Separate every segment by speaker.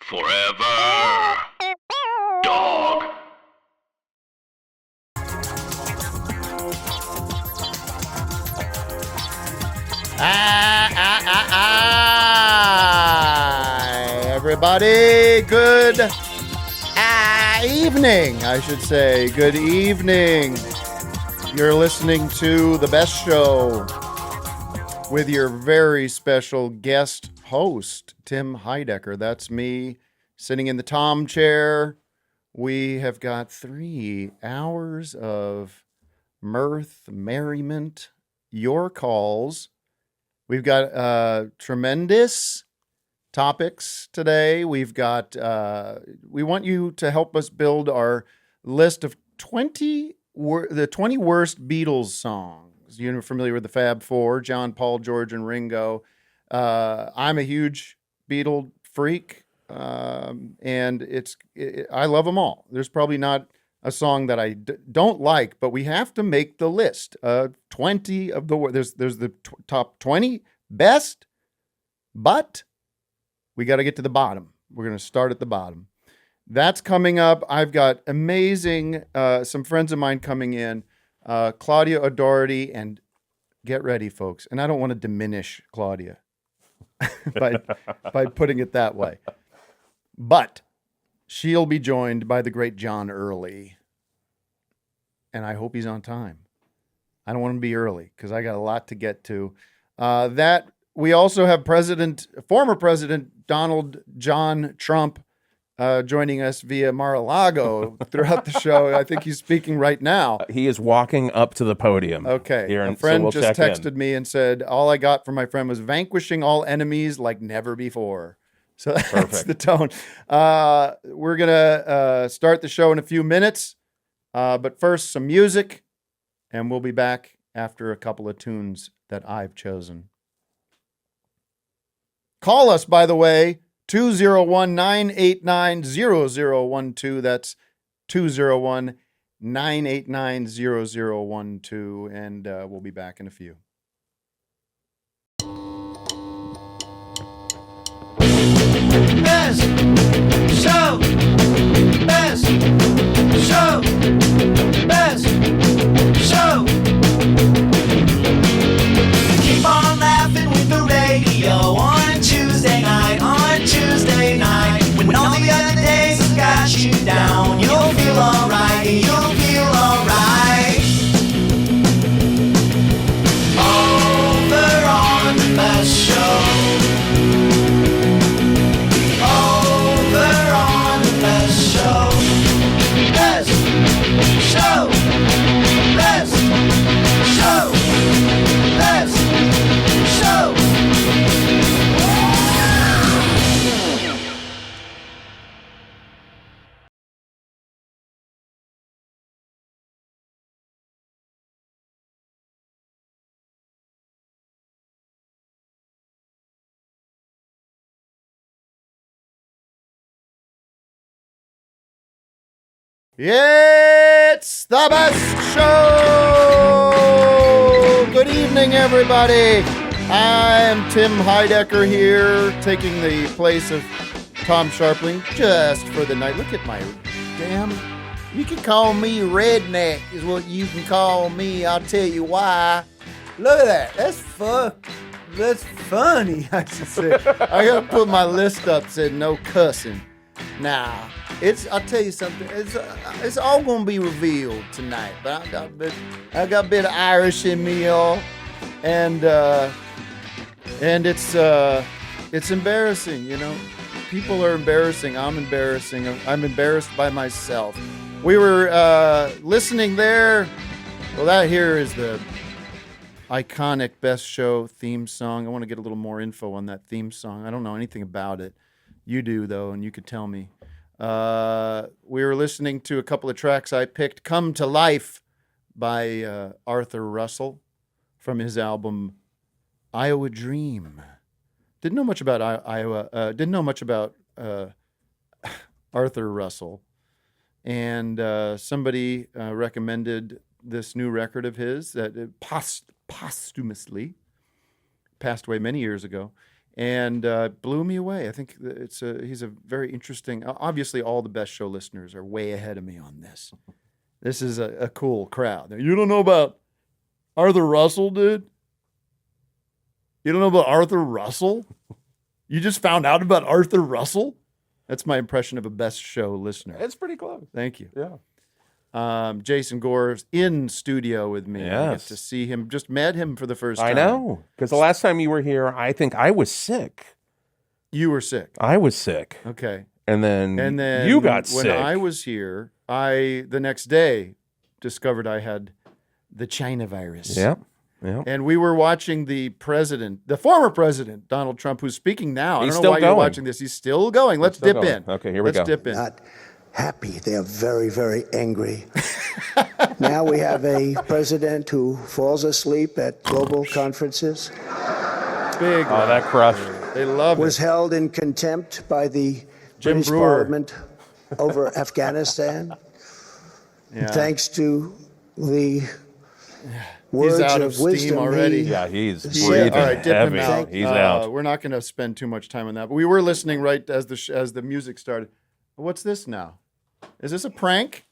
Speaker 1: Forever. Dog.
Speaker 2: Everybody, good evening, I should say. Good evening. You're listening to The Best Show with your very special guest host, Tim Heidecker. That's me sitting in the Tom chair. We have got 3 hours of mirth, merriment, your calls. We've got tremendous topics today. We've got, we want you to help us build our list of the 20 worst Beatles songs. You're familiar with the Fab Four, John, Paul, George, and Ringo. I'm a huge Beatle freak, and I love them all. There's probably not a song that I don't like, but we have to make the list. 20 of the there's the top 20 best, but we got to get to the bottom. We're going to start at the bottom. That's coming up. I've got amazing some friends of mine coming in, Claudia O'Doherty, and get ready, folks. And I don't want to diminish Claudia by putting it that way, but she'll be joined by the great John Early. And I hope he's on time. I don't want him to be early because I got a lot to get to. That we also have former President Donald John Trump joining us via Mar-a-Lago throughout the show. I think he's speaking right now.
Speaker 3: He is walking up to the podium.
Speaker 2: Okay.
Speaker 3: Here,
Speaker 2: a friend
Speaker 3: so we'll
Speaker 2: just texted me and said, all I got from my friend was vanquishing all enemies like never before. So that's
Speaker 3: Perfect.
Speaker 2: the tone. We're going to start the show in a few minutes. But first, some music, and we'll be back after a couple of tunes that I've chosen. Call us, by the way, 201-989-0012. That's 201-989-0012, and we'll be back in a few.
Speaker 4: Best show, best show, best show. Keep on laughing with the radio on Tuesday night, when all the other days have got you down. You'll feel alright, you'll feel alright. Over on the best show.
Speaker 2: It's the best show! Good evening, everybody. I'm Tim Heidecker here, taking the place of Tom Scharpling just for the night. Look at my damn... You can call me redneck is what you can call me. I'll tell you why. Look at that. That's funny, I should say. I got to put my list up, said no cussing. Nah. I'll tell you something. It's all gonna be revealed tonight. But I got a bit of Irish in me, y'all, and it's embarrassing. You know, people are embarrassing. I'm embarrassing. I'm embarrassed by myself. We were listening there. Well, that here is the iconic Best Show theme song. I want to get a little more info on that theme song. I don't know anything about it. You do though, and you could tell me. We were listening to a couple of tracks I picked. Come to Life by Arthur Russell from his album Iowa Dream. Didn't know much about didn't know much about Arthur Russell. And somebody recommended this new record of his that posthumously passed away many years ago. and blew me away. I think he's a very interesting. Obviously, all the Best Show listeners are way ahead of me on this. This is a cool crowd. You don't know about Arthur Russell, dude? You don't know about Arthur Russell? You just found out about Arthur Russell? That's my impression of a Best Show listener.
Speaker 3: It's pretty close.
Speaker 2: Thank you.
Speaker 3: Yeah.
Speaker 2: Jason Gore's in studio with me. I get
Speaker 3: Yes.
Speaker 2: to see him. Just met him for the first time.
Speaker 3: I know. Because the last time you were here, I think I was sick.
Speaker 2: You were sick.
Speaker 3: I was sick.
Speaker 2: Okay.
Speaker 3: And then you got sick.
Speaker 2: When I was here, the next day discovered I had the China virus.
Speaker 3: Yep. Yep.
Speaker 2: And we were watching the former president, Donald Trump, who's speaking now.
Speaker 3: He's
Speaker 2: I don't know
Speaker 3: still
Speaker 2: why you're
Speaker 3: going.
Speaker 2: watching this. He's still going. Let's
Speaker 3: still
Speaker 2: dip
Speaker 3: going.
Speaker 2: in.
Speaker 3: Okay, here we go.
Speaker 2: Let's dip in.
Speaker 5: Not happy. They are very, very angry. Now we have a president who falls asleep at global conferences,
Speaker 2: Big.
Speaker 3: Oh, that crushed.
Speaker 2: They love
Speaker 5: was
Speaker 2: it.
Speaker 5: held in contempt by the
Speaker 2: Jim
Speaker 5: British
Speaker 2: Brewer.
Speaker 5: Parliament over Afghanistan.
Speaker 2: Yeah.
Speaker 5: Thanks to the
Speaker 2: He's
Speaker 5: words
Speaker 2: out
Speaker 5: of
Speaker 2: of steam
Speaker 5: wisdom
Speaker 2: already.
Speaker 3: Yeah, he's
Speaker 5: Yeah.
Speaker 3: breathing
Speaker 2: All right, dip him
Speaker 3: heavy.
Speaker 2: out.
Speaker 3: He's out.
Speaker 2: We're not going to spend too much time on that. But we were listening right as the music started. What's this now? Is this a prank?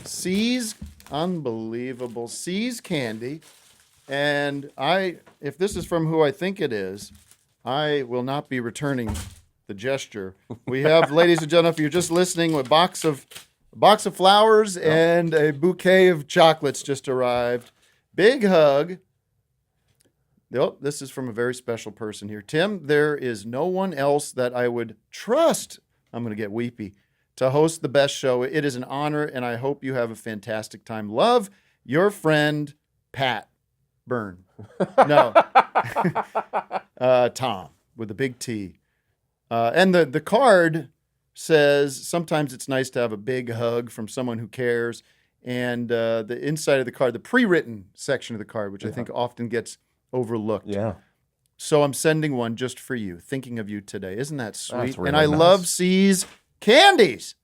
Speaker 2: C's unbelievable. C's candy. And if this is from who I think it is, I will not be returning the gesture. We have, ladies and gentlemen, if you're just listening, a box of flowers and a bouquet of chocolates just arrived. Big hug. Oh, this is from a very special person here. Tim, there is no one else that I would trust, I'm going to get weepy, to host the Best Show. It is an honor, and I hope you have a fantastic time. Love, your friend, Pat Byrne. No. Tom, with a big T. And the card says, sometimes it's nice to have a big hug from someone who cares. And the inside of the card, the pre-written section of the card, which I think often gets overlooked.
Speaker 3: Yeah.
Speaker 2: So I'm sending one just for you, thinking of you today. Isn't that sweet?
Speaker 3: That's really
Speaker 2: and I
Speaker 3: nice.
Speaker 2: love C's candies.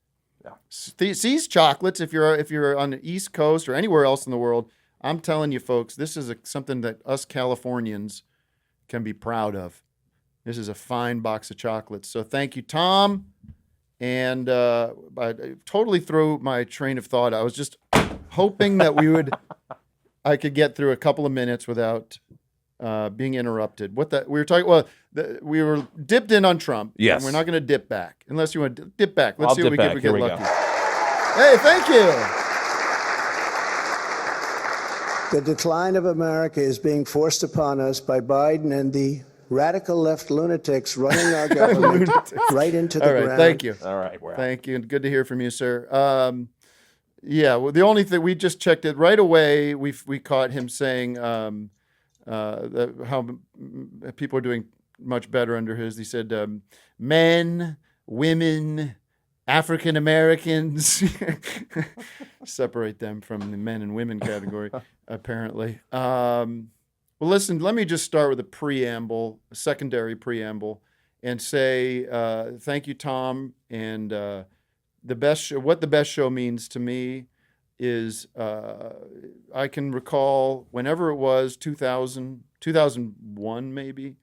Speaker 3: Yeah.
Speaker 2: C's chocolates. If you're on the East Coast or anywhere else in the world, I'm telling you, folks, this is something that us Californians can be proud of. This is a fine box of chocolates. So thank you, Tom. And I totally threw my train of thought. I was just hoping that I could get through a couple of minutes without being interrupted. We were talking. Well, we were dipped in on Trump.
Speaker 3: Yes.
Speaker 2: And we're not going to dip back unless you want to dip back. Let's
Speaker 3: I'll
Speaker 2: see what
Speaker 3: dip
Speaker 2: we
Speaker 3: back.
Speaker 2: get
Speaker 3: Here we
Speaker 2: lucky.
Speaker 3: go.
Speaker 2: Hey, thank you.
Speaker 5: The decline of America is being forced upon us by Biden and the radical left lunatics running our government right into the
Speaker 2: All right,
Speaker 5: ground.
Speaker 2: thank you.
Speaker 3: All right, we're out.
Speaker 2: Thank you, and good to hear from you, sir. Yeah, well, the only thing we just checked it right away. We caught him saying how people are doing much better under his. He said men, women, African Americans. Separate them from the men and women category, apparently. Well, listen, let me just start with a secondary preamble, and say thank you, Tom. And what the Best Show means to me is I can recall whenever it was, 2000, 2001 maybe,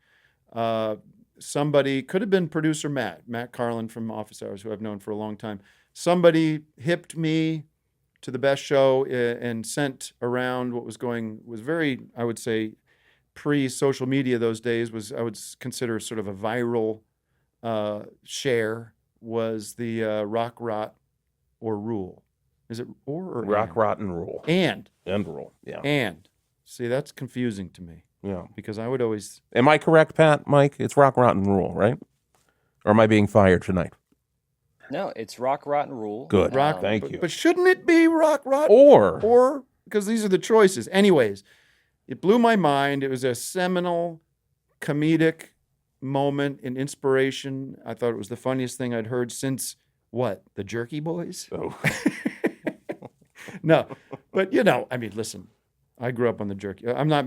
Speaker 2: somebody, could have been producer Matt Carlin from Office Hours, who I've known for a long time. Somebody hipped me to the Best Show and sent around what was very, I would say, pre-social media those days, I would consider sort of a viral share, was the Rock, Rot, or Rule. Is it or
Speaker 3: Rock,
Speaker 2: and?
Speaker 3: Rot, and Rule.
Speaker 2: And.
Speaker 3: Rule. Yeah.
Speaker 2: And. See, that's confusing to me.
Speaker 3: Yeah.
Speaker 2: Because I would always...
Speaker 3: Am I correct, Pat, Mike? It's Rock, Rot, and Rule, right? Or am I being fired tonight?
Speaker 6: No, it's Rock, Rotten Rule.
Speaker 3: Good.
Speaker 2: Rock,
Speaker 3: Thank you.
Speaker 2: But shouldn't it be Rock, Rot?
Speaker 3: Or
Speaker 2: Because these are the choices. Anyways, it blew my mind. It was a seminal, comedic moment and inspiration. I thought it was the funniest thing I'd heard since, what, the Jerky Boys?
Speaker 3: Oh.
Speaker 2: No, but I mean, listen, I grew up on the Jerky. I'm not.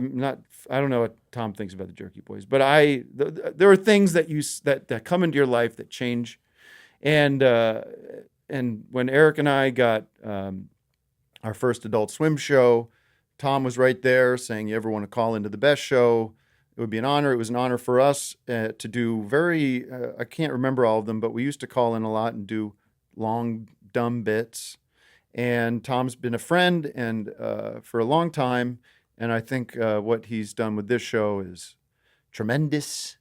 Speaker 2: I don't know what Tom thinks about the Jerky Boys, but there are things that come into your life that change, and when Eric and I got our first Adult Swim show, Tom was right there saying, "You ever want to call into the Best Show?" would be an honor. It was an honor for us to do I can't remember all of them, but we used to call in a lot and do long, dumb bits. And Tom's been a friend and for a long time. And I think what he's done with this show is tremendous.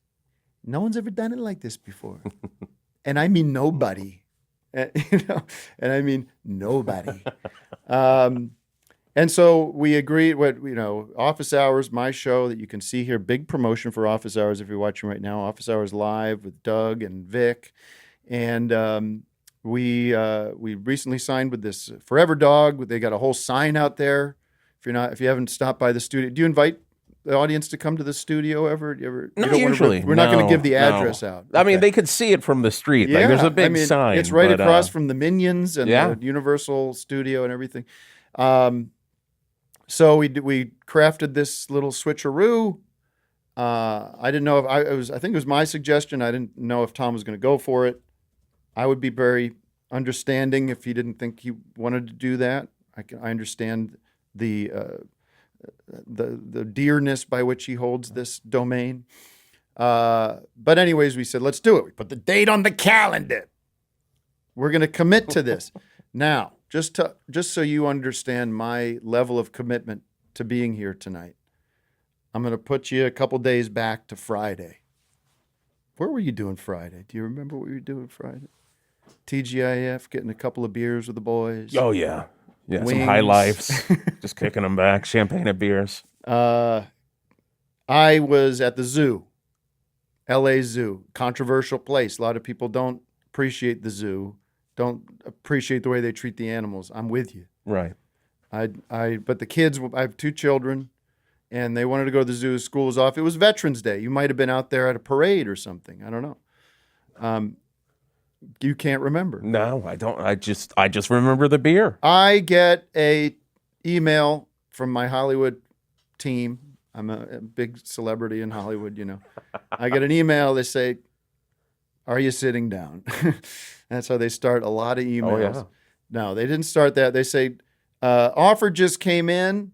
Speaker 2: No one's ever done it like this before. And I mean nobody. And I mean nobody. And so we agreed Office Hours, my show that you can see here, big promotion for Office Hours if you're watching right now. Office Hours Live with Doug and Vic. And we recently signed with this Forever Dog. They got a whole sign out there. If you haven't stopped by the studio, do you invite the audience to come to the studio ever?
Speaker 3: Not usually.
Speaker 2: We're not going to give the address out.
Speaker 3: I mean, they could see it from the street. Like, there's a big sign.
Speaker 2: It's right across from the Minions and the Universal Studio and everything. So we crafted this little switcheroo. I didn't know if I think it was my suggestion. I didn't know if Tom was going to go for it. I would be very understanding if he didn't think he wanted to do that. I understand the dearness by which he holds this domain. But anyways, we said, let's do it. We put the date on the calendar. We're going to commit to this. Now, just so you understand my level of commitment to being here tonight, I'm going to put you a couple days back to Friday. Where were you doing Friday? Do you remember what you were doing Friday? TGIF, getting a couple of beers with the boys.
Speaker 3: Oh, yeah. Yeah,
Speaker 2: Wings.
Speaker 3: some high lifes, just kicking them back, champagne and beers.
Speaker 2: I was at the zoo, LA Zoo, controversial place. A lot of people don't appreciate the zoo, don't appreciate the way they treat the animals. I'm with you.
Speaker 3: Right.
Speaker 2: But the kids, I have 2 children, and they wanted to go to the zoo. School was off. It was Veterans Day. You might have been out there at a parade or something. I don't know. You can't remember.
Speaker 3: No, I don't. I just remember the beer.
Speaker 2: I get a email from my Hollywood team. I'm a big celebrity in Hollywood, I get an email. They say, "Are you sitting down?" That's how they start a lot of emails.
Speaker 3: Oh, yeah.
Speaker 2: No, they didn't start that. They say, offer just came in.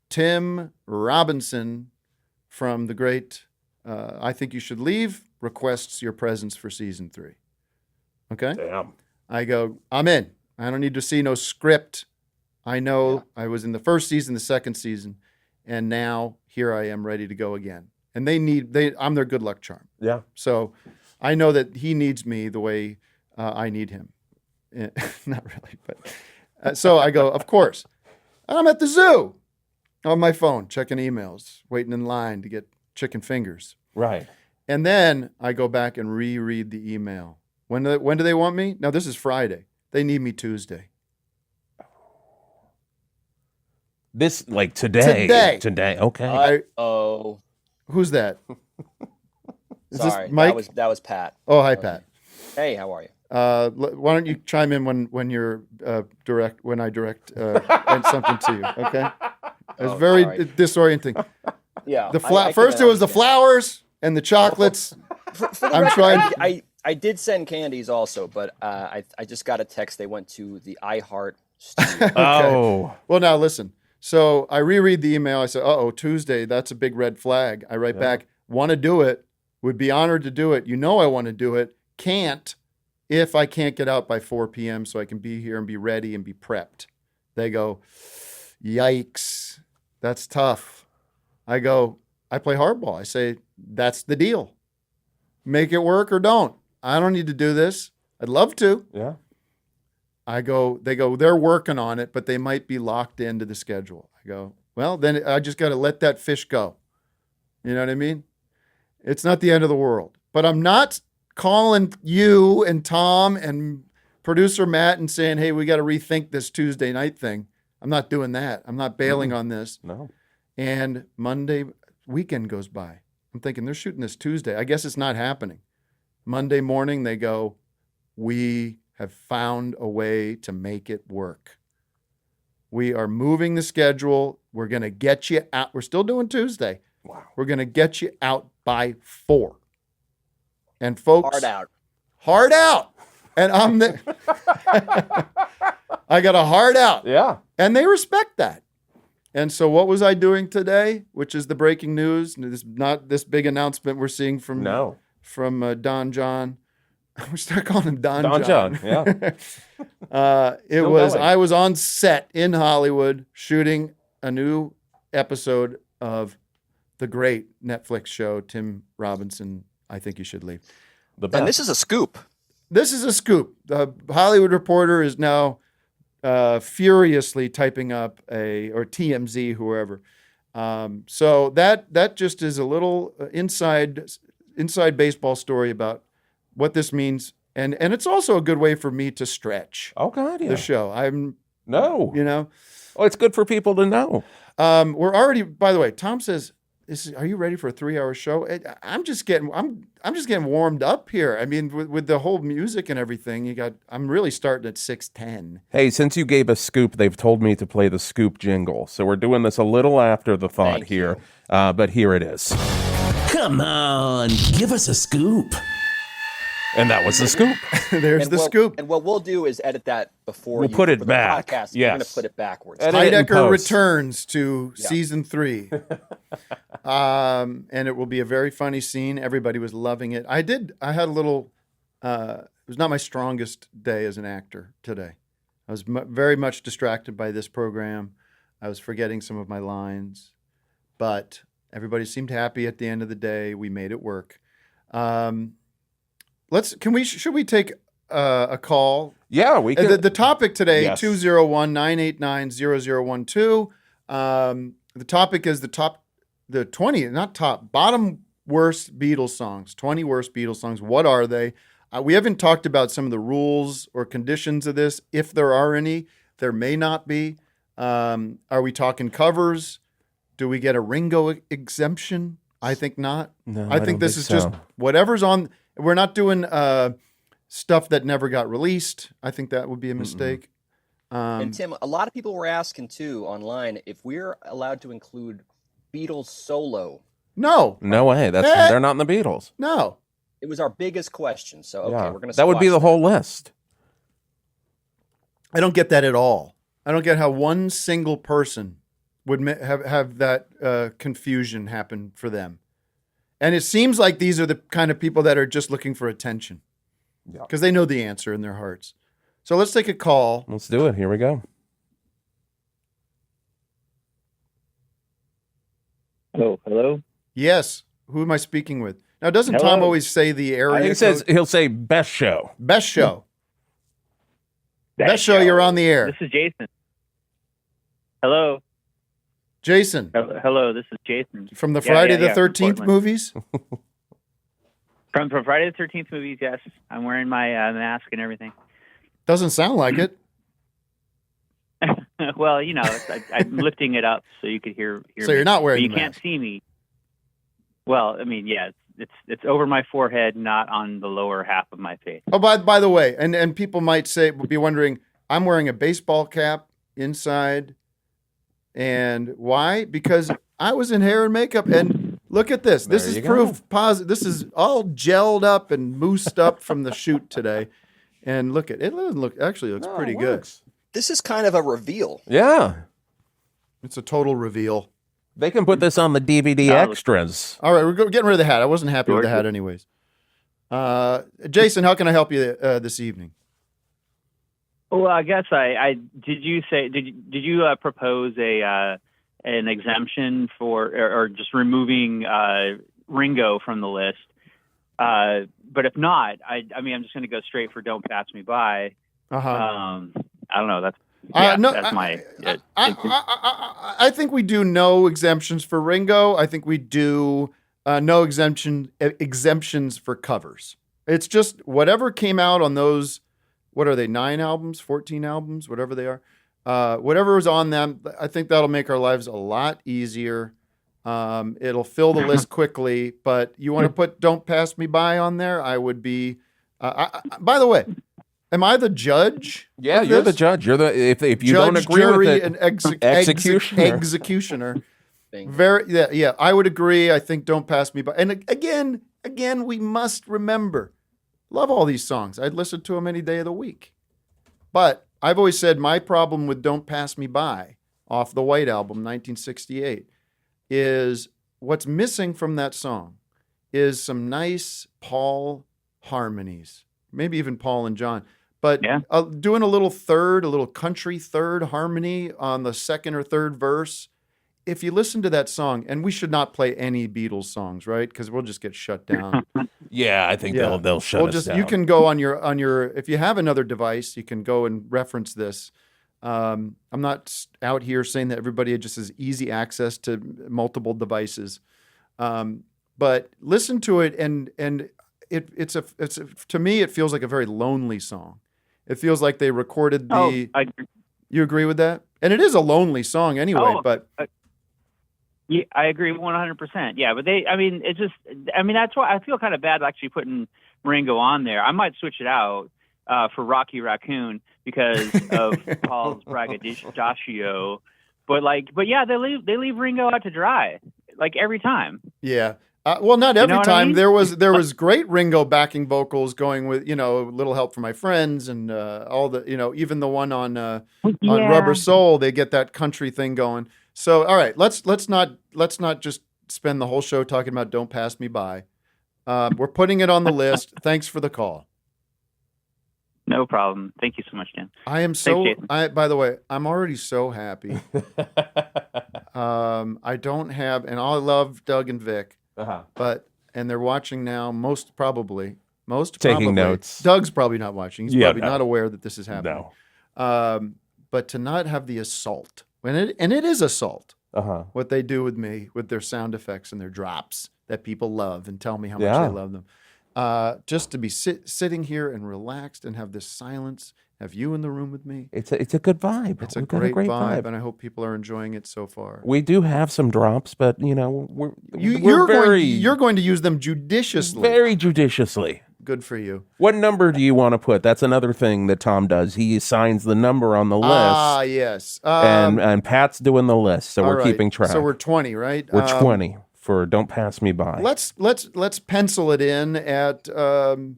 Speaker 2: Tim Robinson from the great I Think You Should Leave requests your presence for season 3. Okay?
Speaker 3: Damn.
Speaker 2: I go, I'm in. I don't need to see no script. I know I was in the first season, the second season, and now here I am ready to go again. And I'm their good luck charm.
Speaker 3: Yeah.
Speaker 2: So I know that he needs me the way I need him. Not really, but so I go, of course. I'm at the zoo on my phone, checking emails, waiting in line to get chicken fingers.
Speaker 3: Right.
Speaker 2: And then I go back and reread the email. When do they want me? Now, this is Friday. They need me Tuesday.
Speaker 3: This, like today. Today. Okay.
Speaker 2: Who's that? Is
Speaker 6: Sorry,
Speaker 2: this Mike?
Speaker 6: that was Pat.
Speaker 2: Oh, hi, Pat.
Speaker 6: Hey, how are you?
Speaker 2: Why don't you chime in when you're when I direct and something to you? Okay. It's very disorienting.
Speaker 6: Yeah.
Speaker 2: First it was the flowers and the chocolates.
Speaker 6: For the
Speaker 2: I'm
Speaker 6: record,
Speaker 2: trying.
Speaker 6: I did send candies also, but I just got a text. They went to the iHeart studio.
Speaker 3: Oh.
Speaker 2: Well, now listen. So I reread the email. I said, Tuesday, that's a big red flag. I write back, want to do it, would be honored to do it. You know I want to do it. Can't if I can't get out by 4 p.m. so I can be here and be ready and be prepped. They go, yikes, that's tough. I go, I play hardball. I say, that's the deal. Make it work or don't. I don't need to do this. I'd love to.
Speaker 3: Yeah.
Speaker 2: They go, they're working on it, but they might be locked into the schedule. I go, well, then I just got to let that fish go. You know what I mean? It's not the end of the world. But I'm not calling you and Tom and producer Matt and saying, hey, we got to rethink this Tuesday night thing. I'm not doing that. I'm not bailing on this.
Speaker 3: No.
Speaker 2: And Monday weekend goes by. I'm thinking they're shooting this Tuesday. I guess it's not happening. Monday morning, they go, we have found a way to make it work. We are moving the schedule. We're going to get you out. We're still doing Tuesday.
Speaker 3: Wow.
Speaker 2: We're going to get you out by 4. And folks. Hard out. And I'm I got a hard out.
Speaker 3: Yeah.
Speaker 2: And they respect that. And so what was I doing today, which is the breaking news? Not this big announcement we're seeing from Don John. We start calling him Don John.
Speaker 3: Yeah.
Speaker 2: I was on set in Hollywood shooting a new episode of the great Netflix show, Tim Robinson, I Think You Should Leave.
Speaker 6: And this is a scoop.
Speaker 2: This is a scoop. The Hollywood Reporter is now furiously typing up or TMZ, whoever. So that just is a little inside baseball story about what this means. And it's also a good way for me to stretch the show.
Speaker 3: Oh, it's good for people to know.
Speaker 2: We're already, by the way, Tom says, are you ready for a 3-hour show? I'm just getting warmed up here. I mean, with the whole music and everything, I'm really starting at 6:10.
Speaker 3: Hey, since you gave a scoop, they've told me to play the scoop jingle. So we're doing this a little after the thought here, but here it is.
Speaker 7: Come on, give us a scoop.
Speaker 3: And that was the scoop.
Speaker 2: There's the scoop.
Speaker 6: And what we'll do is edit that before
Speaker 3: we'll put it back.
Speaker 6: Podcast.
Speaker 3: Yes.
Speaker 6: We're going to put it backwards.
Speaker 2: Heidecker returns to season 3. And it will be a very funny scene. Everybody was loving it. I had a little, it was not my strongest day as an actor today. I was very much distracted by this program. I was forgetting some of my lines, but everybody seemed happy at the end of the day. We made it work. Should we take a call?
Speaker 3: Yeah, we can.
Speaker 2: The topic today, 201-989-0012. The topic is bottom worst Beatles songs, 20 worst Beatles songs. What are they? We haven't talked about some of the rules or conditions of this. If there are any, there may not be. Are we talking covers? Do we get a Ringo exemption? I think not.
Speaker 3: No,
Speaker 2: I think this is just whatever's on. We're not doing stuff that never got released. I think that would be a mistake.
Speaker 6: And Tim, a lot of people were asking too online if we're allowed to include Beatles solo.
Speaker 2: No
Speaker 3: way. They're not in the Beatles.
Speaker 2: No,
Speaker 6: it was our biggest question. So we're going to.
Speaker 3: That would be the whole list.
Speaker 2: I don't get that at all. I don't get how one single person would have that confusion happen for them. And it seems like these are the kind of people that are just looking for attention because they know the answer in their hearts. So let's take a call.
Speaker 3: Let's do it. Here we go.
Speaker 8: Hello?
Speaker 2: Yes. Who am I speaking with? Now, doesn't Tom always say the area code?
Speaker 3: He'll say best show.
Speaker 2: Best show. Best show, you're on the air.
Speaker 8: This is Jason. Hello?
Speaker 2: Jason.
Speaker 8: Hello, this is Jason.
Speaker 2: From the Friday the 13th movies?
Speaker 8: From Friday the 13th movies, yes. I'm wearing my mask and everything.
Speaker 2: Doesn't sound like it.
Speaker 8: Well, I'm lifting it up so you could hear
Speaker 2: so
Speaker 8: me.
Speaker 2: You're not wearing
Speaker 8: but you can't see me. Well, I mean, yeah, it's over my forehead, not on the lower half of my face.
Speaker 2: Oh, by the way, and people might be wondering, I'm wearing a baseball cap inside. And why? Because I was in hair and makeup, and look at this. This is proof positive. This is all gelled up and moosed up from the shoot today. And look at it. Actually looks pretty good.
Speaker 6: This is kind of a reveal.
Speaker 3: Yeah.
Speaker 2: It's a total reveal.
Speaker 3: They can put this on the DVD extras.
Speaker 2: All right, we're getting rid of the hat. I wasn't happy with the hat anyways. Jason, how can I help you this evening?
Speaker 8: Well, I guess did you propose an exemption for or just removing Ringo from the list? But if not, I'm just going to go straight for "Don't Pass Me By." I don't know. That's my.
Speaker 2: I think we do no exemptions for Ringo. I think we do no exemptions for covers. It's just whatever came out on those. What are they, 9 albums, 14 albums, whatever they are? Whatever was on them, I think that'll make our lives a lot easier. It'll fill the list quickly, but you want to put Don't Pass Me By on there? I would be... by the way, am I the judge?
Speaker 3: Yeah, you're the judge. You're the if you
Speaker 2: judge,
Speaker 3: don't agree
Speaker 2: jury,
Speaker 3: with it,
Speaker 2: and executioner. Yeah, I would agree. I think Don't Pass Me By. And again, we must remember... Love all these songs. I'd listen to them any day of the week. But I've always said my problem with Don't Pass Me By off the White Album, 1968, is what's missing from that song is some nice Paul harmonies, maybe even Paul and John, but doing a little country third harmony on the second or third verse. If you listen to that song, and we should not play any Beatles songs, right? Because we'll just get shut down.
Speaker 3: Yeah, I think they'll shut us down.
Speaker 2: You can go on your if you have another device, you can go and reference this. I'm not out here saying that everybody just has easy access to multiple devices, but listen to it, and it's to me it feels like a very lonely song. It feels like they recorded the.
Speaker 8: Oh,
Speaker 2: you agree with that? And it is a lonely song anyway, but.
Speaker 8: Yeah, I agree 100%. Yeah, but that's why I feel kind of bad actually putting Ringo on there. I might switch it out for Rocky Raccoon because of Paul's braggadocio. But yeah, they leave Ringo out to dry like every time.
Speaker 2: Yeah. Well, not every time. I mean? There was great Ringo backing vocals going with, Little Help from My Friends and all the, even the one on Rubber Soul, they get that country thing going. So, all right, let's not just spend the whole show talking about Don't Pass Me By. We're putting it on the list. Thanks for the call.
Speaker 8: No problem. Thank you so much, Dan.
Speaker 2: I am by the way, I'm already so happy. I don't have, and I love Doug and Vic, and they're watching now, most probably.
Speaker 3: Taking notes.
Speaker 2: Doug's probably not watching. He's probably not aware that this is happening. No. But to not have the assault, and it is assault, what they do with me, with their sound effects and their drops that people love and tell me how much they love them. Just to be sitting here and relaxed and have this silence, have you in the room with me.
Speaker 3: It's a good vibe.
Speaker 2: It's a great vibe, and I hope people are enjoying it so far.
Speaker 3: We do have some drops, but
Speaker 2: you're going to use them judiciously.
Speaker 3: Very judiciously.
Speaker 2: Good for you.
Speaker 3: What number do you want to put? That's another thing that Tom does. He assigns the number on the list.
Speaker 2: Ah, yes.
Speaker 3: And Pat's doing the list, so we're keeping track.
Speaker 2: So we're 20, right?
Speaker 3: We're 20 for Don't Pass Me By.
Speaker 2: Let's pencil it in at all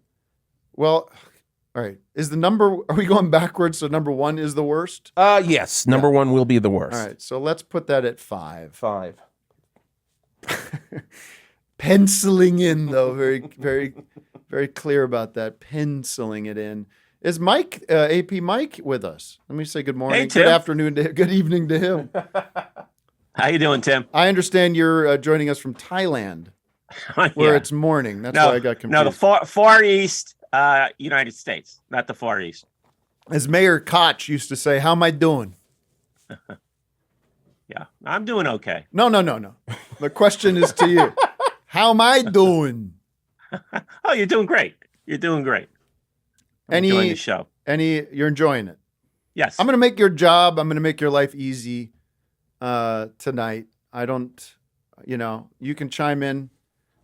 Speaker 2: right. Is the number, are we going backwards? So number 1 is the worst?
Speaker 3: Yes. Number 1 will be the worst.
Speaker 2: All right. So let's put that at 5.
Speaker 3: 5.
Speaker 2: Penciling in, though, very, very, very clear about that. Penciling it in. Is Mike, AP Mike, with us? Let me say good morning,
Speaker 9: hey, Tim.
Speaker 2: good afternoon, good evening to him.
Speaker 9: How you doing, Tim?
Speaker 2: I understand you're joining us from Thailand, where it's morning. That's why I got confused.
Speaker 9: No, the far east, United States, not the Far East.
Speaker 2: As Mayor Koch used to say, how am I doing?
Speaker 9: Yeah, I'm doing okay.
Speaker 2: No. The question is to you. How am I doing?
Speaker 9: Oh, you're doing great. You're doing great. I'm enjoying the show.
Speaker 2: You're enjoying it?
Speaker 9: Yes.
Speaker 2: I'm going to make your job, I'm going to make your life easy tonight. I don't, you can chime in,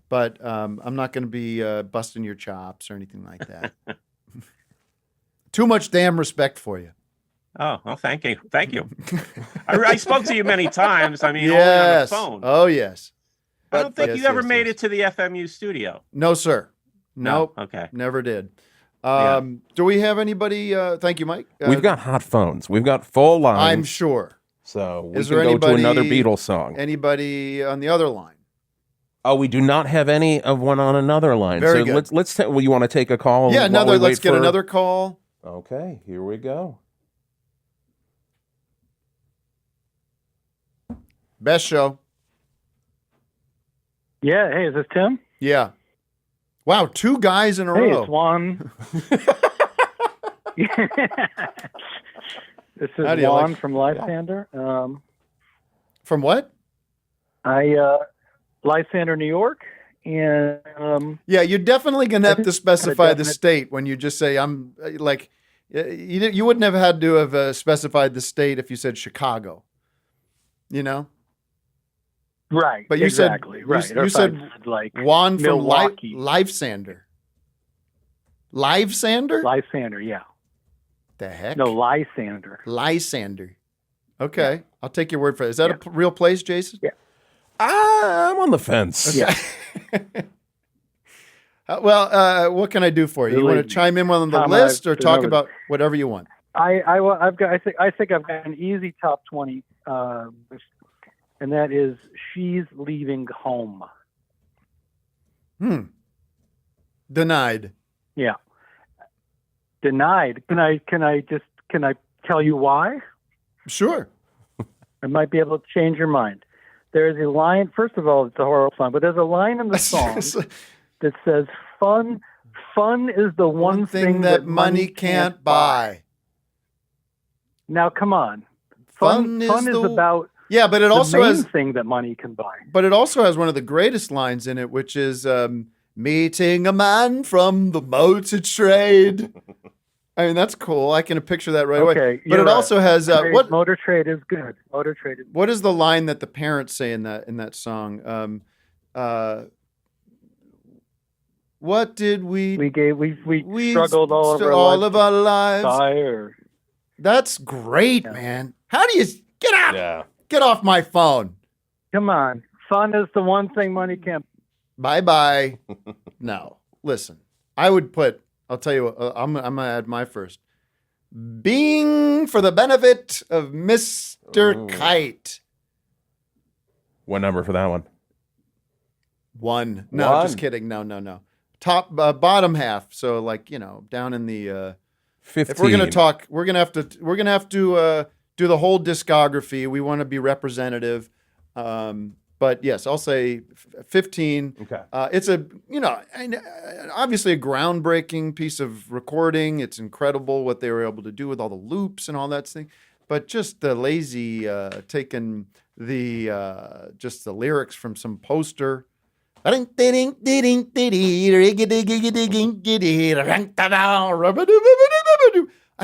Speaker 2: but I'm not going to be busting your chops or anything like that. Too much damn respect for you.
Speaker 9: Oh, well, thank you. Thank you. I spoke to you many times. I mean,
Speaker 2: yes.
Speaker 9: only on the phone.
Speaker 2: Oh, yes.
Speaker 9: I don't think you ever made it to the FMU studio.
Speaker 2: No, sir. Nope.
Speaker 9: No? Okay.
Speaker 2: Never did. Do we have anybody? Thank you, Mike.
Speaker 3: We've got hot phones. We've got full lines.
Speaker 2: I'm sure.
Speaker 3: So we can go to another Beatles song.
Speaker 2: Anybody on the other line?
Speaker 3: Oh, we do not have any of one on another line.
Speaker 2: Very good.
Speaker 3: Let's you want to take a call?
Speaker 2: Yeah, let's get another call.
Speaker 3: Okay, here we go.
Speaker 2: Best show.
Speaker 10: Yeah, hey, is this Tim?
Speaker 2: Yeah. Wow, 2 guys in a row.
Speaker 10: Hey, it's Juan. This is Juan from Lysander.
Speaker 2: From what?
Speaker 10: Lysander, New York. And
Speaker 2: yeah, you're definitely going to have to specify the state when you just say, I'm like, you wouldn't have had to have specified the state if you said Chicago,
Speaker 10: Right.
Speaker 2: But you
Speaker 10: exactly,
Speaker 2: said,
Speaker 10: right.
Speaker 2: You said
Speaker 10: like
Speaker 2: Juan from
Speaker 10: Milwaukee.
Speaker 2: Lysander. Lysander?
Speaker 10: Lysander, yeah.
Speaker 2: The heck?
Speaker 10: No, Lysander.
Speaker 2: Lysander. Okay. Yeah. I'll take your word for it. Is that a real place, Jason?
Speaker 10: Yeah.
Speaker 3: I'm on the fence.
Speaker 2: Okay. Yeah. What can I do for you? You want to chime in on the list or talk about whatever you want?
Speaker 10: I think I've got an easy top 20, and that is "She's Leaving Home."
Speaker 2: Denied.
Speaker 10: Yeah, denied. Can I tell you why?
Speaker 2: Sure.
Speaker 10: I might be able to change your mind. There's a line. First of all, it's a horrible song, but there's a line in the song that says, "Fun is the one thing that money can't buy." Now, come on. Fun is about
Speaker 2: but it also has
Speaker 10: thing that money can buy.
Speaker 2: But it also has one of the greatest lines in it, which is meeting a man from the motor trade. I mean, that's cool. I can picture that right away. But it also has what
Speaker 10: motor trade is good. Motor trade is good.
Speaker 2: What is the line that the parents say in that song? What did we
Speaker 10: struggled all
Speaker 2: of our lives.
Speaker 10: Fire.
Speaker 2: That's great, man. How do you get out?
Speaker 3: Yeah.
Speaker 2: Get off my phone.
Speaker 10: Come on. Fun is the one thing money can't.
Speaker 2: Bye-bye. No. Listen. I'll tell you what, I'm going to add my first. Being for the benefit of Mr. Kite.
Speaker 3: What number for that one?
Speaker 2: 1. No, just kidding. No. Top, bottom half. So down in the
Speaker 3: 15.
Speaker 2: If we're going to talk, we're going to have to do the whole discography. We want to be representative. But yes, I'll say 15.
Speaker 3: Okay.
Speaker 2: It's obviously a groundbreaking piece of recording. It's incredible what they were able to do with all the loops and all that thing. But just the lazy taking just the lyrics from some poster. I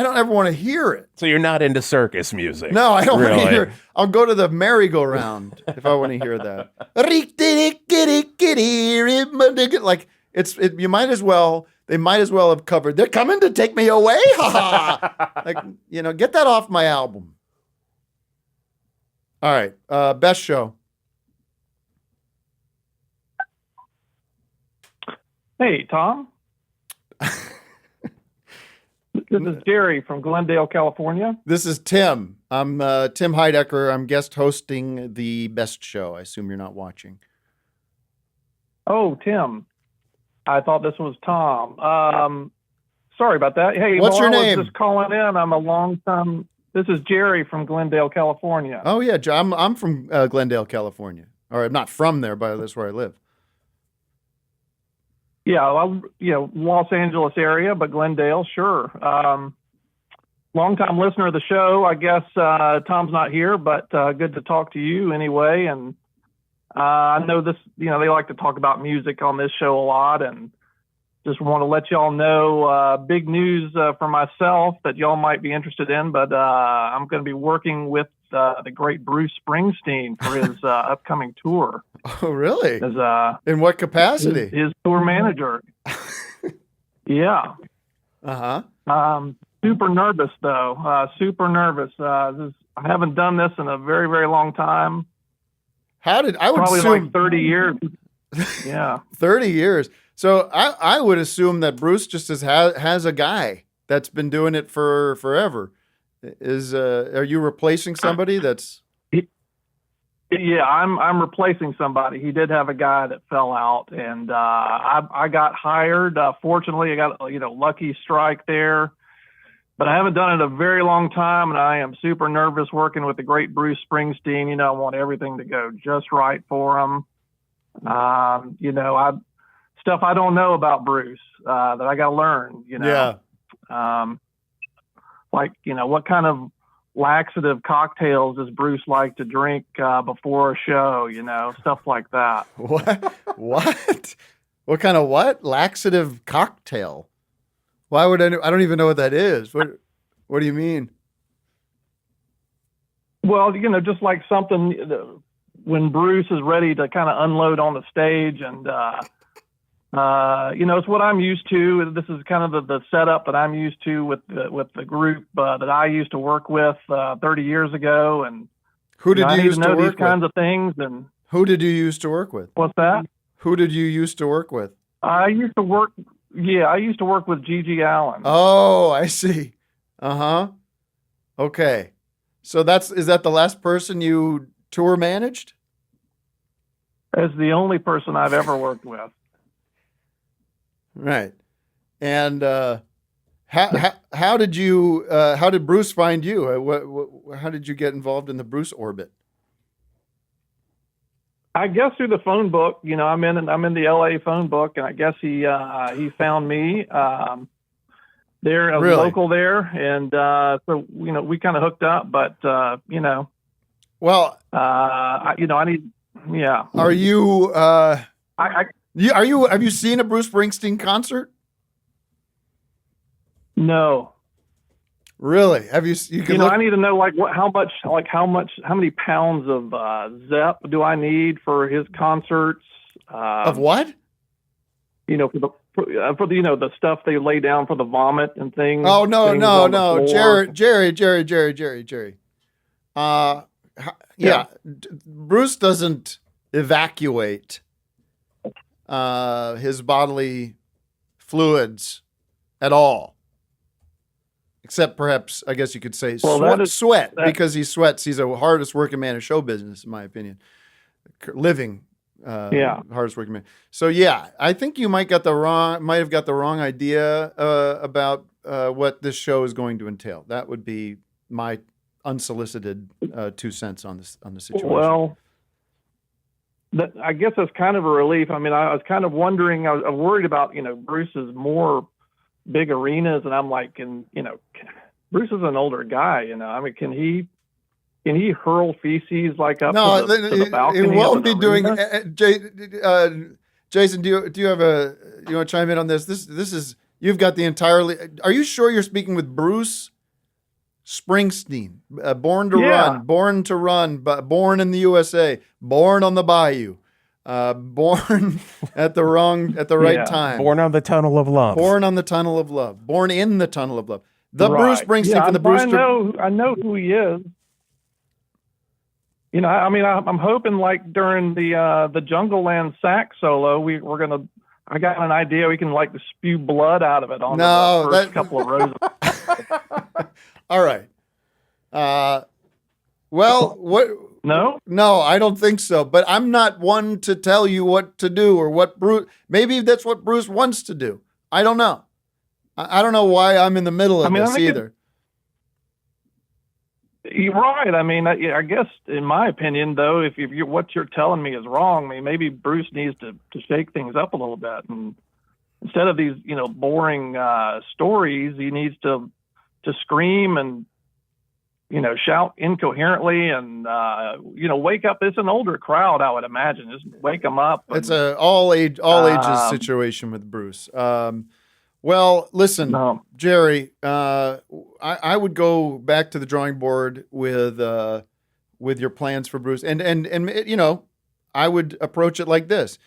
Speaker 2: don't ever want to hear it.
Speaker 3: So you're not into circus music?
Speaker 2: No, I don't want to hear it. I'll go to the merry-go-round if I want to hear that. You might as well. They might as well have covered. They're coming to take me away. Get that off my album. All right, best show.
Speaker 11: Hey, Tom. This is Jerry from Glendale, California.
Speaker 2: This is Tim. I'm Tim Heidecker. I'm guest hosting the best show. I assume you're not watching.
Speaker 11: Oh, Tim. I thought this was Tom. Sorry about that. Hey,
Speaker 2: what's your name?
Speaker 11: I was just calling in. I'm a long-time. This is Jerry from Glendale, California.
Speaker 2: Oh yeah, I'm from Glendale, California. Or I'm not from there, but that's where I live.
Speaker 11: Yeah, Los Angeles area, but Glendale, sure. Long-time listener of the show. I guess Tom's not here, but good to talk to you anyway. And I know this, they like to talk about music on this show a lot, and just want to let y'all know big news for myself that y'all might be interested in. But I'm going to be working with the great Bruce Springsteen for his upcoming tour.
Speaker 2: Oh, really?
Speaker 11: As,
Speaker 2: in what capacity?
Speaker 11: His tour manager. Yeah.
Speaker 2: Uh-huh.
Speaker 11: Super nervous, though. Super nervous. I haven't done this in a very, very long time.
Speaker 2: I would
Speaker 11: probably
Speaker 2: assume
Speaker 11: like 30 years. Yeah.
Speaker 2: 30 years. So I would assume that Bruce just has a guy that's been doing it for forever. Are you replacing somebody that's?
Speaker 11: Yeah, I'm replacing somebody. He did have a guy that fell out, and I got hired. Fortunately, I got lucky strike there, but I haven't done it a very long time, and I am super nervous working with the great Bruce Springsteen. I want everything to go just right for him. Stuff I don't know about Bruce that I got to learn.
Speaker 2: Yeah.
Speaker 11: What kind of laxative cocktails does Bruce like to drink before a show? Stuff like that.
Speaker 2: What? What kind of what? Laxative cocktail? Why would I don't even know what that is. What do you mean?
Speaker 11: Well, just like something when Bruce is ready to kind of unload on the stage, and it's what I'm used to. This is kind of the setup that I'm used to with the group that I used to work with 30 years ago. And
Speaker 2: who did you used to work with?
Speaker 11: These kinds of things. And
Speaker 2: who did you used to work with?
Speaker 11: What's that?
Speaker 2: Who did you used to work with?
Speaker 11: I used to work with Gigi Allen.
Speaker 2: Oh, I see. Okay. So is that the last person you tour managed?
Speaker 11: As the only person I've ever worked with.
Speaker 2: Right. And how did Bruce find you? How did you get involved in the Bruce orbit?
Speaker 11: I guess through the phone book. You know, I'm in the LA phone book, and I guess he found me. They're a local there, and so you know we kind of hooked up. But you know,
Speaker 2: well,
Speaker 11: I need, yeah.
Speaker 2: Are you? Have you seen a Bruce Springsteen concert?
Speaker 11: No.
Speaker 2: Really? Have you?
Speaker 11: I need to know how many pounds of Zep do I need for his concerts?
Speaker 2: Of what?
Speaker 11: You know, for the stuff they lay down for the vomit and things.
Speaker 2: Oh no, Jerry. Yeah. Bruce doesn't evacuate his bodily fluids at all. Except perhaps, I guess you could say, sweat, because he sweats. He's the hardest working man in show business, in my opinion. Living, hardest working man. So yeah, I think you might have got the wrong idea about what this show is going to entail. That would be my unsolicited 2 cents on the situation.
Speaker 11: Well, I guess that's kind of a relief. I mean, I was kind of wondering. I was worried about Bruce's more big arenas, and I'm like, Bruce is an older guy, I mean, can he hurl feces like up to the balcony?
Speaker 2: It won't be doing. Jason, do you have you want to chime in on this? This is, you've got the entirely. Are you sure you're speaking with Bruce Springsteen? Born to run, but born in the USA, born on the bayou. Born at the right time.
Speaker 3: Born on the tunnel of love.
Speaker 2: Born on the tunnel of love. Born in the tunnel of love. The Bruce Springsteen from the Bruce.
Speaker 11: I know who he is. I mean, I'm hoping like during the Jungle Land sax solo, I got an idea we can spew blood out of it on the first couple of rows.
Speaker 2: All right. Well, what? No, I don't think so. But I'm not one to tell you what to do or what Bruce. Maybe that's what Bruce wants to do. I don't know. I don't know why I'm in the middle of this either.
Speaker 11: You're right. I mean, I guess in my opinion, though, if what you're telling me is wrong, I mean, maybe Bruce needs to shake things up a little bit, and instead of these boring stories, he needs to scream and shout incoherently and, wake up. It's an older crowd, I would imagine. Just wake them up.
Speaker 2: It's a all ages situation with Bruce. Well, listen, Jerry, I would go back to the drawing board with your plans for Bruce. And I would approach it like this.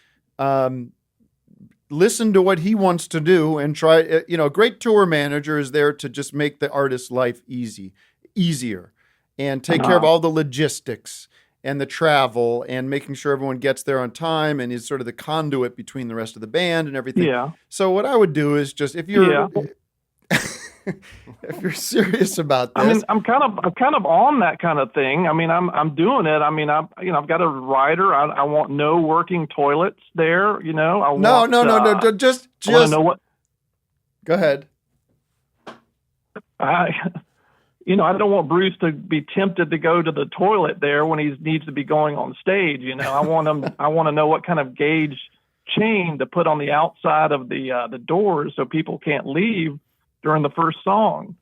Speaker 2: Listen to what he wants to do and try, a great tour manager is there to just make the artist's life easier and take care of all the logistics and the travel and making sure everyone gets there on time and is sort of the conduit between the rest of the band and everything.
Speaker 11: Yeah.
Speaker 2: So what I would do is just, if you're if you're serious about this,
Speaker 11: I mean, I'm kind of on that kind of thing. I mean, I'm doing it. I mean, I've got a rider. I want no working toilets there.
Speaker 2: No. Just
Speaker 11: know what.
Speaker 2: Go ahead.
Speaker 11: I don't want Bruce to be tempted to go to the toilet there when he needs to be going on stage. I want to know what kind of gauge chain to put on the outside of the doors so people can't leave during the first song.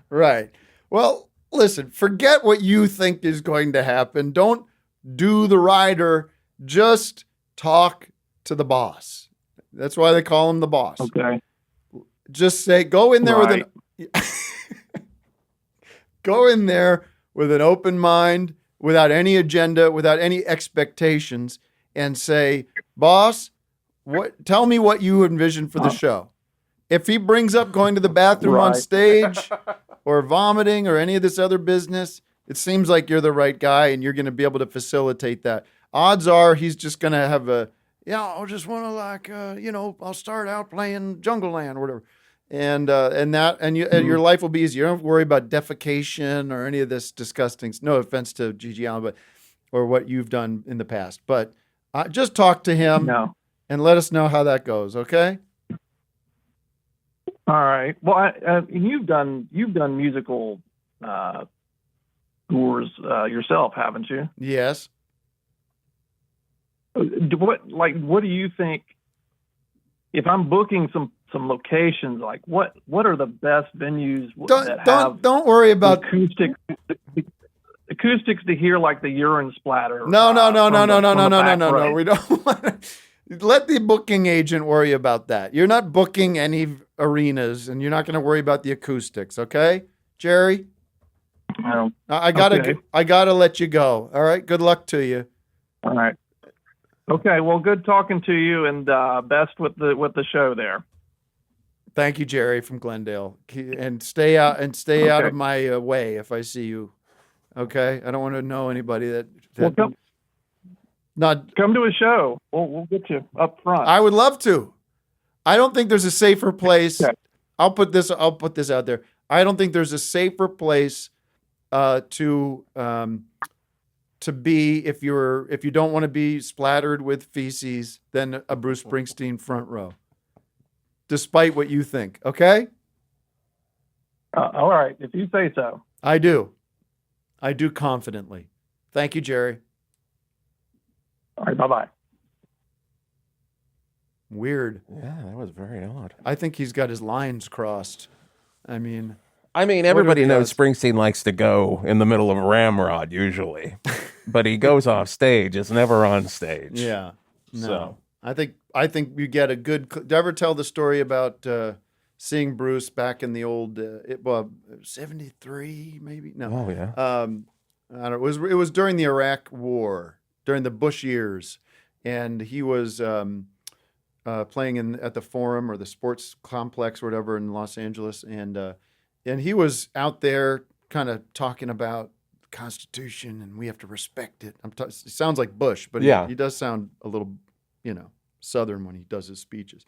Speaker 2: Right. Well, listen, forget what you think is going to happen. Don't do the rider. Just talk to the boss. That's why they call him the boss.
Speaker 11: Okay.
Speaker 2: Just say, go in there with an go in there with an open mind, without any agenda, without any expectations, and say, boss, tell me what you envision for the show. If he brings up going to the bathroom on stage or vomiting or any of this other business, it seems like you're the right guy and you're going to be able to facilitate that. Odds are he's just going to have I just want to I'll start out playing Jungle Land or whatever. and your life will be easier. You don't have to worry about defecation or any of this disgusting. No offense to Gigi Allen, or what you've done in the past, but just talk to him and let us know how that goes. Okay.
Speaker 11: All right. Well, you've done musical tours yourself, haven't you?
Speaker 2: Yes.
Speaker 11: What do you think? If I'm booking some locations, like what are the best venues
Speaker 2: don't worry about
Speaker 11: acoustics to hear like the urine splatter?
Speaker 2: No. We don't want to. Let the booking agent worry about that. You're not booking any arenas, and you're not going to worry about the acoustics. Okay, Jerry? I gotta let you go. All right. Good luck to you.
Speaker 11: All right. Okay. Well, good talking to you, and best with the show there.
Speaker 2: Thank you, Jerry from Glendale. And stay out of my way if I see you. Okay. I don't want to know anybody that
Speaker 11: come to a show. We'll get you up front.
Speaker 2: I would love to. I don't think there's a safer place. Okay. I'll put this out there. I don't think there's a safer place to be if you don't want to be splattered with feces than a Bruce Springsteen front row. Despite what you think, okay?
Speaker 11: All right, if you say so.
Speaker 2: I do confidently. Thank you, Jerry.
Speaker 11: All right, bye-bye.
Speaker 2: Weird.
Speaker 3: Yeah, that was very odd.
Speaker 2: I think he's got his lines crossed. I mean,
Speaker 3: everybody knows Springsteen likes to go in the middle of a ramrod usually, but he goes off stage. It's never on stage.
Speaker 2: Yeah. No.
Speaker 3: So
Speaker 2: I think you get a good. Did I ever tell the story about seeing Bruce back in the old 73 maybe? No.
Speaker 3: Oh yeah.
Speaker 2: I don't know. It was during the Iraq War, during the Bush years, and he was playing at the Forum or the Sports Complex or whatever in Los Angeles, and he was out there kind of talking about the Constitution and we have to respect it. It sounds like Bush, but he does sound a little, Southern when he does his speeches.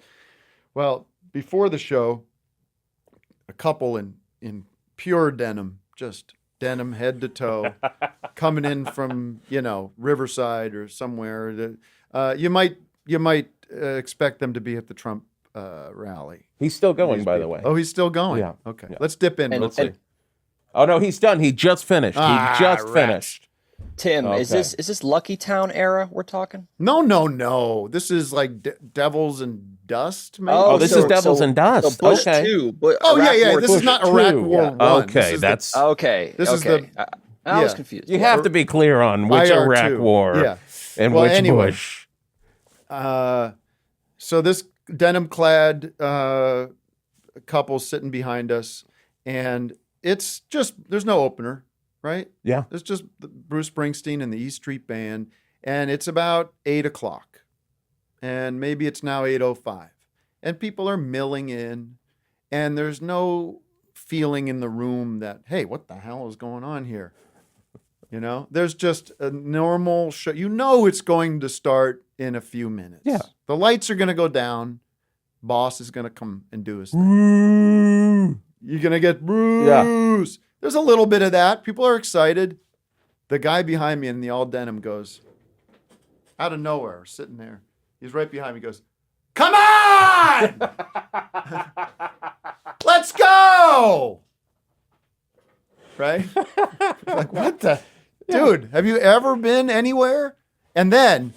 Speaker 2: Well, before the show, a couple in pure denim, just denim head to toe, coming in from Riverside or somewhere. You might expect them to be at the Trump rally.
Speaker 3: He's still going, by the way.
Speaker 2: Oh, he's still going.
Speaker 3: Yeah.
Speaker 2: Okay.
Speaker 3: Yeah.
Speaker 2: Let's dip in. Let's see.
Speaker 3: Oh no, he's done. He just finished. Finished.
Speaker 6: Tim, is this Lucky Town era we're talking?
Speaker 2: No. This is like Devils and Dust, maybe?
Speaker 3: Oh, this is Devils and Dust.
Speaker 6: So Bush 2, but
Speaker 2: This is not Iraq War 1.
Speaker 3: Okay,
Speaker 6: okay.
Speaker 2: This is the.
Speaker 6: I was confused.
Speaker 3: You have to be clear on which Iraq War and which Bush.
Speaker 2: So this denim-clad couple sitting behind us, and it's just there's no opener. Right?
Speaker 3: Yeah.
Speaker 2: It's just Bruce Springsteen and the E Street Band, and it's about 8:00, and maybe it's now 8:05, and people are milling in, and there's no feeling in the room that, hey, what the hell is going on here? There's just a normal show. It's going to start in a few minutes.
Speaker 3: Yeah.
Speaker 2: The lights are going to go down. Boss is going to come and do his thing. You're going to get Bruce. Yeah. There's a little bit of that. People are excited. The guy behind me in the all denim goes, out of nowhere, sitting there. He's right behind me. He goes, come on! Let's go! Right? Like, what the? Dude, have you ever been anywhere? And then,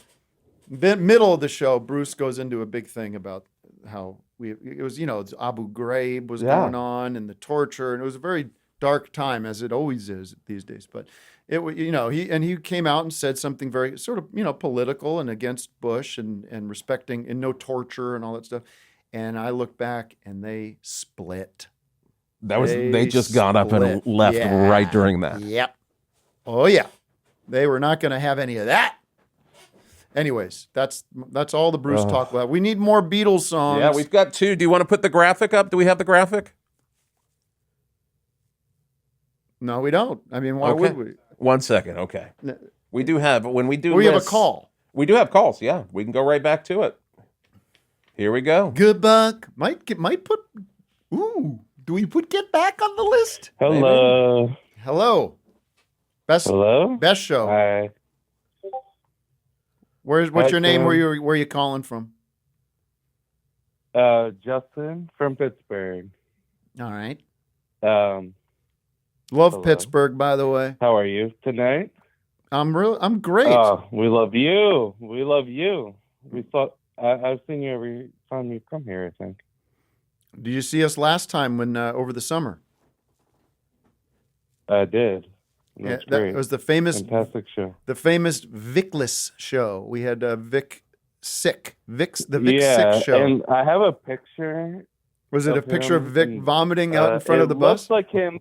Speaker 2: the middle of the show, Bruce goes into a big thing about how it was, Abu Ghraib was going on and the torture, and it was a very dark time, as it always is these days. But it, he came out and said something very sort of, political and against Bush and respecting and no torture and all that stuff. And I look back and they split.
Speaker 3: They just got up and left right during that.
Speaker 2: Yep. Oh yeah. They were not going to have any of that. Anyways, that's all the Bruce talk about. We need more Beatles songs.
Speaker 3: Yeah, we've got 2. Do you want to put the graphic up? Do we have the graphic?
Speaker 2: No, we don't. I mean, why would we?
Speaker 3: 1 second. Okay. We do have, when we do
Speaker 2: We have a call.
Speaker 3: We do have calls, yeah. We can go right back to it. Here we go.
Speaker 2: Good buck. Might put Ooh, do we put Get Back on the list?
Speaker 12: Hello.
Speaker 2: Maybe? Hello. Best show.
Speaker 12: Hi.
Speaker 2: What's your name?
Speaker 12: Tim.
Speaker 2: Where you calling from?
Speaker 12: Justin from Pittsburgh.
Speaker 2: All right.
Speaker 12: Love
Speaker 2: Love Pittsburgh, by the way.
Speaker 12: How are you tonight?
Speaker 2: I'm great.
Speaker 12: Oh, we love you. We love you. I've seen you every time you come here, I think.
Speaker 2: Did you see us last time when over the summer?
Speaker 12: I did. That's great.
Speaker 2: That was the famous,
Speaker 12: fantastic show.
Speaker 2: The famous Vickless show. We had Vic Sick. The Vic Sick show.
Speaker 12: And I have a picture.
Speaker 2: Was it a picture of Vic vomiting out in front of the bus?
Speaker 12: It looks like him.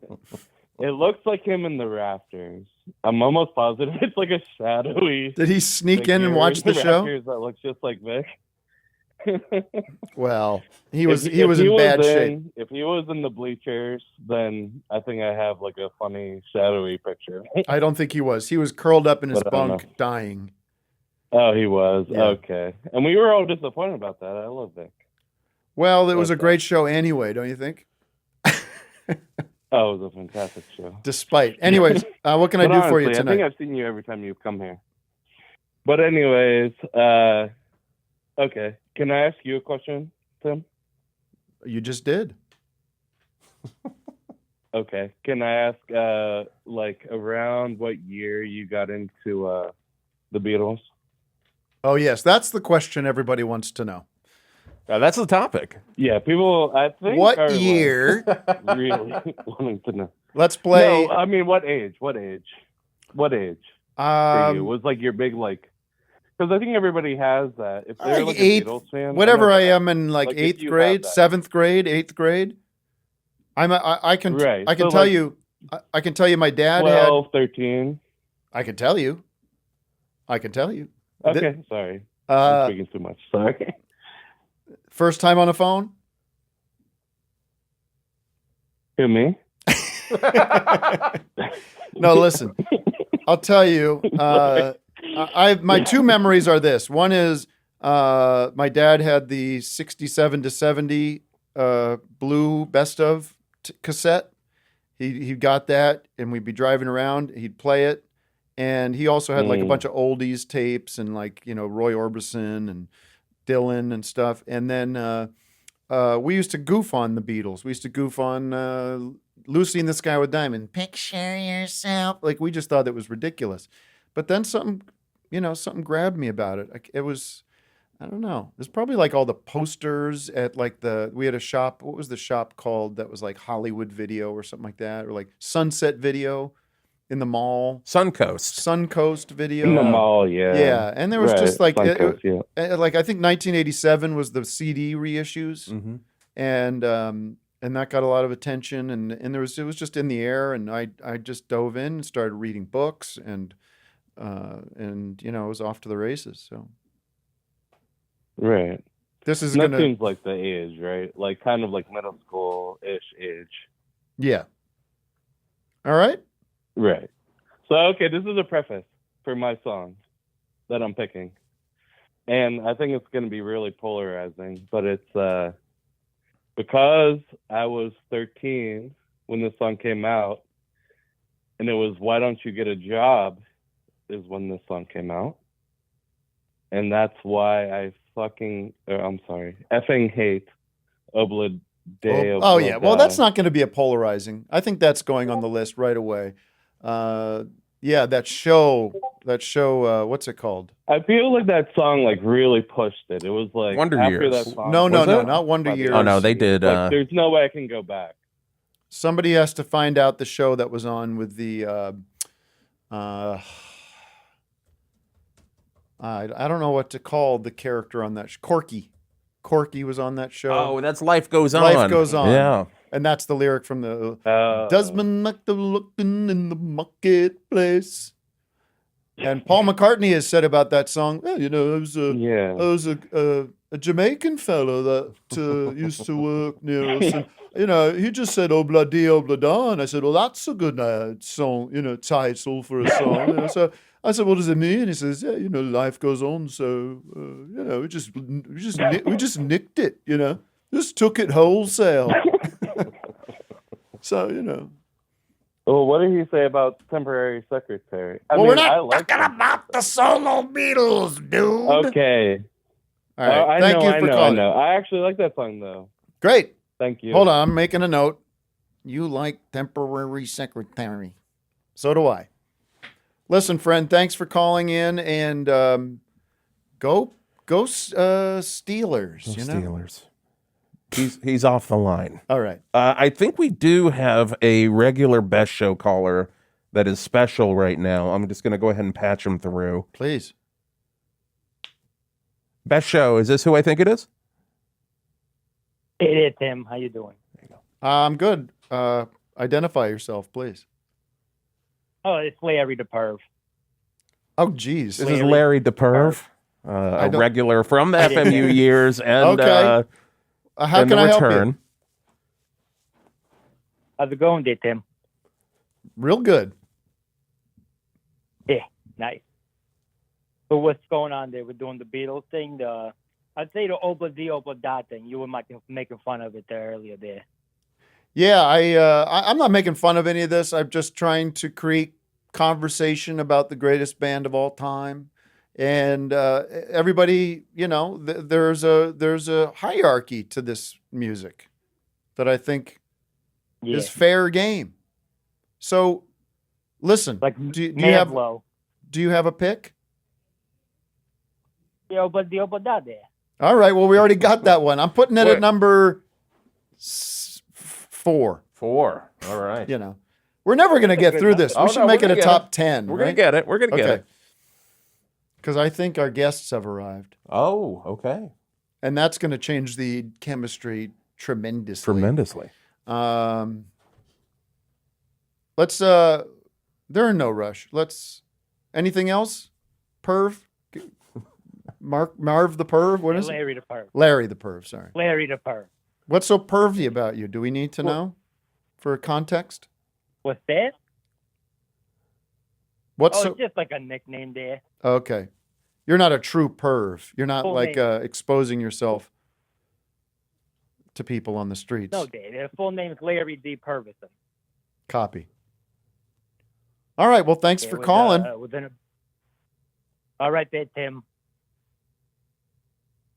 Speaker 12: It looks like him in the rafters. I'm almost positive it's like a shadowy.
Speaker 2: Did he sneak in and watch the show?
Speaker 12: That looks just like Vic.
Speaker 2: Well, he was in bad shape.
Speaker 12: If he was in the bleachers, then I think I have like a funny shadowy picture.
Speaker 2: I don't think he was. He was curled up in his bunk, dying.
Speaker 12: Oh, he was.
Speaker 2: Yeah.
Speaker 12: Okay, and we were all disappointed about that. I love Vic.
Speaker 2: Well, it was a great show anyway, don't you think?
Speaker 12: Oh, it was a fantastic show.
Speaker 2: Despite. Anyways, what can I do for you tonight?
Speaker 12: I think I've seen you every time you've come here. But anyways, okay. Can I ask you a question, Tim?
Speaker 2: You just did.
Speaker 12: Okay. Can I ask, like, around what year you got into the Beatles?
Speaker 2: Oh, yes. That's the question everybody wants to know.
Speaker 3: That's the topic.
Speaker 12: Yeah, people, I think.
Speaker 2: What year?
Speaker 12: Like, really wanting to know.
Speaker 2: Let's play.
Speaker 12: No, I mean, what age? What age? For you? Was like your big, like, because I think everybody has that. If they're like a Beatles fan,
Speaker 2: whatever I am in like 8th grade, 7th grade, 8th grade. I can tell you my dad
Speaker 12: 12, had 13.
Speaker 2: I can tell you.
Speaker 12: Okay, sorry. I'm speaking too much. Sorry.
Speaker 2: First time on a phone?
Speaker 12: Who, me?
Speaker 2: No, listen. I'll tell you. My two memories are this. One is my dad had the 67 to 70 blue best of cassette. He got that, and we'd be driving around. He'd play it, and he also had like a bunch of oldies tapes and like Roy Orbison and Dylan and stuff. And then we used to goof on the Beatles. We used to goof on Lucy in the Sky with Diamond. Picture yourself. Like we just thought it was ridiculous. But then something grabbed me about it. It was, I don't know. It was probably like all the posters at like we had a shop. What was the shop called that was like Hollywood Video or something like that? Or like Sunset Video in the mall. Suncoast Video.
Speaker 12: In the mall, yeah.
Speaker 2: Yeah. And there was just like,
Speaker 12: Suncoast,
Speaker 2: like I think 1987 was the CD reissues.
Speaker 3: Mm-hmm.
Speaker 2: And that got a lot of attention. And it was just in the air. And I just dove in and started reading books and it was off to the races. So,
Speaker 12: right.
Speaker 2: This is
Speaker 12: that seems like the age, right? Like kind of like middle school-ish age.
Speaker 2: Yeah. All right.
Speaker 12: Right. So, okay, this is a preface for my song that I'm picking, and I think it's going to be really polarizing. But it's because I was 13 when this song came out, and it was "Why Don't You Get a Job." Is when this song came out, and that's why I effing hate Obla Day.
Speaker 2: Oh yeah, well that's not going to be a polarizing. I think that's going on the list right away. Yeah, that show. What's it called?
Speaker 12: I feel like that song like really pushed it. It was like
Speaker 3: Wonder
Speaker 12: after
Speaker 3: Years.
Speaker 12: That song,
Speaker 2: No, not Wonder Years.
Speaker 3: Oh no, they did.
Speaker 12: Like, there's no way I can go back.
Speaker 2: Somebody has to find out the show that was on with the. I don't know what to call the character on that. Corky was on that show.
Speaker 3: Oh, that's Life Goes On.
Speaker 2: Life Goes On.
Speaker 3: Yeah.
Speaker 2: And that's the lyric from the Desmond like the looking in the marketplace. And Paul McCartney has said about that song, well, it was a Jamaican fellow that used to work near us. And, he just said, obla di, obla da. And I said, well, that's a good song, title for a song. So I said, what does it mean? He says, yeah, life goes on. So, we just nicked it, just took it wholesale. So, you know.
Speaker 12: Well, what did he say about temporary secretary?
Speaker 2: We're not
Speaker 12: talking
Speaker 2: about the solo Beatles, dude.
Speaker 12: Okay.
Speaker 2: All right. Thank you for
Speaker 12: I
Speaker 2: calling.
Speaker 12: know. I actually like that song, though.
Speaker 2: Great.
Speaker 12: Thank you.
Speaker 2: Hold on. I'm making a note. You like temporary secretary. So do I. Listen, friend, thanks for calling in, and go Steelers.
Speaker 3: Go
Speaker 2: you know?
Speaker 3: Steelers. He's off the line.
Speaker 2: All right.
Speaker 3: I think we do have a regular Best Show caller that is special right now. I'm just going to go ahead and patch him through.
Speaker 2: Please.
Speaker 3: Best Show, is this who I think it is?
Speaker 13: It is, Tim. How you doing?
Speaker 3: There you go.
Speaker 2: I'm good. Identify yourself, please.
Speaker 13: Oh, it's Larry the Perv.
Speaker 2: Oh, geez.
Speaker 3: This is Larry the Perv, a regular from the FMU years, and
Speaker 2: okay. How
Speaker 3: and
Speaker 2: can
Speaker 3: the
Speaker 2: I help
Speaker 3: return.
Speaker 2: you?
Speaker 13: How's it going there, Tim?
Speaker 2: Real good.
Speaker 13: Yeah, nice. So what's going on there? We're doing the Beatles thing. I'd say the Obla Di Obla Da thing. You were making fun of it there earlier there.
Speaker 2: Yeah, I'm not making fun of any of this. I'm just trying to create conversation about the greatest band of all time. And everybody, you know, there's a hierarchy to this music that I think is fair game. So, listen, do you have a pick?
Speaker 13: Yeah, but the Obla Da there.
Speaker 2: All right. Well, we already got that one. I'm putting it at number 4.
Speaker 3: 4. All right.
Speaker 2: You know, we're never going to get through this. We should make it a top 10.
Speaker 3: We're going to get it. We're going to get it.
Speaker 2: Because I think our guests have arrived.
Speaker 3: Oh, okay.
Speaker 2: And that's going to change the chemistry tremendously.
Speaker 3: Tremendously.
Speaker 2: Let's, they're in no rush. Anything else? Perv? Marv the Perv? What is
Speaker 13: Larry
Speaker 2: it?
Speaker 13: the Perv.
Speaker 2: Larry the Perv, sorry.
Speaker 13: Larry the Perv.
Speaker 2: What's so pervy about you? Do we need to know for context?
Speaker 13: What's that?
Speaker 2: What's
Speaker 13: it's just like a nickname there.
Speaker 2: Okay. You're not a true perv. You're not
Speaker 13: Full
Speaker 2: like
Speaker 13: name.
Speaker 2: exposing yourself to people on the streets.
Speaker 13: No, Dave. Their full name is Larry D. Purvison.
Speaker 2: Copy. All right. Well, thanks for calling.
Speaker 13: All right there, Tim.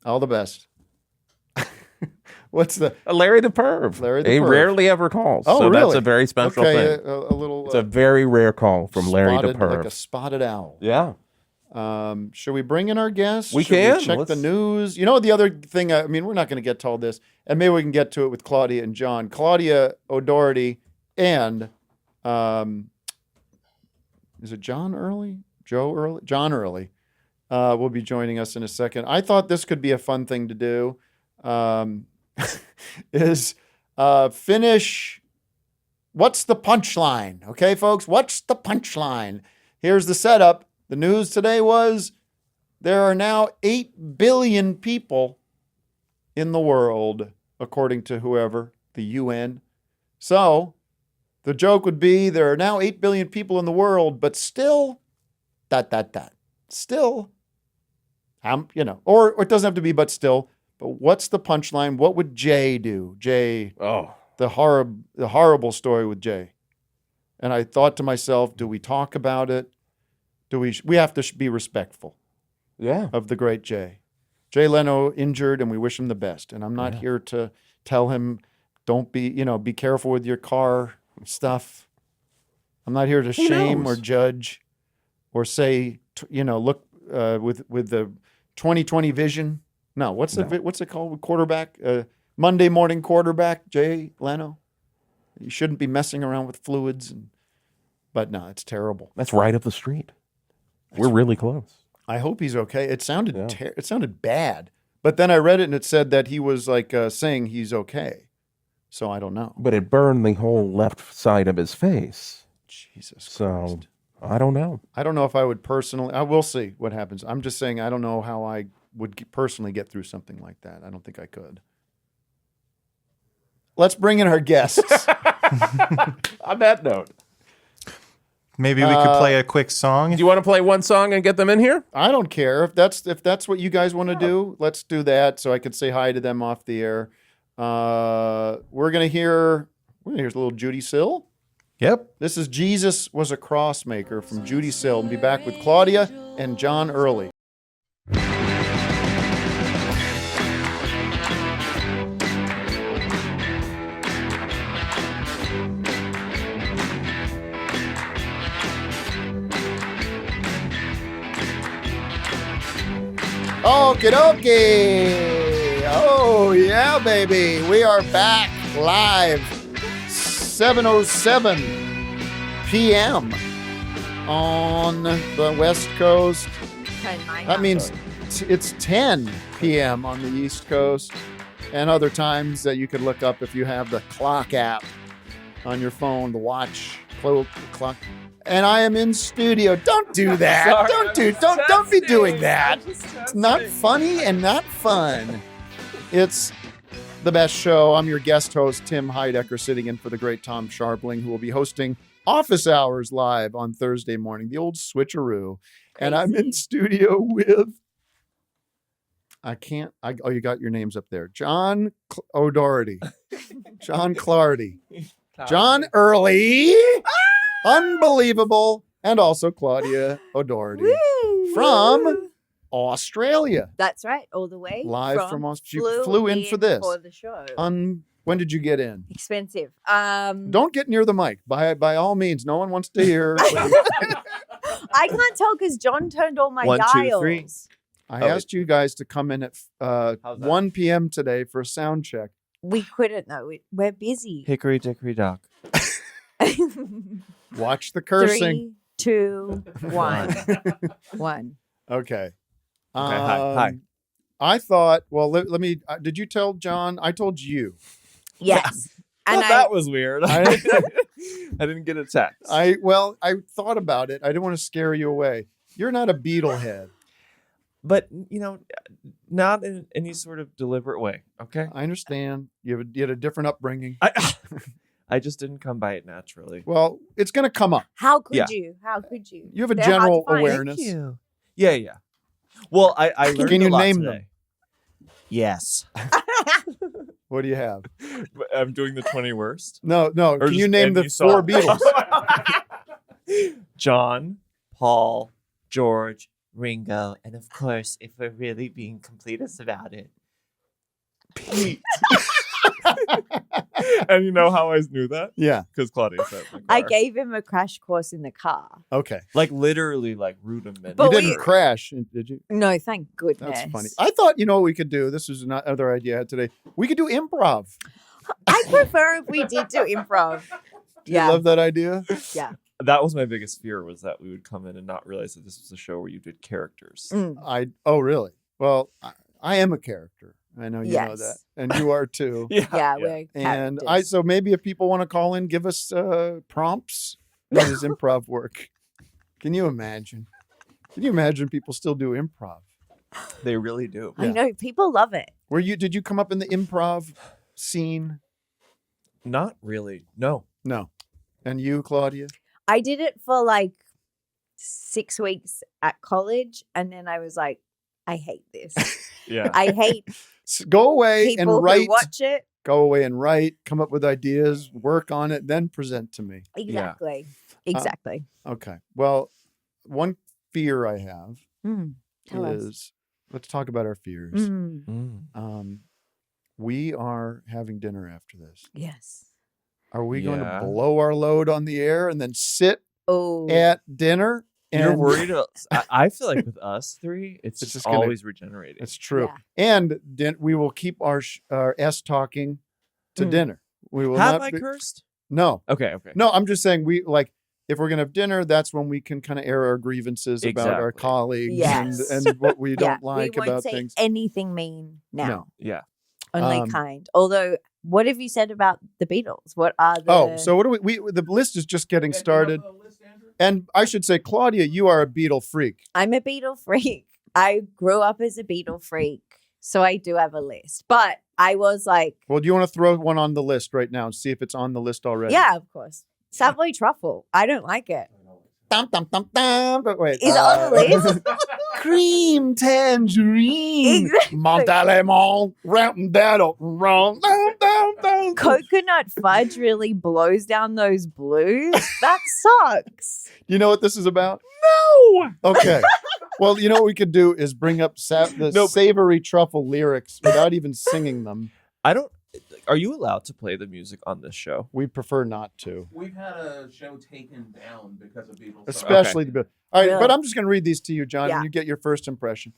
Speaker 2: All the best. What's the
Speaker 3: Larry the Perv?
Speaker 2: Larry the
Speaker 3: he
Speaker 2: Perv.
Speaker 3: rarely ever calls.
Speaker 2: Oh,
Speaker 3: so
Speaker 2: really?
Speaker 3: that's a very special thing.
Speaker 2: A little.
Speaker 3: It's a very rare call from Larry the Perv.
Speaker 2: Like a spotted owl.
Speaker 3: Yeah.
Speaker 2: Should we bring in our guests?
Speaker 3: We
Speaker 2: Should
Speaker 3: can.
Speaker 2: We check the news. You know, the other thing, I mean, we're not going to get to all this, and maybe we can get to it with Claudia and John. Claudia O'Doherty and, is it John Early? Joe Early? John Early will be joining us in a second. I thought this could be a fun thing to do, is finish, what's the punchline? Okay, folks, what's the punchline? Here's the setup. The news today was there are now 8 billion people in the world, according to whoever, the UN. So the joke would be there are now 8 billion people in the world, but still, still, you know, or it doesn't have to be, but still. But what's the punchline? What would Jay do? Jay, the horrible story with Jay. And I thought to myself, do we talk about it? We have to be respectful of the great Jay. Jay Leno injured, and we wish him the best. And I'm not here to tell him, don't be careful with your car stuff. I'm not here to shame or judge or say, look with the 2020 vision. No, what's it called? Quarterback, Monday morning quarterback, Jay Leno. You shouldn't be messing around with fluids. But no, it's terrible.
Speaker 3: That's right up the street. We're really close.
Speaker 2: I hope he's okay. It sounded it sounded bad, but then I read it and it said that he was like saying he's okay. So I don't know.
Speaker 3: But it burned the whole left side of his face.
Speaker 2: Jesus
Speaker 3: Christ. I don't know.
Speaker 2: I don't know if I would personally. I will see what happens. I'm just saying I don't know how I would personally get through something like that. I don't think I could. Let's bring in our guests.
Speaker 3: On that note.
Speaker 14: Maybe we could play a quick song.
Speaker 3: Do you want to play one song and get them in here?
Speaker 2: I don't care. If that's what you guys want to do, let's do that so I can say hi to them off the air. We're going to hear Here's a little Judy Sill.
Speaker 14: Yep.
Speaker 2: This is Jesus Was a Crossmaker from Judy Sill. We'll be back with Claudia and John Early. Okie dokie. Oh, yeah, baby. We are back live. 7:07 p.m. on the West Coast. That means it's 10 p.m. on the East Coast. And other times that you could look up if you have the clock app on your phone, the watch, clock. And I am in studio. Don't do that.
Speaker 15: Sorry,
Speaker 2: Don't be doing that. It's not funny and not fun. It's the best show. I'm your guest host, Tim Heidecker, sitting in for the great Tom Scharpling, who will be hosting Office Hours live on Thursday morning, the old switcheroo. Crazy. And I'm in studio with, you got your names up there. John O'Doherty, John Clardy, John Early, unbelievable, and also Claudia O'Doherty from Australia.
Speaker 16: That's right, all the way
Speaker 2: live from Australia. You flew in for this
Speaker 16: for the show.
Speaker 2: When did you get in?
Speaker 16: Expensive.
Speaker 2: Don't get near the mic. By all means, no one wants to hear.
Speaker 16: I can't tell because John turned all my
Speaker 15: 1, 2,
Speaker 16: dials.
Speaker 15: 3.
Speaker 2: I asked you guys to come in at 1 p.m. today for a sound check.
Speaker 16: We couldn't though. We're busy.
Speaker 15: Hickory dickory dock.
Speaker 2: Watch the cursing.
Speaker 16: 3, 2, 1. 1.
Speaker 2: Okay.
Speaker 15: Hi.
Speaker 2: I thought, well, let me, did you tell John? I told you.
Speaker 16: Yes.
Speaker 15: And that was weird. I didn't get a text.
Speaker 2: I thought about it. I didn't want to scare you away. You're not a Beatle head.
Speaker 15: But, not in any sort of deliberate way, okay?
Speaker 2: I understand. You had a different upbringing.
Speaker 15: I just didn't come by it naturally.
Speaker 2: Well, it's going to come up.
Speaker 16: How could you? How could you?
Speaker 2: You have a general awareness.
Speaker 15: Thank you. Yeah. Well, I learned
Speaker 2: Can you
Speaker 15: a lot
Speaker 2: name
Speaker 15: today.
Speaker 2: them?
Speaker 15: Yes.
Speaker 2: What do you have?
Speaker 15: I'm doing the 20 worst.
Speaker 2: No.
Speaker 15: Or
Speaker 2: Can you
Speaker 15: just
Speaker 2: name the
Speaker 15: any
Speaker 2: 4
Speaker 15: song?
Speaker 2: Beatles?
Speaker 15: John, Paul, George, Ringo, and of course, if we're really being completists about it, Pete. And you know how I knew that?
Speaker 2: Yeah.
Speaker 15: Because Claudia said it.
Speaker 16: I gave him a crash course in the car.
Speaker 2: Okay.
Speaker 15: Like literally like rudiment.
Speaker 16: But
Speaker 2: you didn't crash, did you?
Speaker 16: No, thank goodness.
Speaker 2: That's funny. I thought, what we could do? This was another idea I had today. We could do improv.
Speaker 16: I prefer if we did do improv.
Speaker 2: Do you love that idea?
Speaker 16: Yeah.
Speaker 15: That was my biggest fear, was that we would come in and not realize that this was a show where you did characters.
Speaker 2: Oh, really? Well, I am a character. I know you know that. And you are too.
Speaker 16: Yeah, we're
Speaker 2: And
Speaker 16: characters.
Speaker 2: so maybe if people want to call in, give us prompts. How does improv work? Can you imagine? Can you imagine people still do improv?
Speaker 15: They really do.
Speaker 16: I know, people love it.
Speaker 2: Did you come up in the improv scene?
Speaker 15: Not really. No.
Speaker 2: And you, Claudia?
Speaker 16: I did it for like 6 weeks at college, and then I was like, I hate this.
Speaker 15: Yeah.
Speaker 16: I hate
Speaker 2: Go away
Speaker 16: people
Speaker 2: and write.
Speaker 16: who watch it.
Speaker 2: Go away and write. Come up with ideas. Work on it. Then present to me.
Speaker 16: Exactly. Exactly.
Speaker 2: Okay. Well, one fear I have
Speaker 16: Tell us.
Speaker 2: is, let's talk about our fears.
Speaker 16: Mm.
Speaker 2: We are having dinner after this.
Speaker 16: Yes.
Speaker 2: Are we going to blow our load on the air and then sit at dinner?
Speaker 15: You're worried? I feel like with us three, it's just always regenerating.
Speaker 2: It's true. Yeah. And we will keep our S talking to dinner. We will
Speaker 15: Have
Speaker 2: not
Speaker 15: I cursed?
Speaker 2: No.
Speaker 15: Okay.
Speaker 2: No, I'm just saying if we're going to have dinner, that's when we can kind of air our grievances about our colleagues and what we don't like
Speaker 16: we won't
Speaker 2: about
Speaker 16: say
Speaker 2: things.
Speaker 16: Anything mean now.
Speaker 2: No.
Speaker 15: Yeah.
Speaker 16: Only kind. Although, what have you said about the Beatles? What are the...
Speaker 2: so what do we the list is just getting started. And I should say, Claudia, you are a Beatle freak.
Speaker 16: I'm a Beatle freak. I grew up as a Beatle freak. So I do have a list. But I was like...
Speaker 2: Well, do you want to throw one on the list right now and see if it's on the list already?
Speaker 16: Yeah, of course. Savoy truffle. I don't like it.
Speaker 2: But wait,
Speaker 16: Is it on the list?
Speaker 2: cream tangerine,
Speaker 16: Exactly.
Speaker 2: Montalemon, round that wrong.
Speaker 16: Coconut fudge really blows down those blues. That sucks.
Speaker 2: You know what this is about?
Speaker 9: No.
Speaker 2: Okay. Well, you know what we could do is bring up the savory truffle lyrics without even singing them.
Speaker 17: I don't. Are you allowed to play the music on this show?
Speaker 2: We prefer not to.
Speaker 3: We've had a show taken down because of Beatles.
Speaker 2: Especially the All right,
Speaker 16: Really?
Speaker 2: but I'm just going to read these to you, John,
Speaker 16: Yeah.
Speaker 2: and you get your first impression.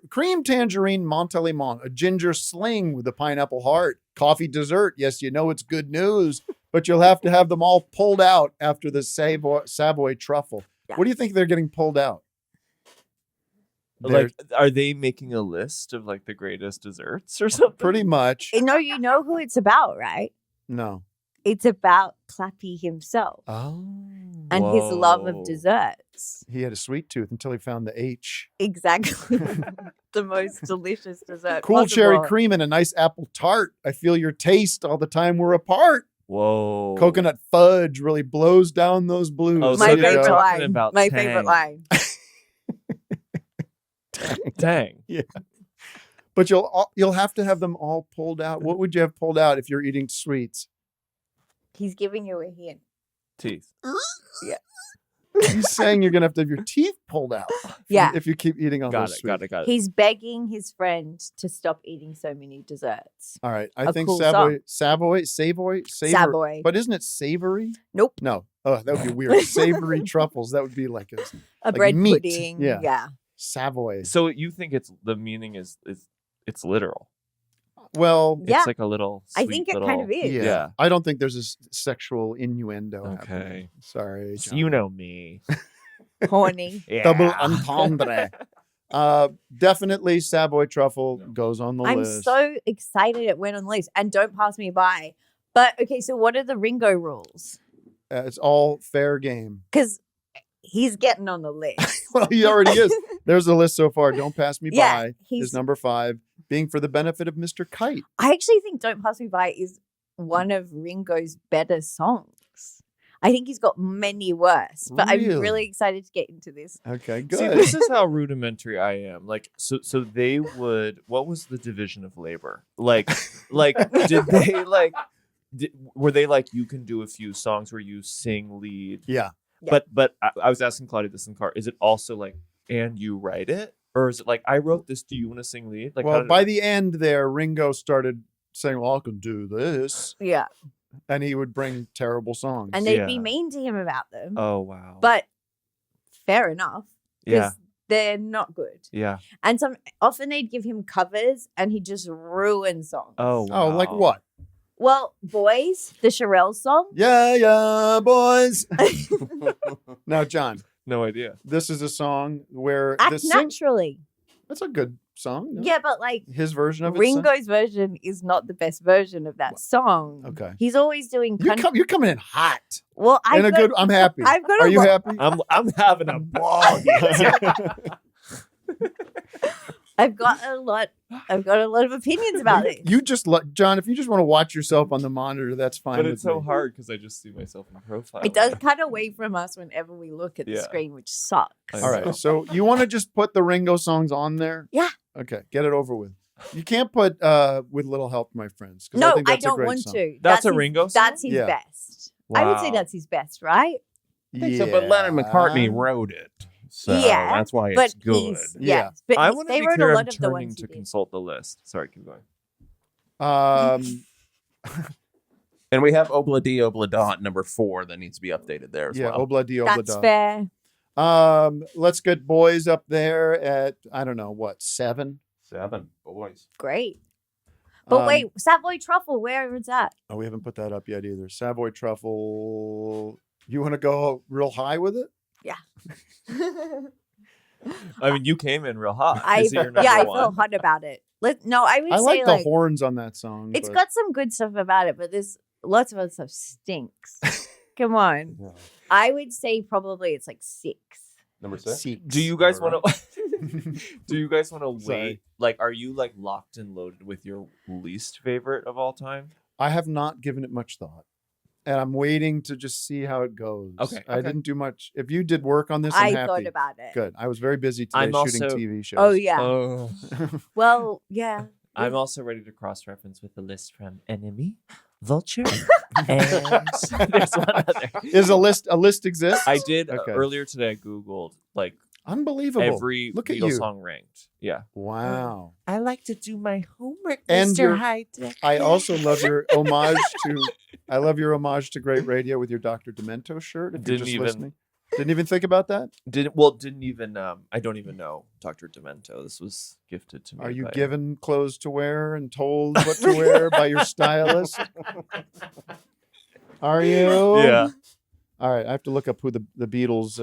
Speaker 2: Cream tangerine Montalemon, a ginger sling with a pineapple heart, coffee dessert. Yes, you know it's good news, but you'll have to have them all pulled out after the Savoy truffle.
Speaker 16: Yeah.
Speaker 2: What do you think they're getting pulled out?
Speaker 17: Like, are they making a list of like the greatest desserts or something?
Speaker 2: Pretty much.
Speaker 16: No, you know who it's about, right?
Speaker 2: No.
Speaker 16: It's about Clappy himself
Speaker 2: Oh.
Speaker 16: and his love of desserts.
Speaker 2: He had a sweet tooth until he found the H.
Speaker 16: Exactly. The most delicious dessert.
Speaker 2: Cool
Speaker 16: possible.
Speaker 2: cherry cream and a nice apple tart. I feel your taste all the time we're apart.
Speaker 17: Whoa.
Speaker 2: Coconut fudge really blows down those blues.
Speaker 17: Oh,
Speaker 16: My
Speaker 17: so they're
Speaker 16: favorite
Speaker 17: talking
Speaker 16: line.
Speaker 17: about
Speaker 16: My
Speaker 17: Tang.
Speaker 16: favorite line.
Speaker 17: Dang.
Speaker 2: Yeah. But you'll have to have them all pulled out. What would you have pulled out if you're eating sweets?
Speaker 16: He's giving you a hint.
Speaker 17: Teeth.
Speaker 16: Yeah.
Speaker 2: He's saying you're gonna have to have your teeth pulled out.
Speaker 16: Yeah.
Speaker 2: If you keep eating all those sweets.
Speaker 17: Got it.
Speaker 16: He's begging his friend to stop eating so many desserts.
Speaker 2: All right. I
Speaker 16: A
Speaker 2: think
Speaker 16: cool
Speaker 2: Savoy.
Speaker 16: Savoy.
Speaker 2: But isn't it savory?
Speaker 16: Nope.
Speaker 2: No. Oh, that would be weird. Savory truffles. That would be like
Speaker 16: A
Speaker 2: like
Speaker 16: bread
Speaker 2: meat.
Speaker 16: pudding.
Speaker 2: Yeah.
Speaker 16: Yeah.
Speaker 2: Savoy.
Speaker 17: So you think the meaning is it's literal?
Speaker 2: Well,
Speaker 16: Yeah.
Speaker 17: It's like a little.
Speaker 16: I
Speaker 17: Sweet
Speaker 16: think it
Speaker 17: little,
Speaker 16: kind of is.
Speaker 2: yeah. I don't think there's a sexual innuendo.
Speaker 17: Okay.
Speaker 2: happening. Sorry. John.
Speaker 17: You know me.
Speaker 16: Horny.
Speaker 17: Yeah.
Speaker 2: Double entendre. Definitely Savoy truffle goes on the
Speaker 16: I'm
Speaker 2: list.
Speaker 16: so excited it went on the list. And don't pass me by. But okay, so what are the Ringo rules?
Speaker 2: It's all fair game.
Speaker 16: Because he's getting on the list.
Speaker 2: Well, he already is. There's the list so far. Don't pass me
Speaker 16: Yeah,
Speaker 2: by
Speaker 16: he's-
Speaker 2: is number 5, being for the benefit of Mr. Kite.
Speaker 16: I actually think Don't Pass Me By is one of Ringo's better songs. I think he's got many worse, but I'm
Speaker 2: Really?
Speaker 16: really excited to get into this.
Speaker 2: Okay, good.
Speaker 17: See, this is how rudimentary I am. Like, so they would. What was the division of labor? Like, did they like? Were they like, you can do a few songs where you sing lead?
Speaker 2: Yeah.
Speaker 17: But I was asking Claudia this in the car. Is it also like, and you write it, or is it like, I wrote this? Do you want to sing lead? Like, how
Speaker 2: Well,
Speaker 17: did
Speaker 2: by
Speaker 17: it-
Speaker 2: the end there, Ringo started saying, well, I can do this.
Speaker 16: Yeah.
Speaker 2: And he would bring terrible songs.
Speaker 16: And they'd be mean to him about them.
Speaker 17: Oh wow.
Speaker 16: But fair enough. Because
Speaker 17: Yeah.
Speaker 16: they're not good.
Speaker 17: Yeah.
Speaker 16: And often they'd give him covers and he'd just ruin songs.
Speaker 17: Oh.
Speaker 2: Oh, like
Speaker 17: wow.
Speaker 2: what?
Speaker 16: Well, Boys, the Shirelles song.
Speaker 2: Yeah, boys. Now, John,
Speaker 17: No idea.
Speaker 2: this is a song where
Speaker 16: Act
Speaker 2: the
Speaker 16: Naturally.
Speaker 2: That's a good song. no?
Speaker 16: Yeah, but like
Speaker 2: His version of it.
Speaker 16: Ringo's version is not the best version of that song.
Speaker 2: Okay.
Speaker 16: He's always doing
Speaker 2: You're coming in hot.
Speaker 16: Well,
Speaker 2: I'm happy.
Speaker 16: I've got
Speaker 2: Are
Speaker 16: a
Speaker 2: you
Speaker 16: lot-
Speaker 2: happy?
Speaker 17: I'm having a ball.
Speaker 16: I've got a lot of opinions about it.
Speaker 2: You just John, if you just want to watch yourself on the monitor, that's fine.
Speaker 17: But
Speaker 2: with
Speaker 17: it's so
Speaker 2: me.
Speaker 17: hard because I just see myself in profile.
Speaker 16: It does cut away from us whenever we look at the
Speaker 17: Yeah.
Speaker 16: screen, which sucks.
Speaker 2: All right. So you want to just put the Ringo songs on there?
Speaker 16: Yeah.
Speaker 2: Okay. Get it over with. You can't put "With Little Help, My Friends." 'cause
Speaker 16: No,
Speaker 2: think
Speaker 16: I
Speaker 2: that's a
Speaker 16: don't
Speaker 2: great
Speaker 16: want
Speaker 2: song.
Speaker 16: to.
Speaker 17: That's a
Speaker 16: his-
Speaker 17: Ringo song?
Speaker 16: That's his
Speaker 2: Yeah.
Speaker 16: best. I would say
Speaker 3: Wow.
Speaker 16: that's his best, right?
Speaker 3: I think so, but Lennon McCartney wrote it. So
Speaker 16: Yeah,
Speaker 3: that's why
Speaker 16: but
Speaker 3: it's good.
Speaker 16: he's- yes, but
Speaker 17: I
Speaker 16: he's-
Speaker 17: want
Speaker 16: they
Speaker 17: to be
Speaker 16: wrote a
Speaker 17: clear.
Speaker 16: lot
Speaker 17: I'm
Speaker 16: of the
Speaker 17: turning
Speaker 16: ones
Speaker 17: to
Speaker 16: he did.
Speaker 17: consult the list. Sorry, keep going.
Speaker 3: And we have Obla Di Obla Dot number 4 that needs to be updated there as
Speaker 2: Yeah,
Speaker 3: well.
Speaker 2: Obla Di Obla
Speaker 16: That's
Speaker 2: Da.
Speaker 16: fair.
Speaker 2: Let's get Boys up there at I don't know what 7.
Speaker 3: 7 boys.
Speaker 16: Great. But wait, Savoy Truffle, where is that?
Speaker 2: Oh, we haven't put that up yet either. Savoy Truffle. You want to go real high with it?
Speaker 16: Yeah.
Speaker 17: I mean, you came in real hot.
Speaker 16: I
Speaker 17: Is it your number
Speaker 16: I
Speaker 17: one?
Speaker 16: feel hot about it. I would
Speaker 2: I
Speaker 16: say
Speaker 2: like the horns on that song.
Speaker 16: It's
Speaker 2: but-
Speaker 16: got some good stuff about it, but there's lots of other stuff stinks. Come on. I would say probably it's like 6.
Speaker 3: Number 6.
Speaker 17: Do you guys want to? Do you guys want to
Speaker 2: Sorry.
Speaker 17: wait? Like, are you like locked and loaded with your least favorite of all time?
Speaker 2: I have not given it much thought. and I'm waiting to just see how it goes.
Speaker 17: Okay,
Speaker 2: I
Speaker 17: okay.
Speaker 2: didn't do much. If you did work on this, I'm
Speaker 16: I
Speaker 2: happy.
Speaker 16: thought about it.
Speaker 2: Good. I was very busy today
Speaker 17: I'm
Speaker 2: shooting
Speaker 17: also-
Speaker 2: TV shows.
Speaker 16: Oh yeah.
Speaker 17: Oh.
Speaker 16: Well, yeah.
Speaker 17: I'm also ready to cross-reference with the list from Enemy, Vulture, and there's one other.
Speaker 2: Is a list exists?
Speaker 17: I did
Speaker 2: Okay.
Speaker 17: earlier today. I googled like
Speaker 2: Unbelievable.
Speaker 17: every
Speaker 2: Look at
Speaker 17: Beatles
Speaker 2: you.
Speaker 17: song ranked. Yeah.
Speaker 2: Wow.
Speaker 15: I like to do my homework,
Speaker 2: And
Speaker 15: Mr.
Speaker 2: your-
Speaker 15: Heidecker.
Speaker 2: I also love your homage to. I love your homage to great radio with your Dr. Demento shirt. If you're
Speaker 17: Didn't
Speaker 2: just
Speaker 17: even-
Speaker 2: listening, didn't even think about that.
Speaker 17: Didn't even. I don't even know Dr. Demento. This was gifted to me.
Speaker 2: Are you
Speaker 17: by-
Speaker 2: given clothes to wear and told what to wear by your stylist? Are you?
Speaker 17: Yeah.
Speaker 2: All right, I have to look up who the Beatles.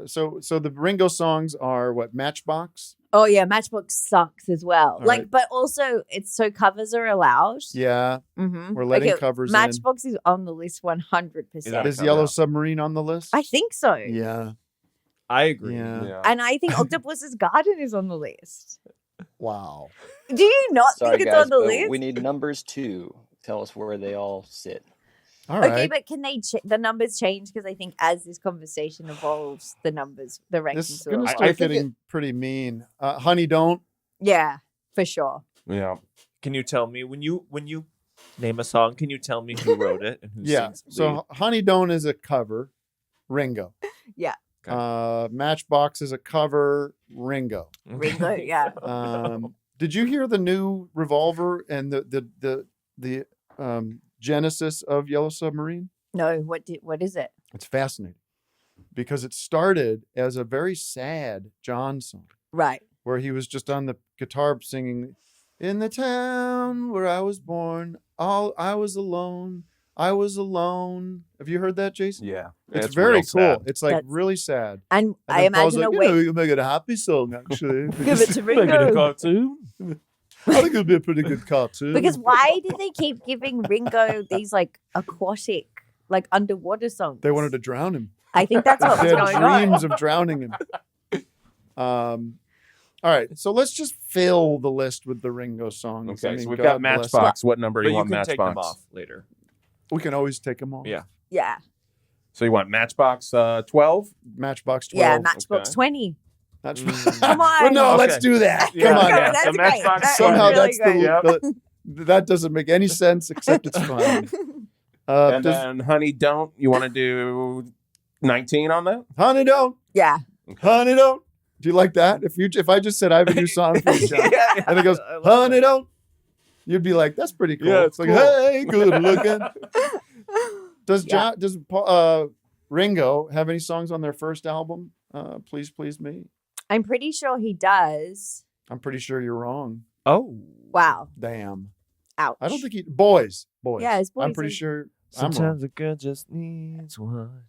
Speaker 2: So the Ringo songs are what? Matchbox.
Speaker 16: Oh yeah, Matchbox sucks as well.
Speaker 2: All
Speaker 16: Like,
Speaker 2: right.
Speaker 16: but also it's so covers are allowed.
Speaker 2: Yeah,
Speaker 16: Mm-hmm.
Speaker 2: we're letting covers in.
Speaker 16: Matchbox is on the list 100%.
Speaker 2: Is Yellow Submarine on the list?
Speaker 16: I think so.
Speaker 2: Yeah.
Speaker 17: I agree.
Speaker 2: Yeah.
Speaker 16: And I think Octopus's Garden is on the list.
Speaker 2: Wow.
Speaker 16: Do you not
Speaker 6: Sorry,
Speaker 16: think it's
Speaker 6: guys,
Speaker 16: on the
Speaker 6: but
Speaker 16: list?
Speaker 6: we need numbers 2. Tell us where they all sit.
Speaker 2: All
Speaker 16: Okay,
Speaker 2: right.
Speaker 16: but can they the numbers change? Because I think as this conversation evolves, the numbers, the rankings
Speaker 2: This is
Speaker 16: will
Speaker 2: gonna
Speaker 16: evolve.
Speaker 2: start getting pretty mean. Honey, don't.
Speaker 16: Yeah, for sure.
Speaker 3: Yeah.
Speaker 17: Can you tell me when you name a song? Can you tell me who wrote it and who
Speaker 2: Yeah.
Speaker 17: sings? the
Speaker 2: So
Speaker 17: lead?
Speaker 2: Honey Don't is a cover. Ringo.
Speaker 16: Yeah.
Speaker 2: Matchbox is a cover. Ringo.
Speaker 16: Ringo, yeah.
Speaker 2: Did you hear the new Revolver and the genesis of Yellow Submarine?
Speaker 16: No, what is it?
Speaker 2: It's fascinating because it started as a very sad John song
Speaker 16: Right.
Speaker 2: where he was just on the guitar singing, "In the town where I was born, I was alone. I was alone." Have you heard that, Jason?
Speaker 3: Yeah.
Speaker 2: It's very
Speaker 3: real
Speaker 2: cool.
Speaker 3: sad.
Speaker 2: It's like
Speaker 16: That's-
Speaker 2: really sad.
Speaker 16: And I
Speaker 2: then Paul's
Speaker 16: imagine
Speaker 2: like,
Speaker 16: a way.
Speaker 2: we can make it a happy song, actually.
Speaker 16: Give it to
Speaker 17: Make it a
Speaker 16: Ringo.
Speaker 17: cartoon.
Speaker 2: I think it'd be a pretty good cartoon.
Speaker 16: Because why did they keep giving Ringo these like aquatic, like underwater songs?
Speaker 2: They wanted to drown him.
Speaker 16: I think that's what was
Speaker 2: They had
Speaker 16: going on.
Speaker 2: dreams of drowning him. All right, so let's just fill the list with the Ringo songs.
Speaker 3: Okay,
Speaker 2: I mean,
Speaker 3: so we've
Speaker 2: God
Speaker 3: got
Speaker 2: bless
Speaker 3: Matchbox. What number
Speaker 17: But
Speaker 3: do you
Speaker 17: you
Speaker 3: want
Speaker 17: can
Speaker 3: Matchbox?
Speaker 17: take them off later.
Speaker 2: him. We can always take them off.
Speaker 17: Yeah.
Speaker 16: Yeah.
Speaker 3: So you want Matchbox 12?
Speaker 2: Matchbox 12.
Speaker 16: Yeah, Matchbox
Speaker 3: Okay.
Speaker 16: 20.
Speaker 2: That's
Speaker 16: Come on.
Speaker 2: Well, no, let's
Speaker 17: Okay.
Speaker 2: do that.
Speaker 17: Yeah,
Speaker 2: Come on.
Speaker 17: yeah.
Speaker 2: now.
Speaker 16: That's
Speaker 17: The
Speaker 16: great.
Speaker 17: Matchbox
Speaker 16: That is
Speaker 2: Somehow
Speaker 16: really
Speaker 2: that's
Speaker 16: great.
Speaker 2: that doesn't make any sense except it's fine.
Speaker 3: And
Speaker 2: Does-
Speaker 3: then Honey Don't, you want to do 19 on that?
Speaker 2: Honey, don't.
Speaker 16: Yeah.
Speaker 2: Honey, don't. Do you like that? If I just said I have a new song for you, John,
Speaker 17: Yeah,
Speaker 2: and it goes,
Speaker 17: I love
Speaker 2: honey, don't, you'd be like, that's pretty cool.
Speaker 17: Yeah,
Speaker 2: it's
Speaker 17: it's
Speaker 2: like,
Speaker 17: cool.
Speaker 2: hey, good looking. Does
Speaker 16: Yeah.
Speaker 2: John, does Ringo have any songs on their first album? Please, Please Me.
Speaker 16: I'm pretty sure he does.
Speaker 2: I'm pretty sure you're wrong.
Speaker 17: Oh.
Speaker 16: Wow.
Speaker 2: Damn.
Speaker 16: Ouch.
Speaker 2: I don't think boys.
Speaker 16: Yeah, it's
Speaker 2: I'm
Speaker 16: boys,
Speaker 2: pretty
Speaker 16: yeah.
Speaker 2: sure. I'm wrong.
Speaker 17: Sometimes a girl just needs one.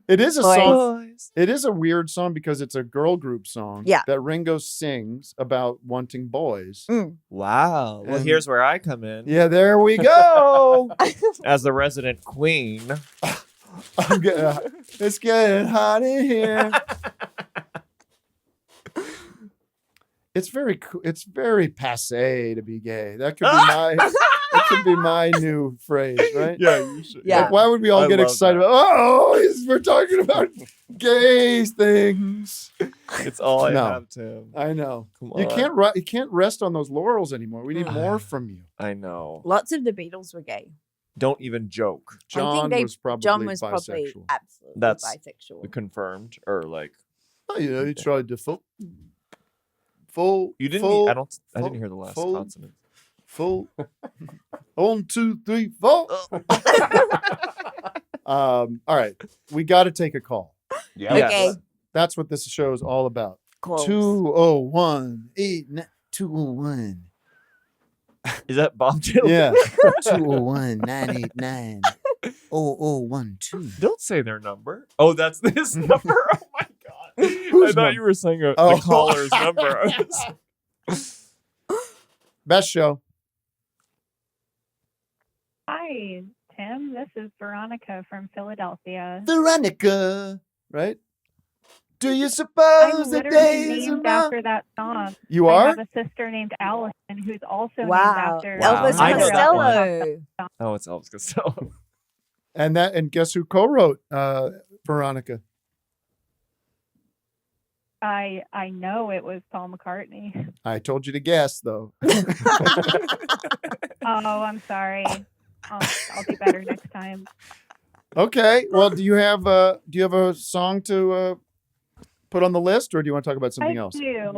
Speaker 2: It is a
Speaker 16: Boys.
Speaker 2: song. It is a weird song because it's a girl group song
Speaker 16: Yeah.
Speaker 2: that Ringo sings about wanting boys.
Speaker 17: Wow. Well,
Speaker 2: And-
Speaker 17: here's where I come in.
Speaker 2: Yeah, there we go.
Speaker 17: As the resident queen.
Speaker 2: It's getting hot in here. It's very it's very passé to be gay. That could be my new phrase, right?
Speaker 17: Yeah, you should.
Speaker 16: Yeah.
Speaker 2: Like, why would we all
Speaker 17: I
Speaker 2: get
Speaker 17: love
Speaker 2: excited
Speaker 17: that.
Speaker 2: about? We're talking about gay things.
Speaker 17: It's all I
Speaker 2: No.
Speaker 17: have, Tim.
Speaker 2: I know.
Speaker 17: Come
Speaker 2: You
Speaker 17: on.
Speaker 2: can't rest on those laurels anymore. We need more from you.
Speaker 17: I know.
Speaker 16: Lots of the Beatles were gay.
Speaker 17: Don't even joke.
Speaker 2: John was probably
Speaker 16: John was
Speaker 2: bisexual.
Speaker 16: probably absolutely
Speaker 17: That's
Speaker 16: bisexual.
Speaker 17: confirmed or like
Speaker 2: Oh, yeah, he tried to full.
Speaker 17: you didn't.
Speaker 2: Full,
Speaker 17: I didn't hear the last
Speaker 2: full-
Speaker 17: consonant.
Speaker 2: Full. 1, 2, 3, 4. All right, we got to take a call.
Speaker 3: Yeah.
Speaker 16: Okay.
Speaker 2: That's what this show is all about.
Speaker 16: Calls.
Speaker 2: 201 201.
Speaker 17: Is that Bob Dylan?
Speaker 2: Yeah. 201 989 0012.
Speaker 17: Don't say their number. Oh, that's this number. Oh my god! I
Speaker 2: Whose
Speaker 17: thought you were saying the
Speaker 2: Oh.
Speaker 17: caller's number.
Speaker 2: Best show.
Speaker 18: Hi, Tim. This is Veronica from Philadelphia.
Speaker 2: Veronica, right? Do you
Speaker 18: I'm
Speaker 2: suppose the
Speaker 18: literally
Speaker 2: days are
Speaker 18: named
Speaker 2: not...
Speaker 18: after that song.
Speaker 2: You
Speaker 18: I
Speaker 2: are?
Speaker 18: have a sister named Allison who's also named
Speaker 16: Wow.
Speaker 18: after
Speaker 16: Elvis
Speaker 17: I know that one.
Speaker 16: Costello.
Speaker 17: Oh, it's Elvis Costello.
Speaker 2: And guess who co-wrote Veronica?
Speaker 18: I know it was Paul McCartney.
Speaker 2: I told you to guess, though.
Speaker 18: Oh, I'm sorry. I'll do better next time.
Speaker 2: Okay. Well, do you have a song to put on the list, or do you want to talk about something else?
Speaker 18: I do.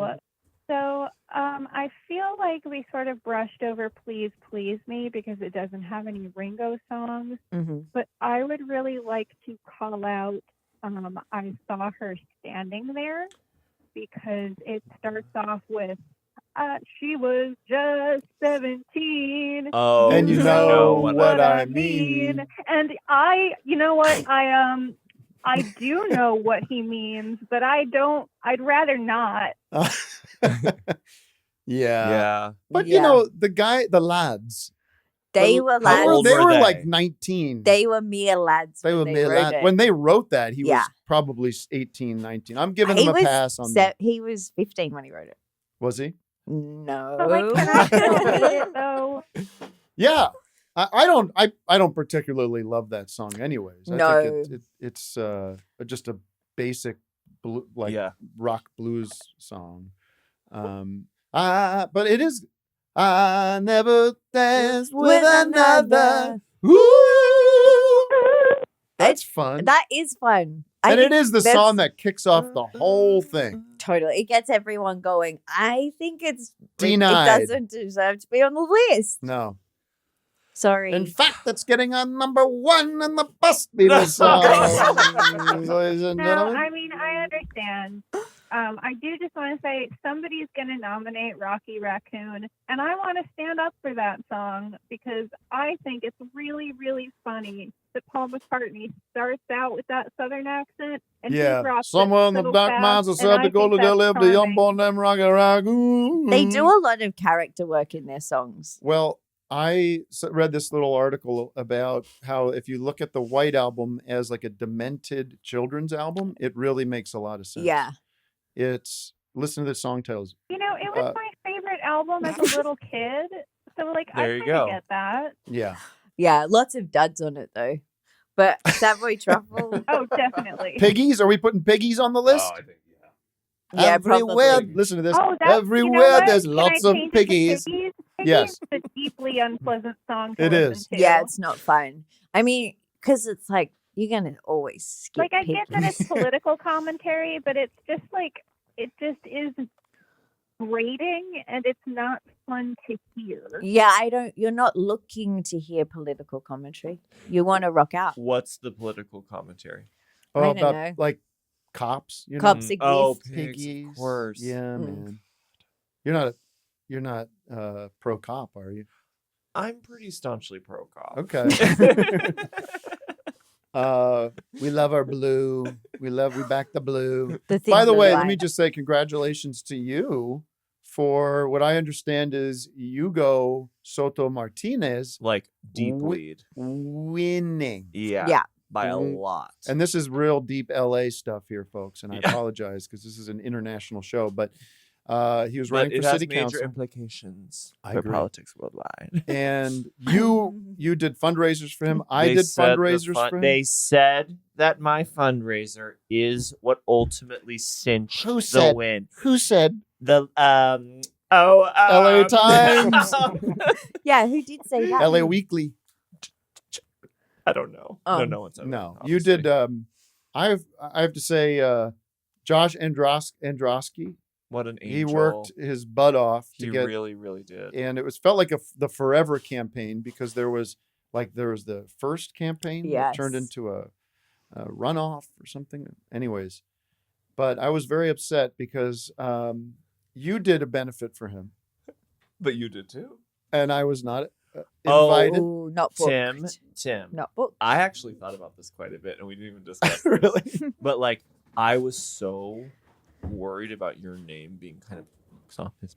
Speaker 18: So I feel like we sort of brushed over Please Please Me because it doesn't have any Ringo songs.
Speaker 16: Mm-hmm.
Speaker 18: But I would really like to call out I Saw Her Standing There because it starts off with she was just 17.
Speaker 17: Oh,
Speaker 2: and you know what I mean.
Speaker 18: And you know what? I do know what he means, but I'd rather not.
Speaker 2: Yeah. But
Speaker 16: Yeah.
Speaker 2: you know, the lads.
Speaker 16: They were
Speaker 2: They
Speaker 16: lads.
Speaker 2: were like 19.
Speaker 16: They were mere lads.
Speaker 2: They were
Speaker 16: when
Speaker 2: mere
Speaker 16: wrote
Speaker 2: lads.
Speaker 16: it.
Speaker 2: When they wrote that, he
Speaker 16: Yeah.
Speaker 2: was probably 18, 19. I'm giving
Speaker 16: He
Speaker 2: him a
Speaker 16: was
Speaker 2: pass on that.
Speaker 16: He was 15 when he wrote it.
Speaker 2: Was he?
Speaker 16: No.
Speaker 18: But like, can I still read it though?
Speaker 2: Yeah. I don't particularly love that song anyways. I think it's just a basic rock blues song. But it is I never danced with another. Ooh. That's fun.
Speaker 16: That is fun.
Speaker 2: And it is the song that kicks off the whole thing.
Speaker 16: Totally. It gets everyone going. I think it's
Speaker 2: Denied.
Speaker 16: It doesn't deserve to be on the list.
Speaker 2: No.
Speaker 16: Sorry.
Speaker 2: In fact, it's getting on #1 in the Best Beatles songs. Ladies and
Speaker 18: No,
Speaker 2: gentlemen.
Speaker 18: I mean, I understand. I do just want to say somebody's going to nominate Rocky Raccoon, and I want to stand up for that song because I think it's really, really funny that Paul McCartney starts out with that Southern accent and he drops
Speaker 2: Somewhere
Speaker 18: it
Speaker 2: in the
Speaker 18: so
Speaker 2: dark
Speaker 18: fast,
Speaker 2: mines of
Speaker 18: and
Speaker 2: South
Speaker 18: I
Speaker 2: Dakota,
Speaker 18: think
Speaker 2: they
Speaker 18: that's
Speaker 2: live the young
Speaker 18: charming.
Speaker 2: born them rocky ragoon.
Speaker 16: They do a lot of character work in their songs.
Speaker 2: Well, I read this little article about how if you look at the White Album as like a demented children's album, it really makes a lot of sense.
Speaker 16: Yeah.
Speaker 2: Listen to the song titles.
Speaker 18: You know, it was my favorite album as a little kid, so like I
Speaker 17: There you
Speaker 18: kind of
Speaker 17: go.
Speaker 18: get that.
Speaker 2: Yeah.
Speaker 16: Yeah, lots of duds on it though. But Savoy Truffle.
Speaker 18: Oh, definitely.
Speaker 2: Piggies? Are we putting piggies on the list?
Speaker 3: I think,
Speaker 16: Yeah,
Speaker 2: everywhere.
Speaker 16: probably.
Speaker 2: Listen to this.
Speaker 18: Oh, that's,
Speaker 2: Everywhere
Speaker 18: you know what?
Speaker 2: there's
Speaker 18: Can
Speaker 2: lots
Speaker 18: I
Speaker 2: of
Speaker 18: change it to
Speaker 2: piggies.
Speaker 18: Piggies?
Speaker 2: Yes.
Speaker 18: It's a deeply unpleasant song to
Speaker 2: It
Speaker 18: listen
Speaker 2: is.
Speaker 18: to.
Speaker 16: Yeah, it's not fun. I mean, because it's like you're gonna always skip.
Speaker 18: Like, I get that
Speaker 16: Piggies.
Speaker 18: it's political commentary, but it's just like, it just is grating and it's not fun to hear.
Speaker 16: Yeah, you're not looking to hear political commentary. You want to rock out.
Speaker 17: What's the political commentary?
Speaker 2: Oh,
Speaker 16: I don't
Speaker 2: about
Speaker 16: know.
Speaker 2: like cops. You know?
Speaker 16: Cops exist.
Speaker 17: Oh,
Speaker 2: Piggies.
Speaker 17: of course.
Speaker 2: Yeah, man. You're not pro cop, are you?
Speaker 17: I'm pretty staunchly pro cop.
Speaker 2: Okay. We love our blue. We back the blue.
Speaker 16: The
Speaker 2: By the
Speaker 16: things
Speaker 2: way,
Speaker 16: are
Speaker 2: let me
Speaker 16: right.
Speaker 2: just say congratulations to you for what I understand is Hugo Soto Martinez
Speaker 17: Like deep lead.
Speaker 2: winning.
Speaker 17: Yeah.
Speaker 16: Yeah.
Speaker 17: By a lot.
Speaker 2: And this is real deep LA stuff here, folks. And I apologize because this is an international show, but he was running
Speaker 17: But it
Speaker 2: for
Speaker 17: has
Speaker 2: city
Speaker 17: major
Speaker 2: council.
Speaker 17: implications
Speaker 2: I
Speaker 17: for
Speaker 2: agree.
Speaker 17: politics worldwide.
Speaker 2: And you did fundraisers for him. I
Speaker 17: They
Speaker 2: did
Speaker 17: said the
Speaker 2: fundraisers for him.
Speaker 17: They said that my fundraiser is what ultimately cinched
Speaker 2: Who
Speaker 17: the
Speaker 2: said?
Speaker 17: win.
Speaker 2: Who said?
Speaker 17: The
Speaker 2: LA Times.
Speaker 16: Yeah, who did say that?
Speaker 2: LA Weekly.
Speaker 17: I don't know. No one's ever.
Speaker 2: No,
Speaker 17: obviously.
Speaker 2: you did. I have to say, Josh Androsky.
Speaker 17: What an angel.
Speaker 2: He worked his butt off to
Speaker 17: He
Speaker 2: get,
Speaker 17: really, really did.
Speaker 2: and it felt like the Forever campaign because there was the first campaign that turned
Speaker 16: Yes.
Speaker 2: into a runoff or something. Anyways, but I was very upset because you did a benefit for him,
Speaker 17: But you did too.
Speaker 2: and I was not invited.
Speaker 16: Oh, not booked.
Speaker 17: Tim.
Speaker 16: Not booked.
Speaker 17: I actually thought about this quite a bit, and we didn't even discuss this.
Speaker 2: Really?
Speaker 17: But like, I was so worried about your name being kind of box office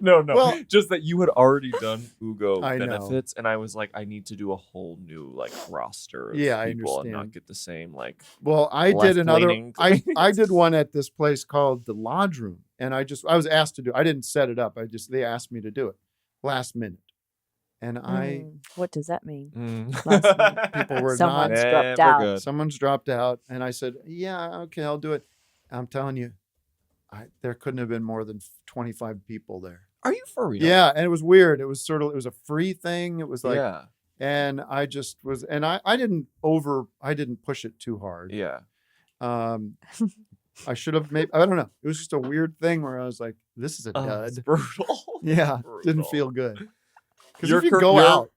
Speaker 17: No.
Speaker 2: Well-
Speaker 17: just that you had already done Ugo
Speaker 2: I know.
Speaker 17: benefits, and I was like, I need to do a whole new like roster of
Speaker 2: Yeah, I
Speaker 17: people and not
Speaker 2: understand.
Speaker 17: get the same like.
Speaker 2: Well, I did another.
Speaker 17: left-leaning
Speaker 2: I did one at this place called the Lodge Room, and I was asked to do. I didn't set it up. They asked me to do it last minute, and
Speaker 16: What does that mean?
Speaker 2: Last minute, people were
Speaker 16: Someone's
Speaker 2: not
Speaker 16: dropped out.
Speaker 2: Someone's dropped out, and I said, "Yeah, okay, I'll do it." I'm telling you, there couldn't have been more than 25 people there.
Speaker 17: Are you for real?
Speaker 2: Yeah, and it was weird. It was it was a free thing. It was like,
Speaker 17: Yeah.
Speaker 2: and I just was, and I didn't push it too hard.
Speaker 17: Yeah.
Speaker 2: I should have I don't know. It was just a weird thing where I was like, this is a dud.
Speaker 17: It's brutal.
Speaker 2: Yeah,
Speaker 17: Brutal.
Speaker 2: didn't feel good. Because
Speaker 17: You're
Speaker 2: if you
Speaker 17: cor-
Speaker 2: go
Speaker 17: you're-
Speaker 2: out,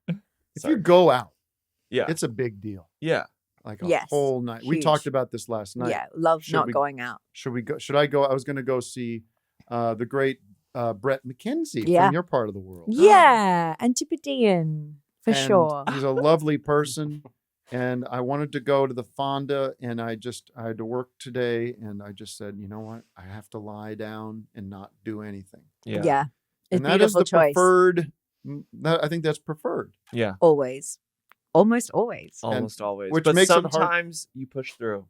Speaker 17: Yeah.
Speaker 2: it's a big deal.
Speaker 17: Yeah.
Speaker 2: Like a
Speaker 16: Yes,
Speaker 2: whole night. We
Speaker 16: huge.
Speaker 2: talked about this last night.
Speaker 16: Yeah, love
Speaker 2: Should
Speaker 16: not
Speaker 2: we-
Speaker 16: going out.
Speaker 2: Should we go? Should I go? I was going to go see the great Brett McKenzie
Speaker 16: Yeah.
Speaker 2: from your part of the world.
Speaker 16: Yeah, Antipodean for
Speaker 2: And
Speaker 16: sure.
Speaker 2: He's a lovely person. And I wanted to go to the Fonda, and I had to work today, and I just said, you know what? I have to lie down and not do anything.
Speaker 16: Yeah. It's
Speaker 2: And that is
Speaker 16: beautiful
Speaker 2: the
Speaker 16: choice.
Speaker 2: preferred. I think that's preferred.
Speaker 17: Yeah.
Speaker 16: Always. Almost always.
Speaker 17: Almost always.
Speaker 2: which
Speaker 17: But
Speaker 2: makes it hard-
Speaker 17: sometimes you push through,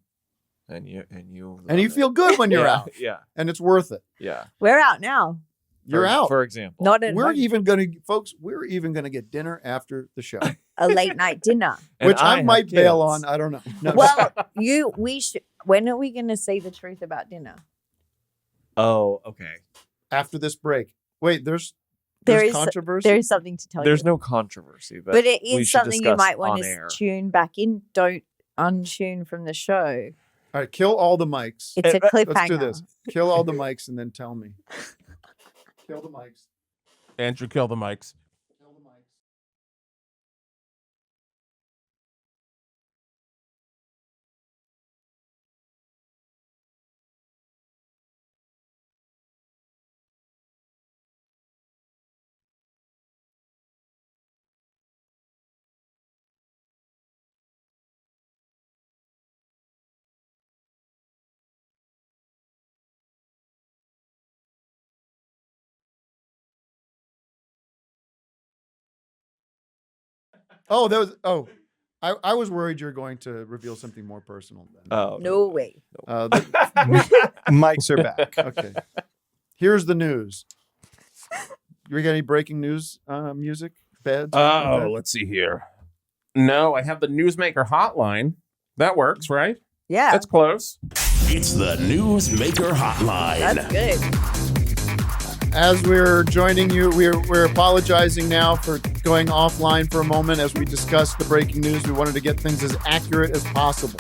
Speaker 17: and you
Speaker 2: And you
Speaker 17: love
Speaker 2: feel
Speaker 17: it.
Speaker 2: good when you're
Speaker 17: Yeah,
Speaker 2: out.
Speaker 17: Yeah.
Speaker 2: And it's worth it.
Speaker 17: Yeah.
Speaker 16: We're out now.
Speaker 2: You're out.
Speaker 17: For example.
Speaker 16: Not at
Speaker 2: We're
Speaker 16: home.
Speaker 2: even going to, folks, we're even going to get dinner after the show,
Speaker 16: A late night dinner.
Speaker 17: And
Speaker 2: which I
Speaker 17: have
Speaker 2: might bail
Speaker 17: kids.
Speaker 2: on. I don't know. No,
Speaker 16: Well, we should. When are we going to say the truth about dinner?
Speaker 17: Oh, okay.
Speaker 2: after this break. Wait,
Speaker 16: There
Speaker 2: there's
Speaker 16: is
Speaker 2: controversy?
Speaker 16: There is something to tell
Speaker 17: There's
Speaker 16: you.
Speaker 17: no controversy, but
Speaker 16: But it
Speaker 17: we
Speaker 16: is
Speaker 17: should
Speaker 16: something you
Speaker 17: discuss
Speaker 16: might want
Speaker 17: on
Speaker 16: to
Speaker 17: air.
Speaker 16: tune back in. Don't untune from the show.
Speaker 2: All right, kill all the mics.
Speaker 16: It's a
Speaker 2: Let's do
Speaker 16: cliffhanger.
Speaker 2: this. Kill all the mics and then tell me. Kill the mics.
Speaker 3: Andrew, kill the mics.
Speaker 2: Oh, that was. Oh, I was worried you were going to reveal something more personal. Then.
Speaker 17: Oh,
Speaker 16: No way.
Speaker 2: Mics are back. Okay. Here's the news. You got any breaking news music? Beds?
Speaker 3: Oh, let's see here. No, I have the Newsmaker hotline. That works, right?
Speaker 16: Yeah.
Speaker 3: That's close.
Speaker 7: It's the Newsmaker Hotline.
Speaker 16: That's good.
Speaker 2: As we're joining you, we're apologizing now for going offline for a moment as we discussed the breaking news. We wanted to get things as accurate as possible.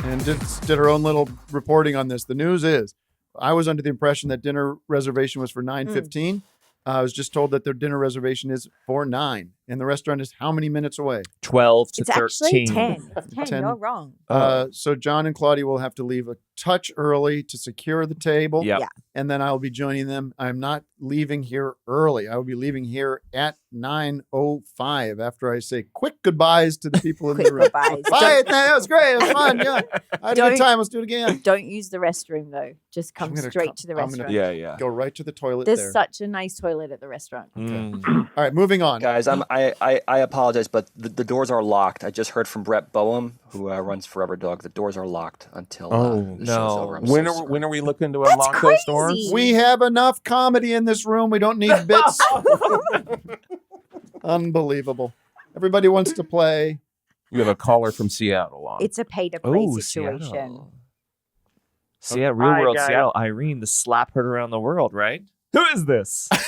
Speaker 2: And did our own little reporting on this. The news is, I was under the impression that dinner reservation was for 9:15. I was just told that their dinner reservation is for 9. And the restaurant is how many minutes away?
Speaker 17: 12 to
Speaker 16: It's
Speaker 17: 13.
Speaker 16: actually 10. It's 10.
Speaker 2: 10.
Speaker 16: You're wrong.
Speaker 2: So John and Claudia will have to leave a touch early to secure the table.
Speaker 17: Yep.
Speaker 16: Yeah.
Speaker 2: And then I'll be joining them. I'm not leaving here early. I will be leaving here at 9:05 after I say quick goodbyes to the people in
Speaker 16: Quick
Speaker 2: the room.
Speaker 16: goodbyes.
Speaker 2: Bye. That was great. It was fun. Yeah. I had a good
Speaker 16: Don't-
Speaker 2: time. Let's do it again.
Speaker 16: Don't use the restroom though. Just
Speaker 2: I'm
Speaker 16: come
Speaker 2: gonna
Speaker 16: straight to the
Speaker 2: I'm gonna
Speaker 16: restaurant.
Speaker 17: Yeah.
Speaker 2: Go right to the toilet
Speaker 16: There's
Speaker 2: there.
Speaker 16: such a nice toilet at the restaurant.
Speaker 17: Mm.
Speaker 2: All right, moving on.
Speaker 6: Guys, I apologize, but the doors are locked. I just heard from Brett Boehm, who runs Forever Dog. The doors are locked until the show's over. I'm
Speaker 3: When
Speaker 6: so
Speaker 3: are
Speaker 6: sorry.
Speaker 3: when are we looking to unlock those doors?
Speaker 2: We have enough comedy in this room. We don't need bits. Unbelievable. Everybody wants to play.
Speaker 3: You have a caller from Seattle on.
Speaker 16: It's a pay to play
Speaker 17: Oh,
Speaker 16: situation.
Speaker 17: Seattle. Seattle, real
Speaker 8: Hi,
Speaker 17: world
Speaker 8: guys.
Speaker 17: Seattle. Irene, the slap heard around the world, right? Who is this?
Speaker 19: My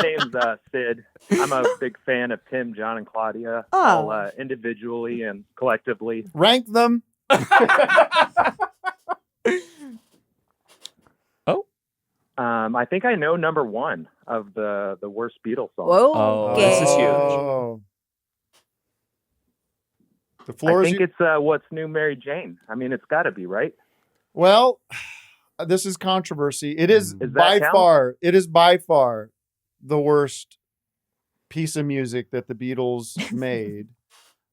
Speaker 19: name's Sid. I'm a big fan of Tim, John, and Claudia, all individually and collectively.
Speaker 2: Rank them.
Speaker 19: I think I know number one of the worst Beatles songs.
Speaker 16: Whoa.
Speaker 17: Oh, this is huge.
Speaker 2: Oh. The floor
Speaker 19: I
Speaker 2: is
Speaker 19: think it's What's New, Mary Jane. I mean, it's got to be, right?
Speaker 2: Well, this is controversy. It is
Speaker 19: Does that
Speaker 2: by
Speaker 19: count?
Speaker 2: far. It is by far the worst piece of music that the Beatles made.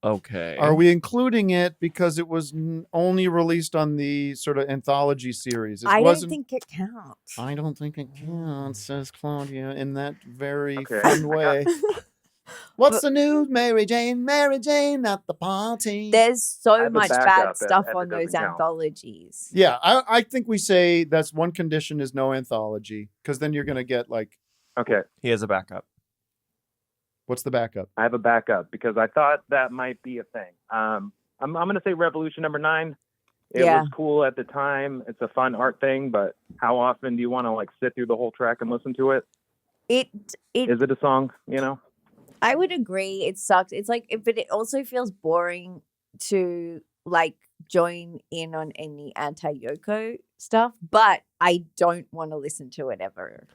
Speaker 17: Okay.
Speaker 2: Are we including it because it was only released on the sort of anthology series?
Speaker 16: I don't think it counts.
Speaker 2: I don't think it counts, says Claudia, in that very fun way. What's the news, Mary Jane? Mary Jane at the party.
Speaker 16: There's so
Speaker 19: have a
Speaker 16: much
Speaker 19: backup
Speaker 16: bad
Speaker 19: if-
Speaker 16: stuff
Speaker 19: if it
Speaker 16: on those
Speaker 19: doesn't count.
Speaker 16: anthologies.
Speaker 2: Yeah, I think we say that's one condition is no anthology, because then you're going to get like...
Speaker 19: Okay.
Speaker 17: He has a backup.
Speaker 2: What's the backup?
Speaker 19: I have a backup because I thought that might be a thing. I'm going to say Revolution number 9. It
Speaker 16: Yeah.
Speaker 19: was cool at the time. It's a fun art thing, but how often do you want to like sit through the whole track and listen to it?
Speaker 16: Is
Speaker 19: it a song? You know?
Speaker 16: I would agree. It sucks. It's like, but it also feels boring to like join in on any anti-Yoko stuff. But I don't want to listen to it ever.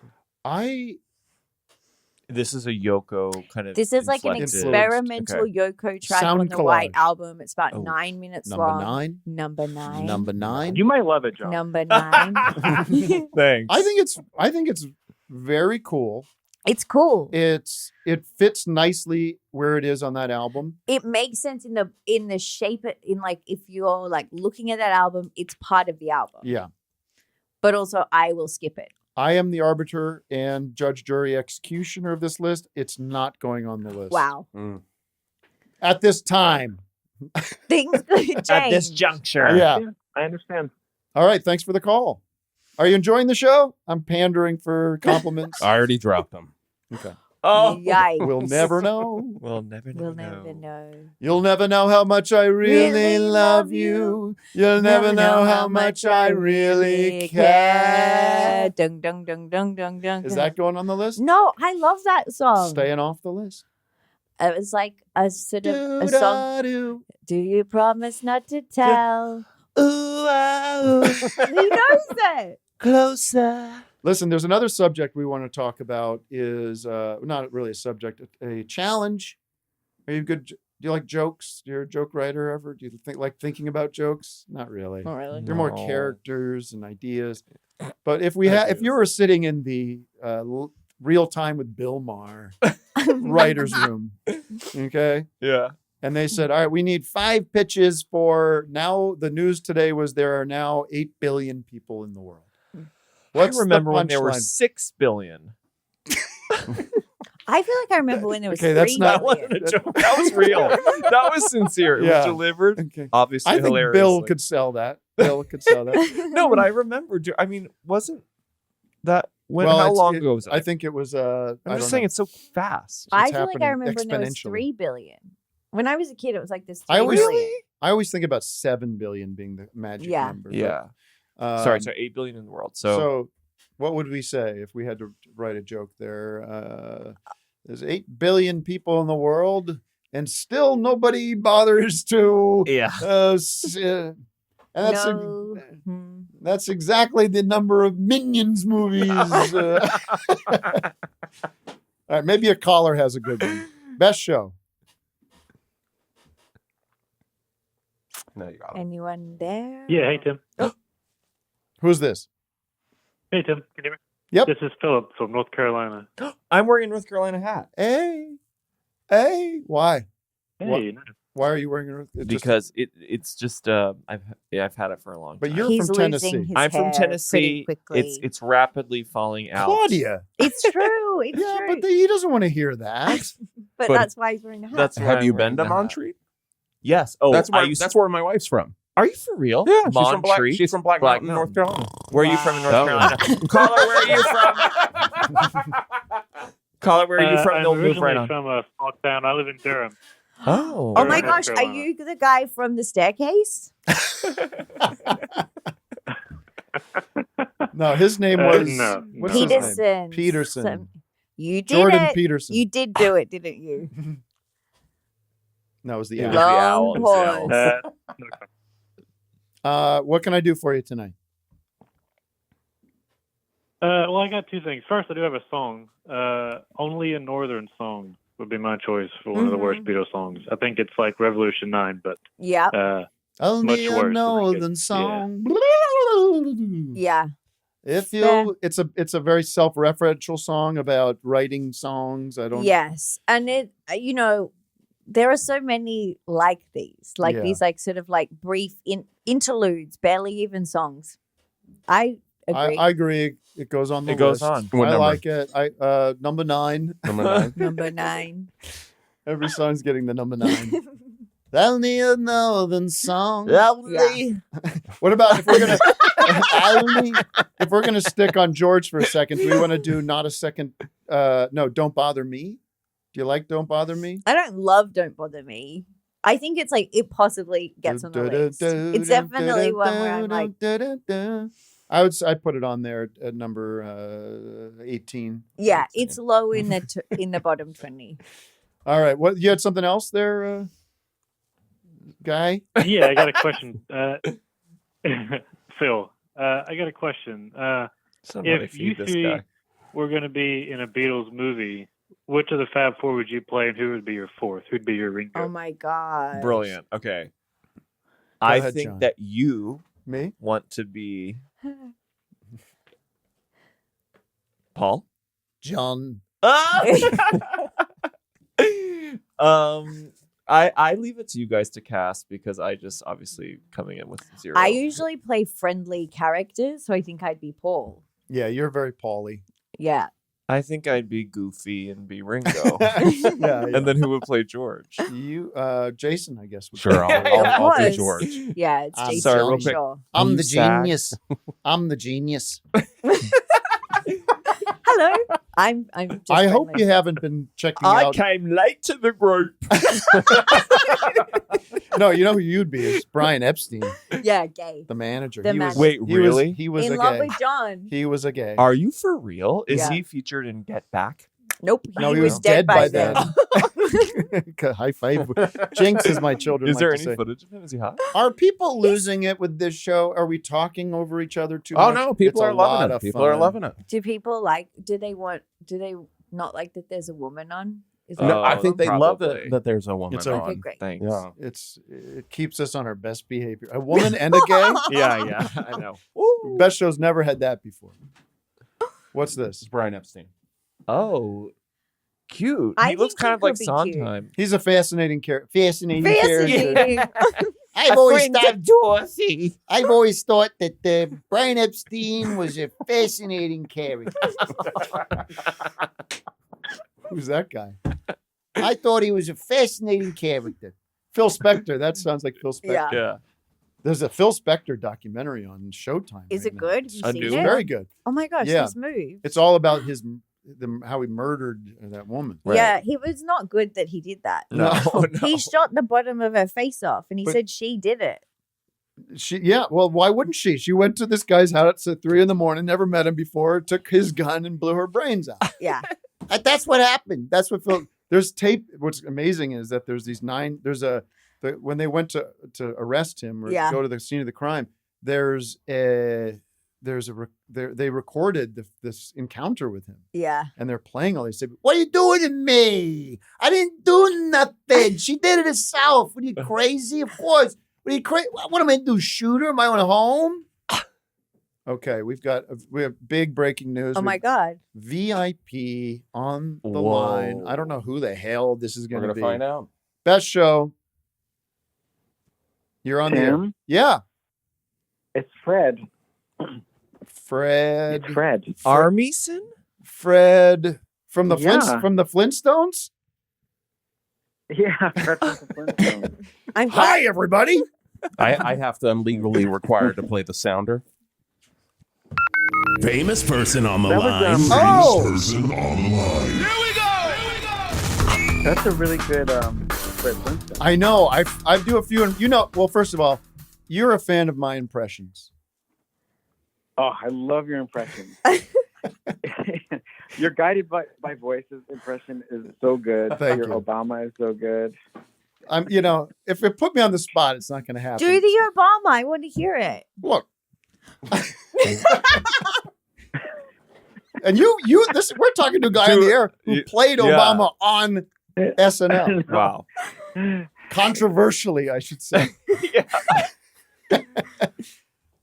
Speaker 17: This is a Yoko kind of.
Speaker 16: This is like an
Speaker 17: inflected-
Speaker 16: experimental
Speaker 17: Okay.
Speaker 16: Yoko track
Speaker 2: Sound
Speaker 16: on the White
Speaker 2: collage.
Speaker 16: album. It's about
Speaker 2: Oh.
Speaker 16: 9 minutes
Speaker 2: Number
Speaker 16: long.
Speaker 2: 9?
Speaker 16: Number 9.
Speaker 2: Number 9?
Speaker 19: You might love it, John.
Speaker 16: Number 9.
Speaker 17: Thanks.
Speaker 2: I think it's very cool.
Speaker 16: It's cool.
Speaker 2: It fits nicely where it is on that album.
Speaker 16: It makes sense in the shape in like if you're like looking at that album, it's part of the album.
Speaker 2: Yeah.
Speaker 16: But also I will skip it.
Speaker 2: I am the arbiter and judge, jury, executioner of this list. It's not going on the list.
Speaker 16: Wow.
Speaker 2: At this time.
Speaker 16: Things could change.
Speaker 17: At this juncture.
Speaker 2: Yeah.
Speaker 19: I understand.
Speaker 2: All right. Thanks for the call. Are you enjoying the show? I'm pandering for compliments.
Speaker 3: I already dropped them.
Speaker 2: Okay.
Speaker 17: Oh,
Speaker 16: Yikes.
Speaker 2: We'll never know.
Speaker 17: We'll never know.
Speaker 16: We'll never know.
Speaker 2: You'll never know how much I really love you. You'll never know how much I really care.
Speaker 16: Dung, dung, dung, dung, dung, dung.
Speaker 2: Is that going on the list?
Speaker 16: No, I love that song.
Speaker 2: Staying off the list.
Speaker 16: It was like a sort of a song.
Speaker 2: Do-da-do.
Speaker 16: Do you promise not to tell?
Speaker 15: Ooh, ah, ooh.
Speaker 16: He knows it.
Speaker 15: Closer.
Speaker 2: Listen, there's another subject we want to talk about is not really a subject, a challenge. Are you good? Do you like jokes? You're a joke writer ever? Do you like thinking about jokes? Not really.
Speaker 16: Not really.
Speaker 2: They're more
Speaker 17: No.
Speaker 2: characters and ideas. But if you were sitting in the real time with Bill Maher writer's room, okay?
Speaker 17: Yeah.
Speaker 2: And they said, all right, we need 5 pitches for now. The news today was there are now 8 billion people in the world. What's
Speaker 17: I remember
Speaker 2: the
Speaker 17: when there were
Speaker 2: punchline?
Speaker 17: 6 billion.
Speaker 16: I feel like I remember when there was
Speaker 2: Okay, that's
Speaker 16: 3
Speaker 2: not-
Speaker 17: That wasn't a joke. That was real. That was sincere. It
Speaker 2: Yeah.
Speaker 17: was delivered.
Speaker 2: Okay.
Speaker 17: Obviously
Speaker 2: I think
Speaker 17: hilarious.
Speaker 2: Bill could sell that. Bill could sell that.
Speaker 17: No, but I remember. I mean, wasn't that when?
Speaker 2: Well,
Speaker 17: how
Speaker 2: it's-
Speaker 17: long
Speaker 2: it-
Speaker 17: ago was that?
Speaker 2: I think it was.
Speaker 17: I'm just saying it's so fast.
Speaker 16: I
Speaker 2: It's
Speaker 16: feel like I
Speaker 2: happening
Speaker 16: remember when there was
Speaker 2: exponentially.
Speaker 16: 3 billion. When I was a kid, it was like this 3
Speaker 2: I
Speaker 16: billion.
Speaker 2: always think about 7 billion being the magic
Speaker 16: Yeah.
Speaker 2: number. but,
Speaker 17: Yeah. Sorry, so 8 billion in the world. So,
Speaker 2: what would we say if we had to write a joke there? There's 8 billion people in the world, and still nobody bothers to.
Speaker 17: Yeah.
Speaker 2: And that's
Speaker 16: No.
Speaker 2: that's exactly the number of Minions movies. All right, maybe a caller has a good one. Best show.
Speaker 3: No, you got it.
Speaker 16: Anyone there?
Speaker 20: Yeah, hey Tim.
Speaker 2: Who's this?
Speaker 20: Hey Tim, can you hear me?
Speaker 2: Yep.
Speaker 20: This is Philip from North Carolina.
Speaker 17: I'm wearing a North Carolina hat
Speaker 2: Hey, why?
Speaker 20: Hey, nice.
Speaker 2: Why are you wearing it?
Speaker 17: because it's just I've had it for a long time.
Speaker 2: But you're
Speaker 16: He's
Speaker 2: from
Speaker 16: losing
Speaker 2: Tennessee.
Speaker 16: his
Speaker 17: I'm from
Speaker 16: hair
Speaker 17: Tennessee.
Speaker 16: pretty quickly.
Speaker 17: It's rapidly falling out.
Speaker 2: Claudia.
Speaker 16: It's true. It's
Speaker 2: Yeah,
Speaker 16: true.
Speaker 2: but he doesn't want to hear that.
Speaker 16: But
Speaker 3: But
Speaker 16: that's why he's wearing a hat.
Speaker 17: That's why
Speaker 3: Have
Speaker 17: I'm
Speaker 3: you
Speaker 17: wearing
Speaker 3: been to
Speaker 17: the hat.
Speaker 3: Montreat?
Speaker 17: Yes. Oh,
Speaker 3: that's where
Speaker 17: I used
Speaker 3: that's where my wife's from.
Speaker 17: Are you for real?
Speaker 3: Yeah, she's from
Speaker 17: Montreat?
Speaker 3: She's from Black Mountain, North Carolina.
Speaker 17: Where are you from in North
Speaker 3: Oh.
Speaker 17: Carolina? Caller, where are you from? Caller, where are you from?
Speaker 20: I'm
Speaker 17: They'll move
Speaker 20: originally
Speaker 17: right on.
Speaker 20: from a small town. I live in Durham.
Speaker 17: Oh.
Speaker 16: Oh my
Speaker 20: North
Speaker 16: gosh, are
Speaker 20: Carolina.
Speaker 16: you the guy from the staircase?
Speaker 2: No, his name was
Speaker 20: no,
Speaker 2: what's his
Speaker 16: Peterson.
Speaker 2: name? Peterson.
Speaker 16: Some- You did
Speaker 2: Jordan
Speaker 16: it.
Speaker 2: Peterson.
Speaker 16: You did do it, didn't you?
Speaker 2: That was the
Speaker 17: It was
Speaker 2: owl.
Speaker 17: the
Speaker 16: Long
Speaker 17: owl.
Speaker 16: pause.
Speaker 2: What can I do for you tonight?
Speaker 20: Well, I got 2 things. First, I do have a song. Only a Northern Song would be my choice for one of the worst Beatles songs. I think it's like Revolution 9, but
Speaker 16: Yeah.
Speaker 2: Only
Speaker 20: much
Speaker 2: a
Speaker 20: worse. I think
Speaker 2: northern
Speaker 20: it's-
Speaker 2: song.
Speaker 16: Yeah.
Speaker 2: If
Speaker 16: Yeah.
Speaker 2: you, it's a very self-referential song about writing songs. I don't.
Speaker 16: Yes. And it, there are so many like these, like
Speaker 2: Yeah.
Speaker 16: these, like sort of like brief interludes, barely even songs. I agree.
Speaker 2: I agree. It goes on the
Speaker 17: It goes
Speaker 2: list.
Speaker 17: on.
Speaker 3: What
Speaker 2: I
Speaker 3: number?
Speaker 2: like it. Number 9.
Speaker 3: Number 9.
Speaker 16: Number 9.
Speaker 2: Every song's getting the number 9. Only a northern song.
Speaker 16: Only.
Speaker 2: What about if we're gonna stick on George for a second? Do we want to do not a second? No, Don't Bother Me. Do you like Don't Bother Me?
Speaker 16: I don't love Don't Bother Me. I think it's like it possibly gets on the list. It's definitely one where I'm like,
Speaker 2: I'd put it on there at number 18.
Speaker 16: yeah, it's low in the bottom 20.
Speaker 2: All right. What you had something else there, guy?
Speaker 20: Yeah, I got a question. Phil, I got a question.
Speaker 17: Somebody
Speaker 20: If you
Speaker 17: feed this
Speaker 20: three
Speaker 17: guy.
Speaker 20: were going to be in a Beatles movie, which of the Fab Four would you play, and who would be your fourth? Who'd be your Ringo?
Speaker 16: Oh my god.
Speaker 17: Brilliant. Okay.
Speaker 2: Go
Speaker 17: I
Speaker 2: ahead,
Speaker 17: think
Speaker 2: John.
Speaker 17: that you
Speaker 2: Me?
Speaker 17: want to be Paul.
Speaker 2: John.
Speaker 17: I leave it to you guys to cast because I just obviously coming in with 0.
Speaker 16: I usually play friendly characters, so I think I'd be Paul.
Speaker 2: Yeah, you're very Pauly.
Speaker 16: Yeah.
Speaker 17: I think I'd be Goofy and be Ringo.
Speaker 2: Yeah.
Speaker 17: And then who would play George?
Speaker 2: You, Jason, I guess. Would
Speaker 3: Sure, I'll
Speaker 16: Of
Speaker 3: do
Speaker 16: course.
Speaker 3: George.
Speaker 16: Yeah, it's
Speaker 2: I'm
Speaker 16: Jason
Speaker 17: sorry,
Speaker 16: for
Speaker 17: real quick.
Speaker 16: sure.
Speaker 2: I'm
Speaker 17: You
Speaker 2: the
Speaker 17: sack.
Speaker 2: genius. I'm the genius.
Speaker 16: Hello. I'm just
Speaker 2: I hope
Speaker 16: friendly.
Speaker 2: you haven't been checking
Speaker 17: I
Speaker 2: out.
Speaker 17: came late to the group.
Speaker 2: No, you know who you'd be is Brian Epstein,
Speaker 16: Yeah, gay.
Speaker 2: the manager.
Speaker 16: The
Speaker 2: He was-
Speaker 16: manager.
Speaker 17: Wait,
Speaker 2: he was-
Speaker 17: really?
Speaker 2: He was
Speaker 16: In
Speaker 2: a
Speaker 16: love
Speaker 2: gay.
Speaker 16: with John.
Speaker 2: He was a gay.
Speaker 17: Are you for real? Is
Speaker 16: Yeah.
Speaker 17: he featured in Get Back?
Speaker 16: Nope.
Speaker 2: No,
Speaker 16: he was
Speaker 2: dead by then.
Speaker 16: then.
Speaker 2: High five. Jinx, as my children
Speaker 17: Is
Speaker 2: like
Speaker 17: there
Speaker 2: to
Speaker 17: any
Speaker 2: say.
Speaker 17: footage of him? Is he hot?
Speaker 2: Are people losing it with this show? Are we talking over each other too
Speaker 3: Oh
Speaker 2: much?
Speaker 3: no, people
Speaker 2: It's a
Speaker 3: are
Speaker 2: lot
Speaker 3: loving it.
Speaker 2: of
Speaker 3: People are
Speaker 2: fun.
Speaker 3: loving it.
Speaker 16: Do they not like that there's a woman on? Is
Speaker 3: No, I think they love
Speaker 17: probably.
Speaker 3: that there's a woman
Speaker 2: It's a-
Speaker 3: on.
Speaker 16: Okay, great.
Speaker 17: Thanks.
Speaker 3: Yeah.
Speaker 2: It keeps us on our best behavior. A woman and a gay?
Speaker 17: Yeah, I know.
Speaker 2: Best show's never had that before. What's this?
Speaker 3: It's Brian Epstein.
Speaker 17: Oh, cute.
Speaker 16: I
Speaker 17: He looks
Speaker 16: think
Speaker 17: kind
Speaker 16: he
Speaker 17: of like
Speaker 16: could be cute.
Speaker 17: Sondheim.
Speaker 2: He's a fascinating character. Fascinating character.
Speaker 16: Fascinating.
Speaker 2: I've always
Speaker 15: Dorothy.
Speaker 2: I've always thought that Brian Epstein was a fascinating character. Who's that guy? I thought he was a fascinating character. Phil Spector. That sounds like Phil Spector.
Speaker 16: Yeah.
Speaker 17: Yeah.
Speaker 2: There's a Phil Spector documentary on Showtime.
Speaker 16: Is
Speaker 2: right
Speaker 16: it
Speaker 2: now.
Speaker 16: good? Have you
Speaker 17: I
Speaker 16: seen
Speaker 17: do.
Speaker 16: it?
Speaker 2: Very good.
Speaker 16: Oh my gosh,
Speaker 2: Yeah.
Speaker 16: this move.
Speaker 2: It's all about how he murdered that woman.
Speaker 16: Yeah, he was not good that he did that.
Speaker 17: No,
Speaker 16: He shot the bottom of her face off and he
Speaker 2: But-
Speaker 16: said she did it.
Speaker 2: Well, why wouldn't she? She went to this guy's house at 3 a.m, never met him before, took his gun and blew her brains out.
Speaker 16: Yeah.
Speaker 2: That's what happened. That's what Phil. There's tape. What's amazing is that there's these 9. When they went to arrest him or
Speaker 16: Yeah.
Speaker 2: go to the scene of the crime, they recorded this encounter with him.
Speaker 16: Yeah.
Speaker 2: And they're playing all these. Say, what are you doing to me? I didn't do nothing. She did it herself. What are you crazy? Of course. What are you crazy? What am I going to do? Shoot her? Am I on home? Okay, we have big breaking news.
Speaker 16: Oh my God.
Speaker 2: VIP on the
Speaker 17: Whoa.
Speaker 2: line. I don't know who the hell this is
Speaker 3: We're
Speaker 2: going to
Speaker 3: gonna
Speaker 2: be.
Speaker 3: find out.
Speaker 2: Best show. You're on the air.
Speaker 19: Tim?
Speaker 2: Yeah,
Speaker 19: It's Fred.
Speaker 2: Fred.
Speaker 19: It's Fred.
Speaker 17: Armisen?
Speaker 2: Fred from the
Speaker 19: Yeah.
Speaker 2: from the Flintstones.
Speaker 19: Yeah, Fred from the Flintstones.
Speaker 2: Hi, everybody.
Speaker 3: I have to. I'm legally required to play the sounder.
Speaker 7: Famous person on the
Speaker 19: That was,
Speaker 7: line.
Speaker 2: Oh,
Speaker 1: Person on the line.
Speaker 19: That's a really good Fred Flintstone.
Speaker 2: I know. I do a few. And well, first of all, you're a fan of my impressions.
Speaker 19: Oh, I love your impression. Your guided by voices impression is so good.
Speaker 2: Thank
Speaker 19: your
Speaker 2: you.
Speaker 19: Obama is so good.
Speaker 2: If it put me on the spot, it's not going to happen.
Speaker 16: Do the Obama. I want to hear it.
Speaker 2: Look. And we're talking to a guy on the air who played
Speaker 17: yeah.
Speaker 2: Obama on SNL.
Speaker 17: Wow.
Speaker 2: Controversially, I should say.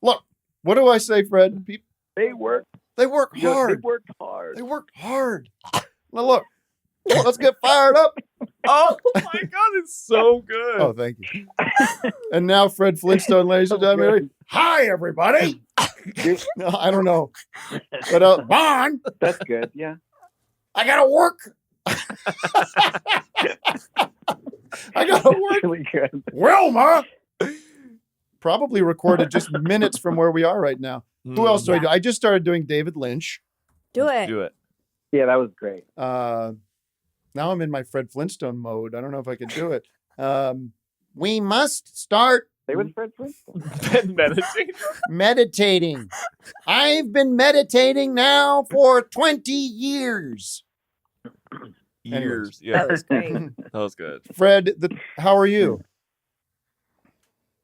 Speaker 2: Look, what do I say, Fred?
Speaker 19: They work.
Speaker 2: They work
Speaker 19: They
Speaker 2: hard.
Speaker 19: worked hard.
Speaker 2: They worked hard. Now look, let's get fired up.
Speaker 17: Oh my God, it's so good.
Speaker 2: Oh, thank you. And now Fred Flintstone, ladies and gentlemen. Hi, everybody. No, I don't know. But Bon,
Speaker 19: That's good. Yeah.
Speaker 2: I gotta work. I gotta work.
Speaker 19: Really good.
Speaker 2: Wilma. Probably recorded just minutes from where we are right now. Who else do I do? I just started doing David Lynch.
Speaker 16: Do it.
Speaker 17: Do it.
Speaker 19: Yeah, that was great.
Speaker 2: Now I'm in my Fred Flintstone mode. I don't know if I can do it. We must start
Speaker 19: They was Fred Flintstone.
Speaker 17: Meditating.
Speaker 2: meditating. I've been meditating now for 20 years.
Speaker 17: Years. Yeah.
Speaker 16: That was great.
Speaker 17: That was good.
Speaker 2: Fred, how are you?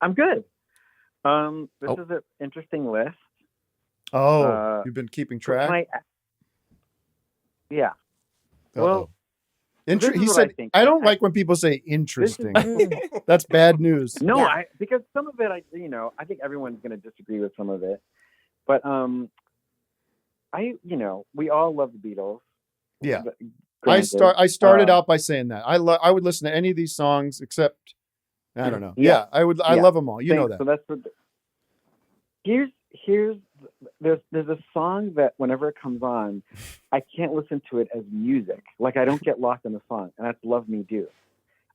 Speaker 19: I'm good. This is an interesting list.
Speaker 2: Oh, you've been keeping track?
Speaker 19: Yeah.
Speaker 2: Uh-oh.
Speaker 19: Well, this is
Speaker 2: he
Speaker 19: what
Speaker 2: said,
Speaker 19: I think.
Speaker 2: I don't like when people say interesting. That's bad news.
Speaker 19: No, because some of it, I think everyone's going to disagree with some of it, but we all love the Beatles.
Speaker 2: Yeah.
Speaker 19: Granted.
Speaker 2: I started out by saying that. I would listen to any of these songs except, I don't know. Yeah, I love them all. You know that.
Speaker 19: So that's here's there's a song that whenever it comes on, I can't listen to it as music. Like I don't get lost in the song, and that's "Love Me Do."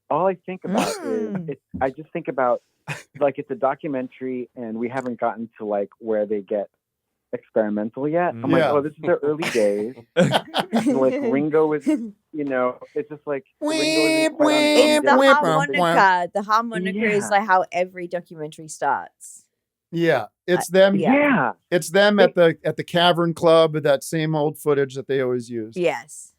Speaker 19: All I think about is I just think about like it's a documentary, and we haven't gotten to like where they get experimental yet. I'm like, oh, this is their early days. Like Ringo is, it's just like
Speaker 16: the harmonica is like how every documentary starts.
Speaker 2: Yeah, it's them.
Speaker 19: Yeah,
Speaker 2: it's them at the Cavern Club with that same old footage that they always use.
Speaker 16: Yes,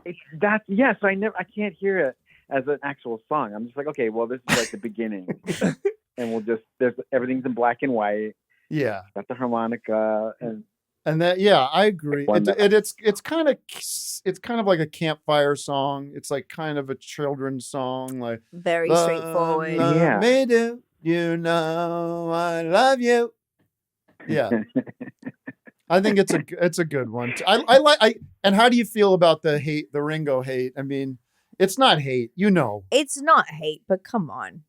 Speaker 19: yes. I can't hear it as an actual song. I'm just like, okay, well, this is like the beginning, and everything's in black and white.
Speaker 2: Yeah,
Speaker 19: got the harmonica
Speaker 2: and that. Yeah, I agree. It's kind of like a campfire song. It's like kind of a children's song, like
Speaker 16: very straightforward.
Speaker 2: Yeah, me do. You know I love you. Yeah, I think it's a good one. I like. And how do you feel about the Ringo hate? I mean, it's not hate, It's
Speaker 16: not hate, but come on.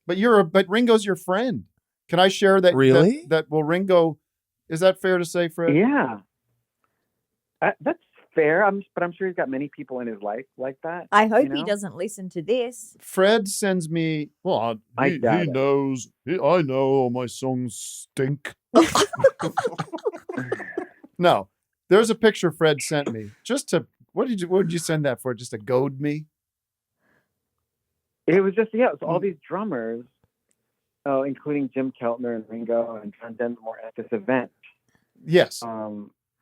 Speaker 2: But Ringo's your friend. Can I share that?
Speaker 17: Really?
Speaker 2: Ringo? Is that fair to say, Fred?
Speaker 19: Yeah, that's fair. But I'm sure he's got many people in his life like that.
Speaker 16: I hope he doesn't listen to this.
Speaker 2: Fred sends me. Well, he knows. I know all my songs stink. No, there's a picture Fred sent me. Just to what did you send that for? Just to goad me?
Speaker 19: It was just it was all these drummers, including Jim Keltner and Ringo and John Densmore at this event.
Speaker 2: Yes.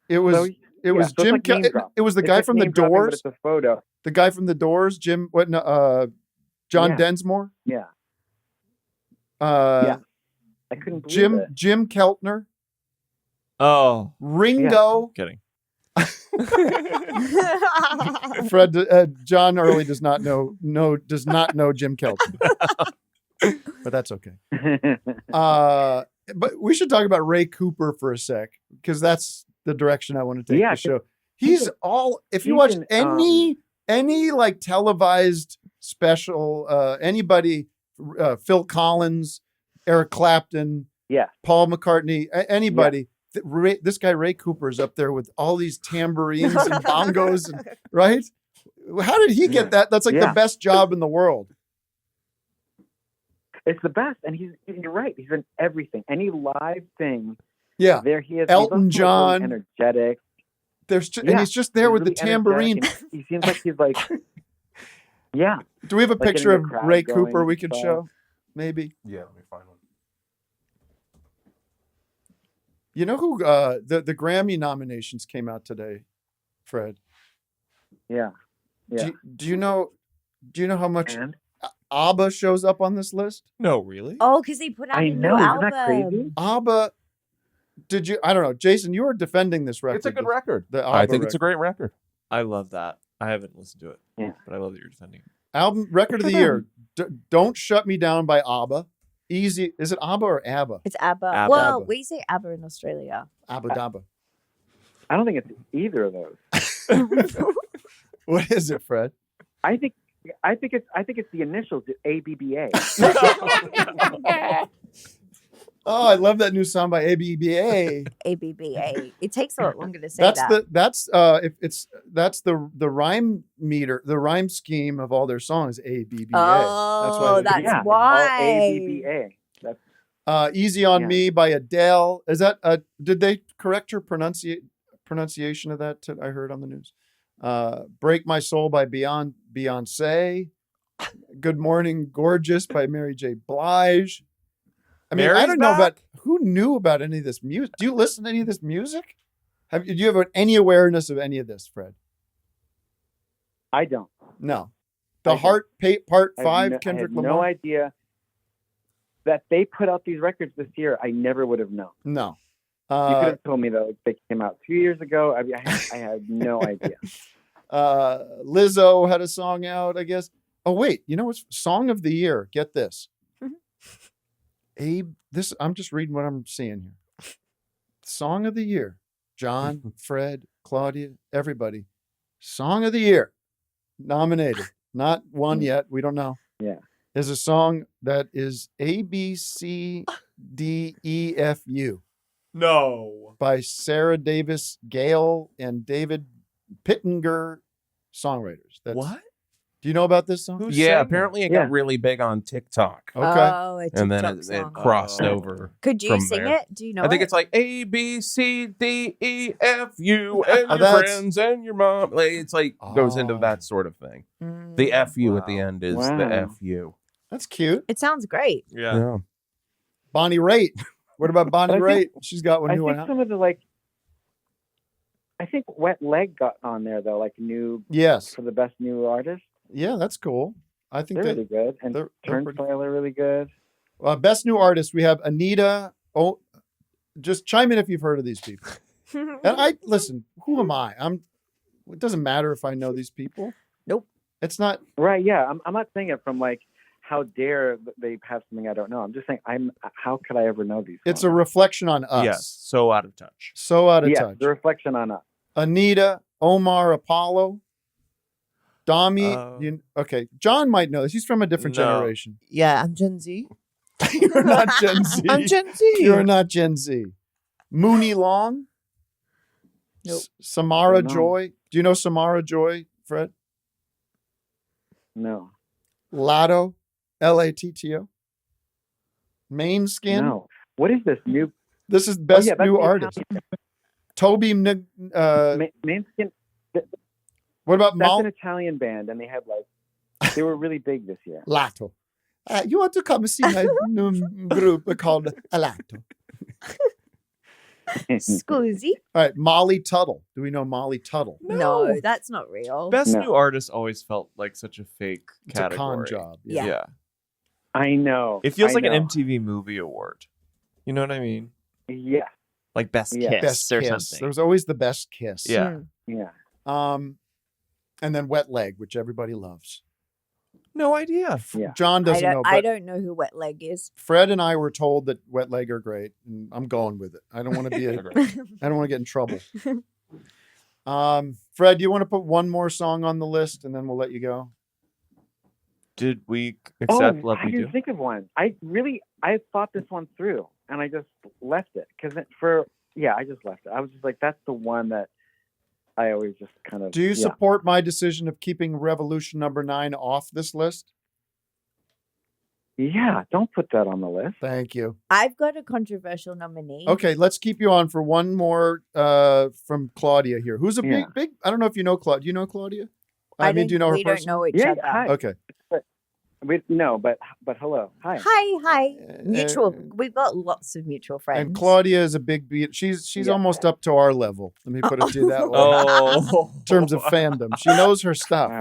Speaker 2: It was. It was Jim. It was the guy from the Doors.
Speaker 19: It's a photo.
Speaker 2: The guy from the Doors, Jim. What? John Densmore.
Speaker 19: Yeah.
Speaker 2: I
Speaker 19: couldn't believe it.
Speaker 2: Jim Keltner.
Speaker 17: Oh,
Speaker 2: Ringo.
Speaker 17: Kidding.
Speaker 2: Fred. John Early does not know Jim Keltner. But that's okay. But we should talk about Ray Cooper for a sec, because that's the direction I want to take the show. He's all. If you watch any like televised special, anybody, Phil Collins, Eric Clapton, Paul McCartney, anybody. This guy Ray Cooper is up there with all these tambourines and bongos, right? How did he get that? That's like the best job in the world.
Speaker 19: It's the best, and you're right. He's in everything, any live thing.
Speaker 2: Yeah,
Speaker 19: there he is.
Speaker 2: Elton John,
Speaker 19: really energetic.
Speaker 2: And he's just there with the tambourine.
Speaker 19: He seems like he's like, yeah.
Speaker 2: Do we have a picture of Ray Cooper we could show? Maybe.
Speaker 3: Yeah, let me find one.
Speaker 2: You know who the Grammy nominations came out today, Fred?
Speaker 19: Yeah.
Speaker 2: Do you know how much ABBA shows up on this list?
Speaker 17: No, really?
Speaker 16: Oh, because they put out a new album.
Speaker 19: Isn't that crazy?
Speaker 2: ABBA. I don't know, Jason, you were defending this record.
Speaker 3: It's a good record.
Speaker 2: I
Speaker 3: think it's a great record.
Speaker 17: I love that. I haven't listened to it, but I love that you're defending it.
Speaker 2: Record of the year. Don't Shut Me Down by ABBA. Easy. Is it ABBA or ABBA?
Speaker 16: It's ABBA.
Speaker 17: ABBA.
Speaker 16: Well, we say ABBA in Australia.
Speaker 2: ABBA Dabba.
Speaker 19: I don't think it's either of those.
Speaker 2: What is it, Fred?
Speaker 19: I think I think it's the initials ABBA.
Speaker 2: Oh, I love that new song by ABBA.
Speaker 16: ABBA. It takes a lot longer to say
Speaker 2: That's
Speaker 16: that.
Speaker 2: that's the rhyme meter, the rhyme scheme of all their songs. ABBA.
Speaker 16: Oh, that's
Speaker 19: yeah,
Speaker 16: why.
Speaker 19: ABBA.
Speaker 2: Easy on
Speaker 19: Yeah.
Speaker 2: Me by Adele. Is that did they correct her pronunciation of that? I heard on the news. Break My Soul by Beyonce. Good Morning Gorgeous by Mary J. Blige. I mean, I
Speaker 17: Mary's
Speaker 2: don't know
Speaker 17: back?
Speaker 2: about who knew about any of this music. Do you listen to any of this music? Do you have any awareness of any of this, Fred?
Speaker 19: I don't.
Speaker 2: No.
Speaker 19: I
Speaker 2: The
Speaker 19: don't.
Speaker 2: Heart Part
Speaker 19: I have
Speaker 2: 5,
Speaker 19: no,
Speaker 2: Kendrick
Speaker 19: I had
Speaker 2: Lamar?
Speaker 19: no idea that they put out these records this year. I never would have known.
Speaker 2: No.
Speaker 19: You could have told me that they came out 2 years ago. I had no idea.
Speaker 2: Lizzo had a song out, I guess. Oh, wait. You know what's Song of the Year? Get this. I'm just reading what I'm seeing here. Song of the Year. John, Fred, Claudia, everybody. Song of the Year. Nominated. Not won yet. We don't know.
Speaker 19: Yeah.
Speaker 2: Is a song that is ABCDEFU
Speaker 17: No.
Speaker 2: by Sarah Davis Gale and David Pittenger, songwriters.
Speaker 17: What?
Speaker 2: Do you know about this song?
Speaker 3: Yeah, apparently it got really big on TikTok.
Speaker 2: Okay.
Speaker 16: Oh, a
Speaker 3: And then
Speaker 16: TikTok
Speaker 3: it
Speaker 16: song.
Speaker 3: crossed over.
Speaker 16: Could you
Speaker 3: from
Speaker 16: sing
Speaker 3: there.
Speaker 16: it? Do you know
Speaker 3: I think
Speaker 16: it?
Speaker 3: it's like A, B, C, D, E, F, U, and your
Speaker 2: That's-
Speaker 3: friends and your mom. Like, it's like goes into that sort of thing. The FU at the end is the FU.
Speaker 2: That's cute.
Speaker 16: It sounds great.
Speaker 3: Yeah.
Speaker 2: Bonnie Raitt. What about Bonnie
Speaker 19: But I think-
Speaker 2: Raitt? She's got one
Speaker 19: I
Speaker 2: new
Speaker 19: think
Speaker 2: one out.
Speaker 19: some of the I think Wet Leg got on there though, like new.
Speaker 2: Yes.
Speaker 19: For the best new artist.
Speaker 2: Yeah, that's cool. I think
Speaker 19: They're really good, and
Speaker 2: they're
Speaker 19: Turnstile are really good.
Speaker 2: best new artist. We have Anita. Oh, just chime in if you've heard of these people. And I listen. Who am I? It doesn't matter if I know these people.
Speaker 16: Nope.
Speaker 2: It's not
Speaker 19: right. Yeah, I'm not saying it from like how dare they have something I don't know. I'm just saying how could I ever know these?
Speaker 2: It's a reflection on us.
Speaker 17: Yes, so out of touch.
Speaker 2: So out of
Speaker 19: Yeah,
Speaker 2: touch.
Speaker 19: the reflection on us.
Speaker 2: Anita, Omar Apollo, Dami. Okay, John might know this. He's from a different generation.
Speaker 15: Yeah, I'm Gen Z.
Speaker 2: You're not Gen Z.
Speaker 15: I'm Gen Z.
Speaker 2: You're not Gen Z. Mooney Long.
Speaker 16: Nope.
Speaker 2: Samara
Speaker 19: Don't know.
Speaker 2: Joy. Do you know Samara Joy, Fred?
Speaker 19: No.
Speaker 2: Latto. Latto. Main Skin.
Speaker 19: No. What is this new?
Speaker 2: This is best
Speaker 19: that's
Speaker 2: new
Speaker 19: the
Speaker 2: artist.
Speaker 19: Italian-
Speaker 2: Toby.
Speaker 19: Manskin.
Speaker 2: What about
Speaker 19: That's
Speaker 2: Mal?
Speaker 19: an Italian band, and they were really big this year.
Speaker 2: Latto. You want to come see my new group called Latto?
Speaker 16: Scusi?
Speaker 2: All right, Molly Tuttle. Do we know Molly Tuttle?
Speaker 16: No, that's not real.
Speaker 17: Best new artist always felt like such a fake
Speaker 2: It's a con
Speaker 17: category.
Speaker 2: job.
Speaker 16: Yeah.
Speaker 19: I know.
Speaker 17: It feels
Speaker 19: I
Speaker 17: like
Speaker 19: know.
Speaker 17: an MTV Movie Award. You know what I mean?
Speaker 19: Yeah.
Speaker 17: Like Best
Speaker 19: Yeah.
Speaker 17: Kiss
Speaker 2: Best
Speaker 17: or
Speaker 2: kiss.
Speaker 17: something.
Speaker 2: There was always the best kiss.
Speaker 17: Yeah.
Speaker 19: Yeah.
Speaker 2: And then Wet Leg, which everybody loves.
Speaker 17: No idea.
Speaker 19: Yeah.
Speaker 2: John doesn't know,
Speaker 16: I
Speaker 2: but
Speaker 16: don't know who Wet Leg is.
Speaker 2: Fred and I were told that Wet Leg are great, and I'm going with it. I don't want to be I don't want to get in trouble. Fred, do you want to put one more song on the list, and then we'll let you go?
Speaker 17: Did we accept Love
Speaker 19: I
Speaker 17: Me
Speaker 19: didn't
Speaker 17: Do?
Speaker 19: think of one. I thought this one through, and I just left it because I just left it. I was just like, that's the one that I always just kind of.
Speaker 2: Do you support my decision of keeping Revolution number 9 off this list?
Speaker 19: Yeah, don't put that on the list.
Speaker 2: Thank you.
Speaker 16: I've got a controversial nominee.
Speaker 2: Okay, let's keep you on for one more from Claudia here. Who's a
Speaker 19: Yeah.
Speaker 2: big, I don't know if you know Claudia. Do you know Claudia?
Speaker 16: don't-
Speaker 2: do you know her
Speaker 16: we don't
Speaker 2: personally?
Speaker 16: know each
Speaker 19: Yeah,
Speaker 16: other.
Speaker 19: hi.
Speaker 2: Okay.
Speaker 19: No, but hello, hi.
Speaker 16: Hi. Mutual. We've got lots of mutual friends.
Speaker 2: And Claudia is a big beat. She's
Speaker 19: Yeah.
Speaker 2: almost up to our level. Let me put it to you that way.
Speaker 17: Oh.
Speaker 2: In terms of fandom, she knows her stuff.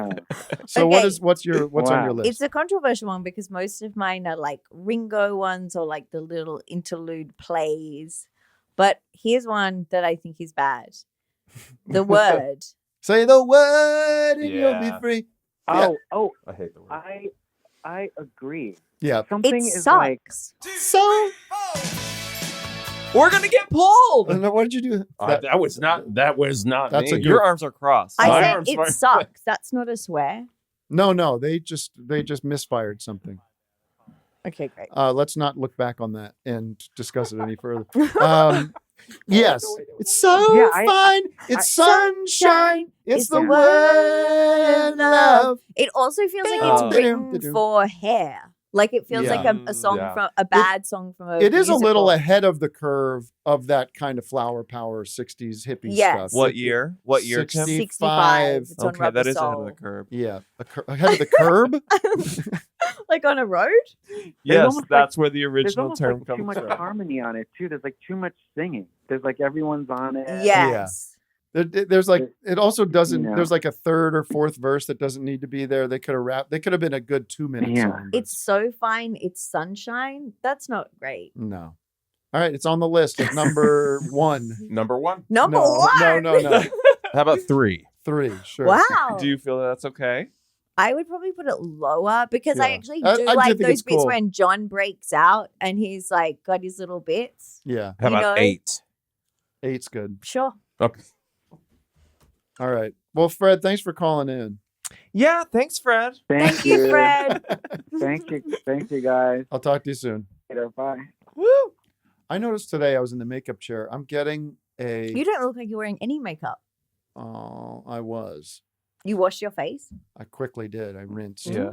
Speaker 2: So
Speaker 16: Okay.
Speaker 2: what's on your list?
Speaker 16: It's a controversial one because most of mine are like Ringo ones or like the little interlude plays. But here's one that I think is bad. The Word.
Speaker 2: Say the word and you'll be free.
Speaker 19: Oh,
Speaker 3: I hate the word.
Speaker 19: I agree.
Speaker 2: Yeah.
Speaker 19: Something
Speaker 16: It
Speaker 19: is like
Speaker 16: sucks.
Speaker 2: So
Speaker 17: We're gonna get pulled.
Speaker 2: what did you do?
Speaker 3: That was not
Speaker 2: That's
Speaker 3: me.
Speaker 2: a good-
Speaker 17: Your arms are crossed.
Speaker 16: I
Speaker 17: My
Speaker 16: said
Speaker 17: arms
Speaker 16: it
Speaker 17: are-
Speaker 16: sucks. That's not a swear.
Speaker 2: No, they just misfired something.
Speaker 16: Okay, great.
Speaker 2: Let's not look back on that and discuss it any further. Yes, it's so fine. It's sunshine. It's the word of love.
Speaker 16: It also feels like it's written for hair. Like it feels like a song from a bad song from a
Speaker 2: It is
Speaker 16: musical.
Speaker 2: a little ahead of the curve of that kind of flower power 60s hippie
Speaker 16: Yes.
Speaker 2: stuff.
Speaker 17: What year? What year, Tim?
Speaker 16: 65. It's on
Speaker 17: Okay,
Speaker 16: Rubber
Speaker 17: that is ahead of
Speaker 16: Soul.
Speaker 17: the curve.
Speaker 2: Yeah, ahead of the curb.
Speaker 16: Like on a road?
Speaker 17: Yes,
Speaker 19: almost
Speaker 17: that's where the
Speaker 19: There's
Speaker 17: original
Speaker 19: almost
Speaker 17: term
Speaker 19: like
Speaker 17: comes
Speaker 19: too much
Speaker 17: from.
Speaker 19: harmony on it too. There's like too much singing. There's like everyone's on it.
Speaker 16: Yes.
Speaker 2: There's like it also doesn't.
Speaker 19: You know.
Speaker 2: There's like a third or fourth verse that doesn't need to be there. They could have rapped. They could have been a good 2-minute song. but
Speaker 16: It's so fine. It's sunshine. That's not great.
Speaker 2: no. All right, it's on the list at number 1.
Speaker 3: Number 1.
Speaker 16: Number
Speaker 2: No,
Speaker 16: one.
Speaker 2: No.
Speaker 3: How about 3?
Speaker 2: 3, sure.
Speaker 16: Wow.
Speaker 17: Do you feel that's okay?
Speaker 16: I would probably put it lower because I
Speaker 2: Yeah.
Speaker 16: actually
Speaker 2: I
Speaker 16: do
Speaker 2: do
Speaker 16: like
Speaker 2: think
Speaker 16: those
Speaker 2: it's
Speaker 16: bits
Speaker 2: cool.
Speaker 16: when John breaks out and he's like got his little bits.
Speaker 2: Yeah.
Speaker 3: How
Speaker 16: You
Speaker 3: about
Speaker 16: know?
Speaker 3: 8?
Speaker 2: 8's good.
Speaker 16: Sure.
Speaker 3: Okay.
Speaker 2: All right. Well, Fred, thanks for calling in.
Speaker 17: Yeah, thanks, Fred.
Speaker 16: Thank you, Fred.
Speaker 19: Thank you, guys.
Speaker 2: I'll talk to you soon.
Speaker 19: Later, bye.
Speaker 17: Woo!
Speaker 2: I noticed today I was in the makeup chair. I'm getting a.
Speaker 16: You don't look like you're wearing any makeup.
Speaker 2: Oh, I was.
Speaker 16: You washed your face?
Speaker 2: I quickly did. I rinsed.
Speaker 17: Yeah.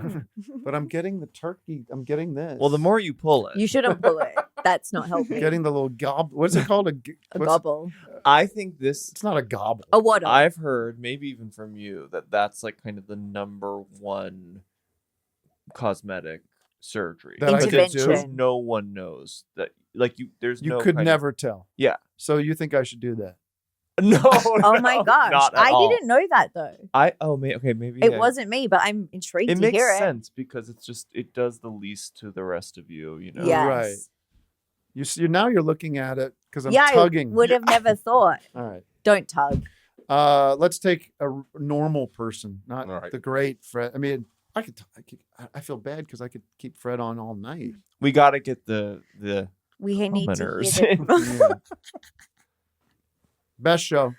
Speaker 2: But I'm getting the turkey. I'm getting this.
Speaker 17: Well, the more you pull it,
Speaker 16: You shouldn't pull it. That's not helping.
Speaker 2: getting the little what's it called?
Speaker 16: A gobble.
Speaker 17: I think this.
Speaker 2: It's not a gobble.
Speaker 16: A waddle.
Speaker 17: I've heard, maybe even from you, that's like kind of the number one cosmetic surgery.
Speaker 2: That I could do?
Speaker 16: Intervention.
Speaker 17: No one knows that. Like you, there's
Speaker 2: You
Speaker 17: no
Speaker 2: could
Speaker 17: kind
Speaker 2: never tell.
Speaker 17: Yeah.
Speaker 2: So you think I should do that?
Speaker 17: No.
Speaker 16: Oh my gosh.
Speaker 17: not at
Speaker 16: I
Speaker 17: all.
Speaker 16: didn't know that though.
Speaker 17: Maybe
Speaker 16: It
Speaker 17: yeah.
Speaker 16: wasn't me, but I'm intrigued
Speaker 17: It
Speaker 16: to
Speaker 17: makes
Speaker 16: hear
Speaker 17: sense because it does the least to the rest of you. You know.
Speaker 16: Yes.
Speaker 2: Right. You see, now you're looking at it because I'm
Speaker 16: Yeah,
Speaker 2: tugging.
Speaker 16: I would have never thought.
Speaker 2: All right.
Speaker 16: Don't tug.
Speaker 2: Let's take a normal person, not
Speaker 3: All right.
Speaker 2: the great Fred. I mean, I feel bad because I could keep Fred on all night.
Speaker 17: We got to get the
Speaker 16: We need to hear
Speaker 17: commenters.
Speaker 16: the
Speaker 2: Best show.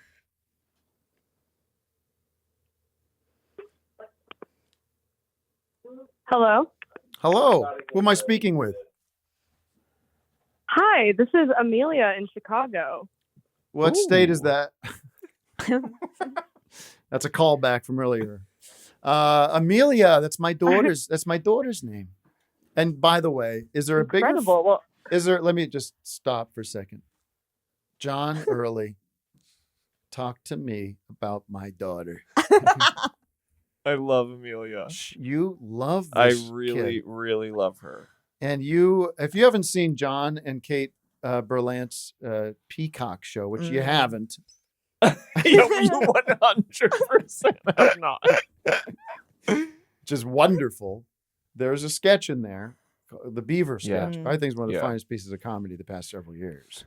Speaker 21: Hello.
Speaker 2: Hello. Who am I speaking with?
Speaker 21: Hi, this is Amelia in Chicago.
Speaker 2: What state is that? That's a callback from earlier. Amelia, that's my daughter's name. And by the way, is there a bigger
Speaker 21: Incredible. Well,
Speaker 2: let me just stop for a second. John Early, talk to me about my daughter.
Speaker 17: I love Amelia.
Speaker 2: You love
Speaker 17: I
Speaker 2: this
Speaker 17: really,
Speaker 2: kid.
Speaker 17: really love her.
Speaker 2: And if you haven't seen John and Kate Berlant's Peacock show, which you haven't,
Speaker 17: You 100% have not.
Speaker 2: which is wonderful. There's a sketch in there, the Beaver sketch.
Speaker 17: Yeah.
Speaker 2: I think it's one of the
Speaker 17: Yeah.
Speaker 2: finest pieces of comedy the past several years.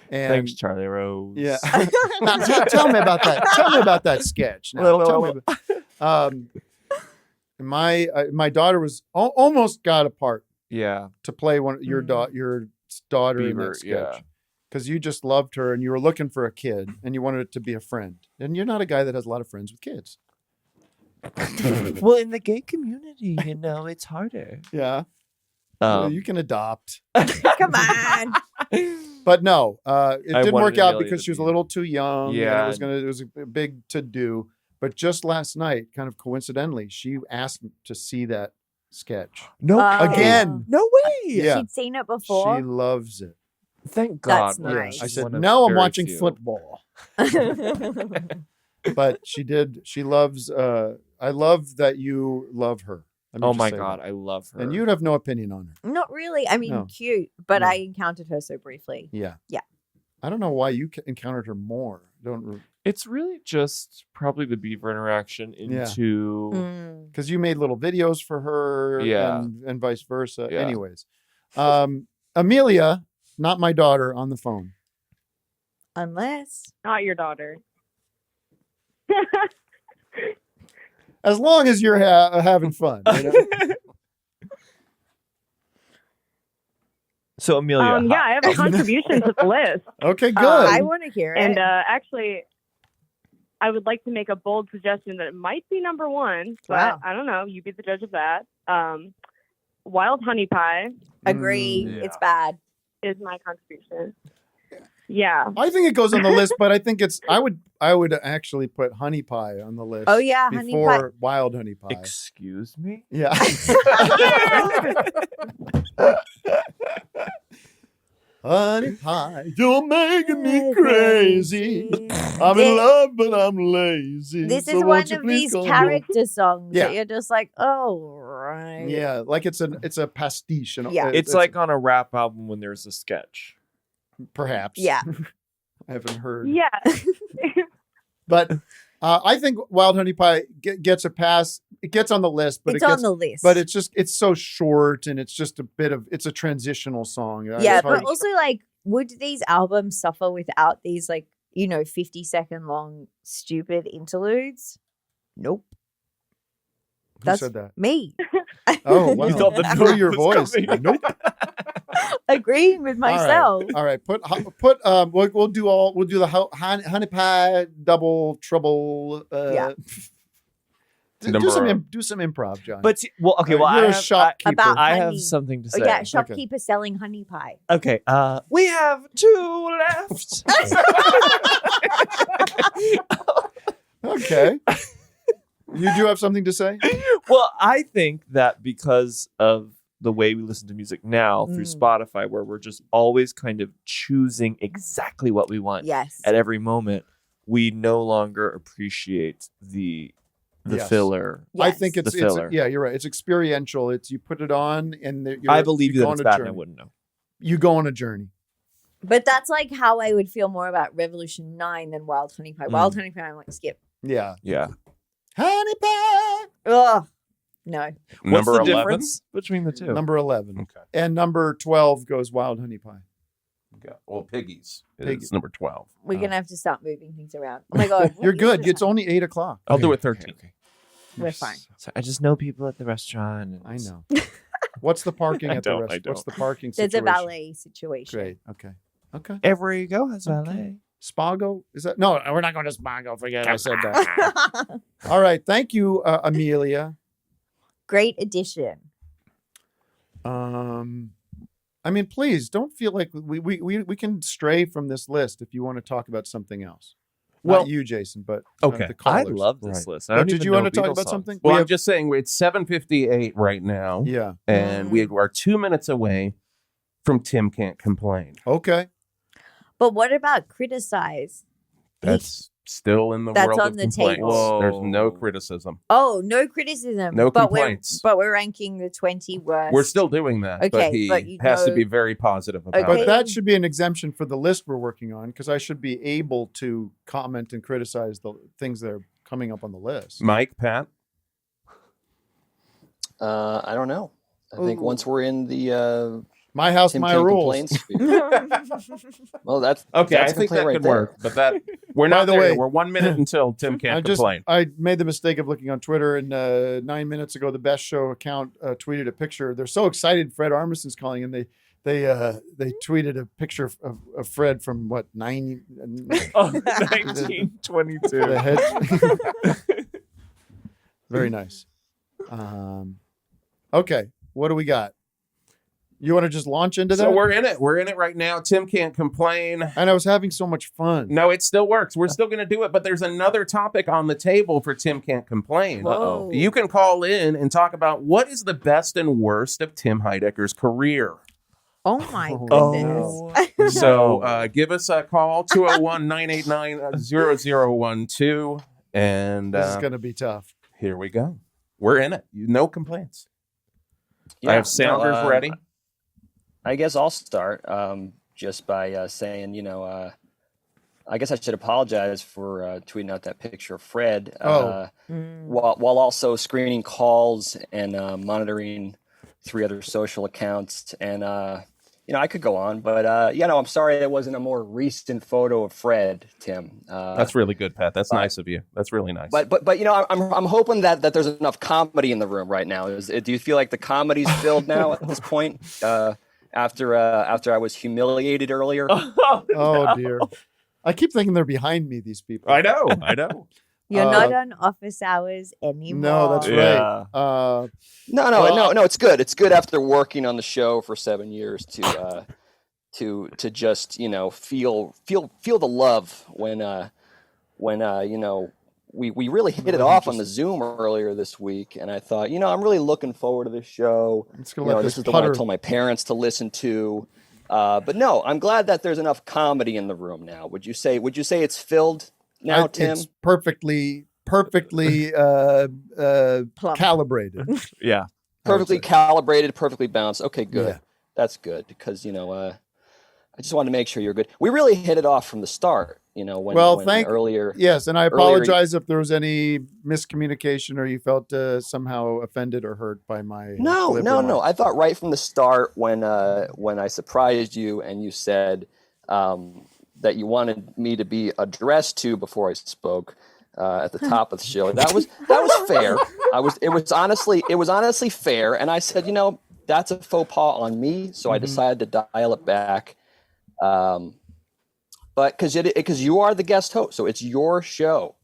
Speaker 2: And
Speaker 17: Thanks, Charlie Rose.
Speaker 2: Yeah. Now, tell me about that. Tell me about that sketch. Now, tell me about, my daughter was almost got a part.
Speaker 17: Yeah.
Speaker 2: To play your daughter in
Speaker 17: Beaver,
Speaker 2: that sketch.
Speaker 17: yeah.
Speaker 2: Because you just loved her and you were looking for a kid and you wanted it to be a friend. And you're not a guy that has a lot of friends with kids.
Speaker 17: Well, in the gay community, it's harder.
Speaker 2: Yeah. Well, you can adopt.
Speaker 16: Come on.
Speaker 2: But no, it
Speaker 17: I
Speaker 2: didn't
Speaker 17: wanted
Speaker 2: work out
Speaker 17: Amelia
Speaker 2: because
Speaker 17: to
Speaker 2: she was a
Speaker 17: be-
Speaker 2: little too young. and
Speaker 17: Yeah.
Speaker 2: it was a big to do. But just last night, kind of coincidentally, she asked to see that sketch.
Speaker 17: No,
Speaker 2: again.
Speaker 17: No way.
Speaker 2: Yeah.
Speaker 16: She'd seen it before.
Speaker 2: She loves it.
Speaker 17: Thank God.
Speaker 16: That's nice.
Speaker 2: I said,
Speaker 17: One of
Speaker 2: no, I'm
Speaker 17: very
Speaker 2: watching
Speaker 17: few.
Speaker 2: football. But she did. She loves. I love that you love her. Let me
Speaker 17: Oh
Speaker 2: just
Speaker 17: my
Speaker 2: say
Speaker 17: God,
Speaker 2: that.
Speaker 17: I love her.
Speaker 2: And you'd have no opinion on her.
Speaker 16: Not really. I mean,
Speaker 2: No.
Speaker 16: cute, but
Speaker 2: No.
Speaker 16: I encountered her so briefly.
Speaker 2: Yeah.
Speaker 16: Yeah.
Speaker 2: I don't know why you encountered her more.
Speaker 17: It's really just probably the Beaver interaction into.
Speaker 16: Mm.
Speaker 2: Because you made little videos for her.
Speaker 17: Yeah.
Speaker 2: And vice versa.
Speaker 17: Yeah.
Speaker 2: Anyways, Amelia, not my daughter, on the phone.
Speaker 16: Unless.
Speaker 21: not your daughter.
Speaker 2: As long as you're having fun. You know?
Speaker 17: So Amelia,
Speaker 21: Yeah, I have a contribution to the list.
Speaker 2: Okay, good.
Speaker 16: I want to hear it.
Speaker 21: And actually, I would like to make a bold suggestion that it might be number one, but
Speaker 16: Wow.
Speaker 21: I don't know. You be the judge of that. Wild Honey Pie.
Speaker 16: Agree. It's bad.
Speaker 21: Is my contribution. Yeah.
Speaker 2: I think it goes on the list, but I think I would actually put honey pie on the list.
Speaker 16: Oh, yeah, honey
Speaker 2: before wild honey pie.
Speaker 17: Excuse me?
Speaker 2: Yeah. Honey pie, you're making me crazy. I'm in love, but I'm lazy.
Speaker 16: This
Speaker 2: So
Speaker 16: is
Speaker 2: won't
Speaker 16: one
Speaker 2: you
Speaker 16: of
Speaker 2: please
Speaker 16: these
Speaker 2: come
Speaker 16: character songs
Speaker 2: Yeah.
Speaker 16: that you're just like, oh, right.
Speaker 2: Yeah, like it's a pastiche. And
Speaker 16: Yeah.
Speaker 17: It's like on a rap album when there's a sketch.
Speaker 2: perhaps.
Speaker 16: Yeah.
Speaker 2: I haven't heard.
Speaker 21: Yeah.
Speaker 2: But I think Wild Honey Pie gets a pass. It gets on the list, but
Speaker 16: It's
Speaker 2: it gets
Speaker 16: on the list.
Speaker 2: But it's so short, and it's just it's a transitional song.
Speaker 16: Yeah,
Speaker 2: It's hard-
Speaker 16: but also, like, would these albums suffer without these, like, 50-second long stupid interludes? Nope.
Speaker 2: Who said that?
Speaker 16: Me.
Speaker 2: Oh, wow.
Speaker 17: You thought the
Speaker 2: Through
Speaker 17: note
Speaker 2: your
Speaker 17: was
Speaker 2: voice.
Speaker 17: coming.
Speaker 2: Nope.
Speaker 16: Agreeing with myself.
Speaker 2: All right. Put we'll do the honey pie double trouble.
Speaker 16: Yeah.
Speaker 2: Do some improv, John.
Speaker 17: But well, okay. Well,
Speaker 2: you're
Speaker 17: I
Speaker 2: a
Speaker 17: have,
Speaker 2: shopkeeper.
Speaker 16: About
Speaker 17: I
Speaker 16: honey.
Speaker 17: have something to
Speaker 16: Oh,
Speaker 17: say.
Speaker 16: yeah, shopkeeper selling honey pie.
Speaker 17: Okay. We have 2 left.
Speaker 2: Okay. You do have something to say?
Speaker 17: Well, I think that because of the way we listen to music now through Spotify, where we're just always kind of choosing exactly what we want
Speaker 16: Yes.
Speaker 17: at every moment, we no longer appreciate the
Speaker 2: Yes.
Speaker 17: filler.
Speaker 2: I think
Speaker 17: the
Speaker 2: it's
Speaker 17: filler.
Speaker 2: yeah, you're right. It's experiential. It's you put it on and
Speaker 17: I believe
Speaker 2: you
Speaker 17: that
Speaker 2: go
Speaker 17: it's
Speaker 2: on a
Speaker 17: bad and I
Speaker 2: journey.
Speaker 17: wouldn't know.
Speaker 2: You go on a journey.
Speaker 16: But that's like how I would feel more about Revolution 9 than Wild Honey Pie. Wild Honey Pie, I'm like, skip.
Speaker 2: Yeah.
Speaker 17: Yeah.
Speaker 2: Honey pie.
Speaker 16: Ugh. No.
Speaker 17: What's
Speaker 3: Number
Speaker 17: the
Speaker 3: 11?
Speaker 17: difference between the two?
Speaker 2: Number 11.
Speaker 3: Okay.
Speaker 2: And number 12 goes Wild Honey Pie.
Speaker 3: Okay. Well, Piggies
Speaker 2: Piggy.
Speaker 3: is number 12.
Speaker 16: We're going to have to start moving things around. Oh my God. what
Speaker 2: You're
Speaker 16: is
Speaker 2: good.
Speaker 16: this?
Speaker 2: It's only 8 o'clock.
Speaker 3: I'll do it 13.
Speaker 16: We're fine.
Speaker 17: So I just know people at the restaurant. And
Speaker 2: I know. What's the parking
Speaker 17: I
Speaker 2: at the
Speaker 17: don't, I
Speaker 2: restaurant? What's
Speaker 17: don't.
Speaker 2: the parking
Speaker 16: There's
Speaker 2: situation?
Speaker 16: a valet situation.
Speaker 2: Great. Okay. Okay.
Speaker 17: Everywhere you go has valet.
Speaker 2: Spago? Is that? No, we're not going to Spago. Forget I said that. All right. Thank you, Amelia.
Speaker 16: Great addition.
Speaker 2: I mean, please don't feel like we can stray from this list if you want to talk about something else.
Speaker 3: Well-
Speaker 2: Not you, Jason, but
Speaker 3: Okay.
Speaker 2: the
Speaker 17: I
Speaker 2: callers.
Speaker 17: love this
Speaker 3: Right.
Speaker 17: list. I
Speaker 2: But
Speaker 17: don't
Speaker 2: did
Speaker 17: even
Speaker 2: you
Speaker 17: know
Speaker 2: want to talk
Speaker 17: Beatles
Speaker 2: about
Speaker 17: songs.
Speaker 2: something?
Speaker 3: Well,
Speaker 2: We
Speaker 3: I'm
Speaker 2: have-
Speaker 3: just saying it's 7:58 right now.
Speaker 2: Yeah.
Speaker 3: And we are 2 minutes away from Tim Can't Complain.
Speaker 2: Okay.
Speaker 16: But what about criticize?
Speaker 3: That's still in the
Speaker 16: That's
Speaker 3: world
Speaker 16: on
Speaker 3: of
Speaker 16: the
Speaker 3: complaints.
Speaker 16: table.
Speaker 3: There's no criticism.
Speaker 16: Oh, no criticism.
Speaker 3: No
Speaker 16: but
Speaker 3: complaints.
Speaker 16: We're ranking the 20 worst.
Speaker 3: We're still doing that, but
Speaker 16: Okay,
Speaker 3: he
Speaker 16: but you
Speaker 3: has to
Speaker 16: know-
Speaker 3: be very positive about
Speaker 2: But
Speaker 3: it.
Speaker 2: that should be an exemption for the list we're working on because I should be able to comment and criticize the things that are coming up on the list.
Speaker 3: Mike, Pat?
Speaker 6: I don't know. I think
Speaker 16: Ooh.
Speaker 6: once we're in the
Speaker 2: My house,
Speaker 6: Tim
Speaker 2: my
Speaker 6: Can't
Speaker 2: rules.
Speaker 6: Complain sphere. Well, that's
Speaker 3: Okay,
Speaker 6: that's
Speaker 3: I think
Speaker 6: complaint
Speaker 3: that
Speaker 6: right
Speaker 3: could
Speaker 6: there.
Speaker 3: work, but that we're
Speaker 2: By
Speaker 3: not
Speaker 2: the
Speaker 3: there.
Speaker 2: way-
Speaker 3: We're 1 minute until Tim Can't Complain.
Speaker 2: I made the mistake of looking on Twitter, and 9 minutes ago, the Best Show account tweeted a picture. They're so excited Fred Armisen's calling, and they tweeted a picture of Fred from what
Speaker 17: 1922.
Speaker 2: the head. Very nice. Okay, what do we got? You want to just launch into that?
Speaker 3: So we're in it. We're in it right now. Tim Can't Complain.
Speaker 2: And I was having so much fun.
Speaker 3: No, it still works. We're still going to do it, but there's another topic on the table for Tim Can't Complain.
Speaker 16: Whoa.
Speaker 3: You can call in and talk about what is the best and worst of Tim Heidecker's career.
Speaker 16: Oh my goodness.
Speaker 3: So give us a call, 201-989-0012. And
Speaker 2: This is going to be tough.
Speaker 3: here we go. We're in it. No complaints.
Speaker 6: Yeah,
Speaker 3: I have sounders
Speaker 6: no,
Speaker 3: ready.
Speaker 6: I guess I'll start just by saying, I guess I should apologize for tweeting out that picture of Fred while also screening calls and monitoring 3 other social accounts. And, I could go on, but, I'm sorry there wasn't a more recent photo of Fred, Tim.
Speaker 3: That's really good, Pat. That's nice of you. That's really nice.
Speaker 6: But I'm hoping that there's enough comedy in the room right now. Do you feel like the comedy's filled now at this point? After I was humiliated earlier.
Speaker 2: Oh dear. I keep thinking they're behind me, these people.
Speaker 3: I know.
Speaker 16: You're not on office hours anymore.
Speaker 2: No, that's right.
Speaker 6: No, it's good. It's good after working on the show for 7 years to just, feel the love when we really hit it off on the Zoom earlier this week, and I thought, I'm really looking forward to this show. This is the one I told my parents to listen to. But no, I'm glad that there's enough comedy in the room now. Would you say it's filled now, Tim?
Speaker 2: It's perfectly calibrated.
Speaker 17: Yeah.
Speaker 6: Perfectly calibrated, perfectly balanced. Okay, good.
Speaker 2: Yeah.
Speaker 6: That's good because, I just wanted to make sure you're good. We really hit it off from the start, earlier.
Speaker 2: Yes, and I apologize if there was any miscommunication or you felt somehow offended or hurt by my
Speaker 6: No. I thought right from the start when I surprised you and you said that you wanted me to be addressed to before I spoke at the top of the show. That was fair. It was honestly fair, and I said, that's a faux pas on me, so I decided to dial it back. But because you are the guest host, so it's your show.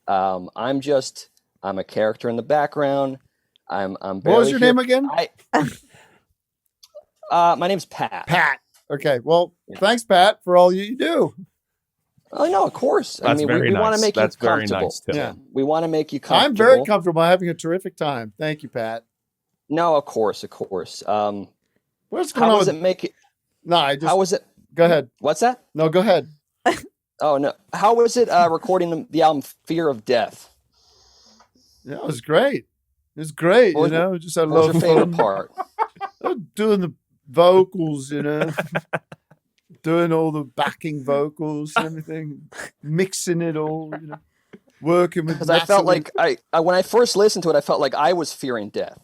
Speaker 6: I'm a character in the background. I'm
Speaker 2: what was your name again?
Speaker 6: My name's Pat.
Speaker 2: Pat. Okay. Well, thanks, Pat, for all you do.
Speaker 6: Oh no, of course.
Speaker 3: That's
Speaker 6: we want to make you comfortable.
Speaker 3: Very nice, Tim.
Speaker 6: Yeah. We want to make you comfortable.
Speaker 2: I'm very comfortable. I'm having a terrific time. Thank you, Pat.
Speaker 6: No, of course.
Speaker 2: What's going on?
Speaker 6: How does it make it?
Speaker 2: No,
Speaker 6: How was it?
Speaker 2: Go ahead.
Speaker 6: What's that?
Speaker 2: No, go ahead.
Speaker 6: Oh no! How was it recording the album "Fear of Death"?
Speaker 2: Yeah, it was great. It was great. Just had a lot of fun.
Speaker 6: What was your favorite part?
Speaker 2: Doing the vocals, doing all the backing vocals and everything, mixing it all, working with.
Speaker 6: Because I felt like I when I first listened to it, I felt like I was fearing death.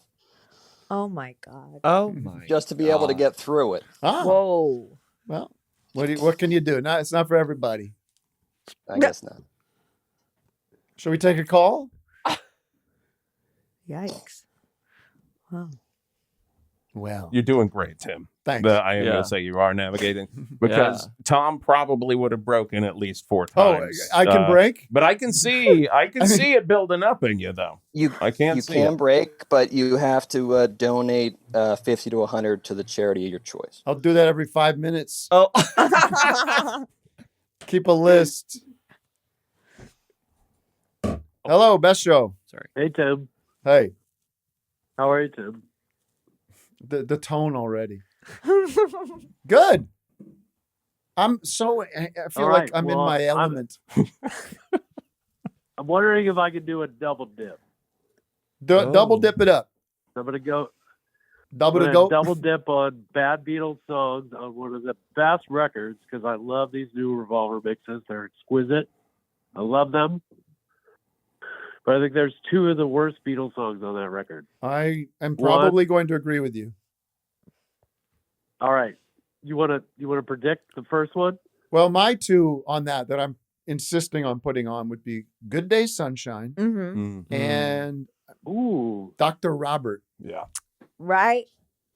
Speaker 16: Oh my God.
Speaker 17: Oh my.
Speaker 6: Just to be able to get through it.
Speaker 2: Ah.
Speaker 16: Whoa.
Speaker 2: Well, what can you do? No, it's not for everybody.
Speaker 6: I guess not.
Speaker 2: Shall we take a call?
Speaker 16: Yikes. Wow.
Speaker 2: Well,
Speaker 3: you're doing great, Tim.
Speaker 2: Thanks.
Speaker 3: I am going to say you are navigating because Tom probably would have broken at least 4 times.
Speaker 2: Oh, I can break,
Speaker 3: but I can see see it building up in you though.
Speaker 6: You can break, but you have to donate 50 to 100 to the charity of your choice.
Speaker 2: I'll do that every 5 minutes.
Speaker 6: Oh,
Speaker 2: keep a list. Hello, Best Show.
Speaker 4: Sorry. Hey, Tim.
Speaker 2: Hey.
Speaker 4: How are you, Tim?
Speaker 2: The tone already. Good. I feel like I'm in my element.
Speaker 4: I'm wondering if I could do a double dip.
Speaker 2: Double dip it up.
Speaker 4: I'm going to go.
Speaker 2: Double
Speaker 4: dip on Bad Beatles songs on one of the best records because I love these new Revolver mixes. They're exquisite. I love them. But I think there's 2 of the worst Beatles songs on that record.
Speaker 2: I am probably going to agree with you.
Speaker 4: All right. You want to predict the first one?
Speaker 2: Well, my 2 on that I'm insisting on putting on would be Good Day Sunshine and Dr. Robert.
Speaker 3: Yeah.
Speaker 16: Right.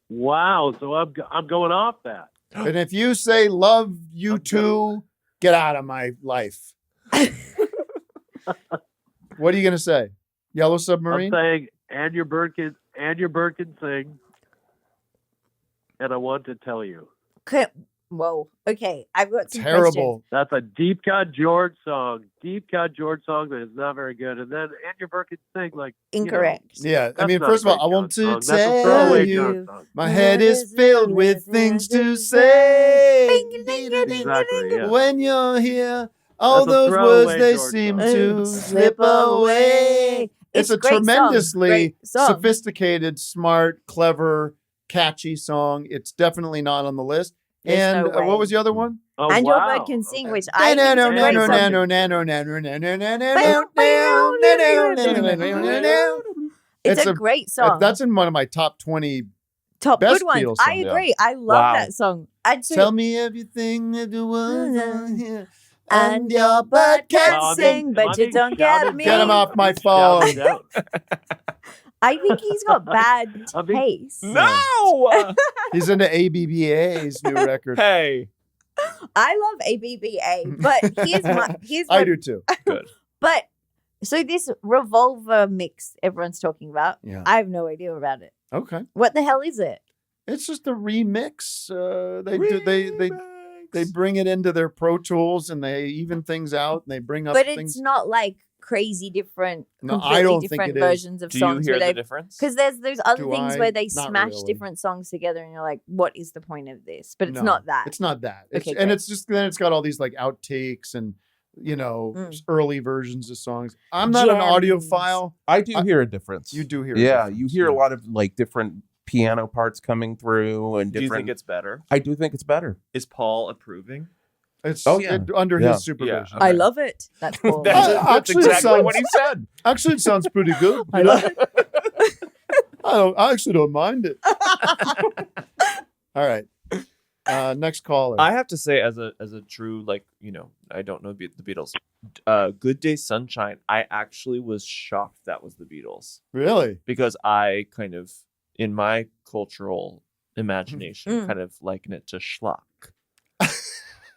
Speaker 4: Wow. So I'm going off that.
Speaker 2: And if you say love you too, get out of my life. What are you going to say? Yellow Submarine?
Speaker 4: I'm saying, and your bird can sing. And I want to tell you.
Speaker 16: Whoa. Okay. I've got some
Speaker 2: terrible.
Speaker 16: questions.
Speaker 4: That's a Deep Cut George song. Deep Cut George song that is not very good. And then and your bird can sing like
Speaker 16: incorrect.
Speaker 2: Yeah. I mean, first of all, I want to tell you my head is filled with things to say.
Speaker 4: Exactly. Yeah.
Speaker 2: When you're here. All those words, they seem to slip away. It's a tremendously sophisticated, smart, clever, catchy song. It's definitely not on the list. And what was the other one?
Speaker 16: Oh, and your bird can sing, which I think is a great song. It's a great song.
Speaker 2: That's in one of my top 20
Speaker 16: top
Speaker 2: best
Speaker 16: good ones.
Speaker 2: Beatles
Speaker 16: I agree. I love that song.
Speaker 2: Tell me everything that the world on here.
Speaker 16: And your bird can sing, but you don't get me.
Speaker 2: Get him off my phone.
Speaker 16: I think he's got bad taste.
Speaker 3: No!
Speaker 2: He's into ABBA's new record.
Speaker 3: Hey.
Speaker 16: I love ABBA, but here's
Speaker 2: I
Speaker 16: my
Speaker 2: do too.
Speaker 17: Good.
Speaker 16: But so this revolver mix everyone's talking about,
Speaker 2: Yeah.
Speaker 16: I have no idea about it.
Speaker 2: Okay.
Speaker 16: What the hell is it?
Speaker 2: It's just a remix. They bring it into their Pro Tools and they even things out and they bring up
Speaker 16: But
Speaker 2: things.
Speaker 16: it's not like crazy different,
Speaker 2: No, I
Speaker 16: completely
Speaker 2: don't think
Speaker 16: different
Speaker 2: it is.
Speaker 16: versions of
Speaker 17: Do you
Speaker 16: songs.
Speaker 17: hear
Speaker 16: where
Speaker 17: the difference?
Speaker 16: Because there's other
Speaker 2: Do
Speaker 16: things
Speaker 2: I?
Speaker 16: where they
Speaker 2: Not
Speaker 16: smash
Speaker 2: really.
Speaker 16: different songs together, and you're like, what is the point of this? But it's
Speaker 2: No,
Speaker 16: not that.
Speaker 2: It's not that. It's,
Speaker 16: Okay,
Speaker 2: and
Speaker 16: great.
Speaker 2: it's just then it's got all these like outtakes and early versions of songs. I'm not an audiophile.
Speaker 3: I do hear a difference.
Speaker 2: You do hear a
Speaker 3: Yeah,
Speaker 2: difference,
Speaker 3: you hear a lot of like different piano parts coming through and
Speaker 17: Do you
Speaker 3: different.
Speaker 17: think it's better?
Speaker 3: I do think it's better.
Speaker 17: Is Paul approving?
Speaker 2: It's
Speaker 3: yeah.
Speaker 2: under
Speaker 3: Yeah.
Speaker 2: his supervision.
Speaker 16: I love it. That's Paul.
Speaker 17: That's
Speaker 2: Actually, it
Speaker 17: exactly
Speaker 2: sounds-
Speaker 17: what he said.
Speaker 2: Actually, it sounds pretty good.
Speaker 16: I love it.
Speaker 2: I actually don't mind it. All right. Next caller.
Speaker 17: I have to say, as a true I don't know the Beatles. Good Day Sunshine. I actually was shocked that was the Beatles.
Speaker 2: Really?
Speaker 17: Because I kind of, in my cultural imagination,
Speaker 16: Mm.
Speaker 17: kind of liken it to schlock.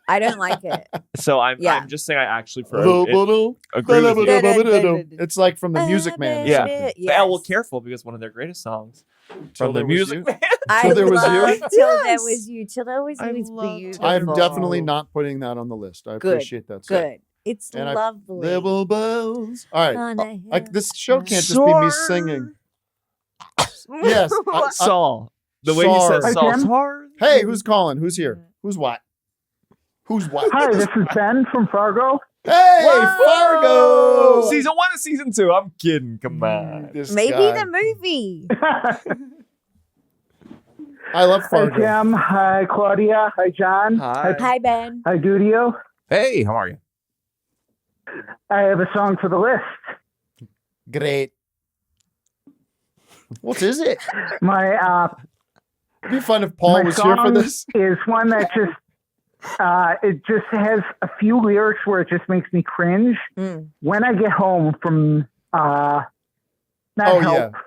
Speaker 16: I don't like it.
Speaker 17: So I'm
Speaker 16: Yeah.
Speaker 17: just saying I actually agree with you.
Speaker 2: It's like from the Music Man. or
Speaker 17: Yeah.
Speaker 2: something.
Speaker 17: Yeah. Well, careful because one of their greatest songs from the
Speaker 2: There Was
Speaker 17: Music
Speaker 2: You?
Speaker 17: Man.
Speaker 16: I
Speaker 2: Till There Was
Speaker 16: love
Speaker 2: You?
Speaker 16: Till There Was You. Till There Was You is beautiful.
Speaker 2: I'm definitely not putting that on the list. I
Speaker 16: Good.
Speaker 2: appreciate that. So.
Speaker 16: Good. It's
Speaker 2: And
Speaker 16: lovely.
Speaker 2: Little bells. All
Speaker 16: On
Speaker 2: right.
Speaker 16: a
Speaker 2: This show can't just be me singing. Yes.
Speaker 17: Saul. The way he
Speaker 2: Sar.
Speaker 17: says Saul.
Speaker 2: Hey, who's calling? Who's here? Who's what? Who's what?
Speaker 10: Hi, this is Ben from Fargo.
Speaker 2: Hey, Fargo!
Speaker 17: Season 1 and Season 2. I'm kidding. Come on.
Speaker 16: Maybe the movie.
Speaker 2: I love
Speaker 10: Hi,
Speaker 2: Fargo.
Speaker 10: Tim. Hi, Claudia. Hi, John.
Speaker 16: Hi, Ben.
Speaker 10: Hi, Dudio.
Speaker 3: Hey, how are you?
Speaker 10: I have a song for the list.
Speaker 2: Great. What is it?
Speaker 10: My
Speaker 2: It'd be fun if Paul
Speaker 10: my
Speaker 2: was here for
Speaker 10: song
Speaker 2: this.
Speaker 10: is one that just it just has a few lyrics where it just makes me cringe. When I get home from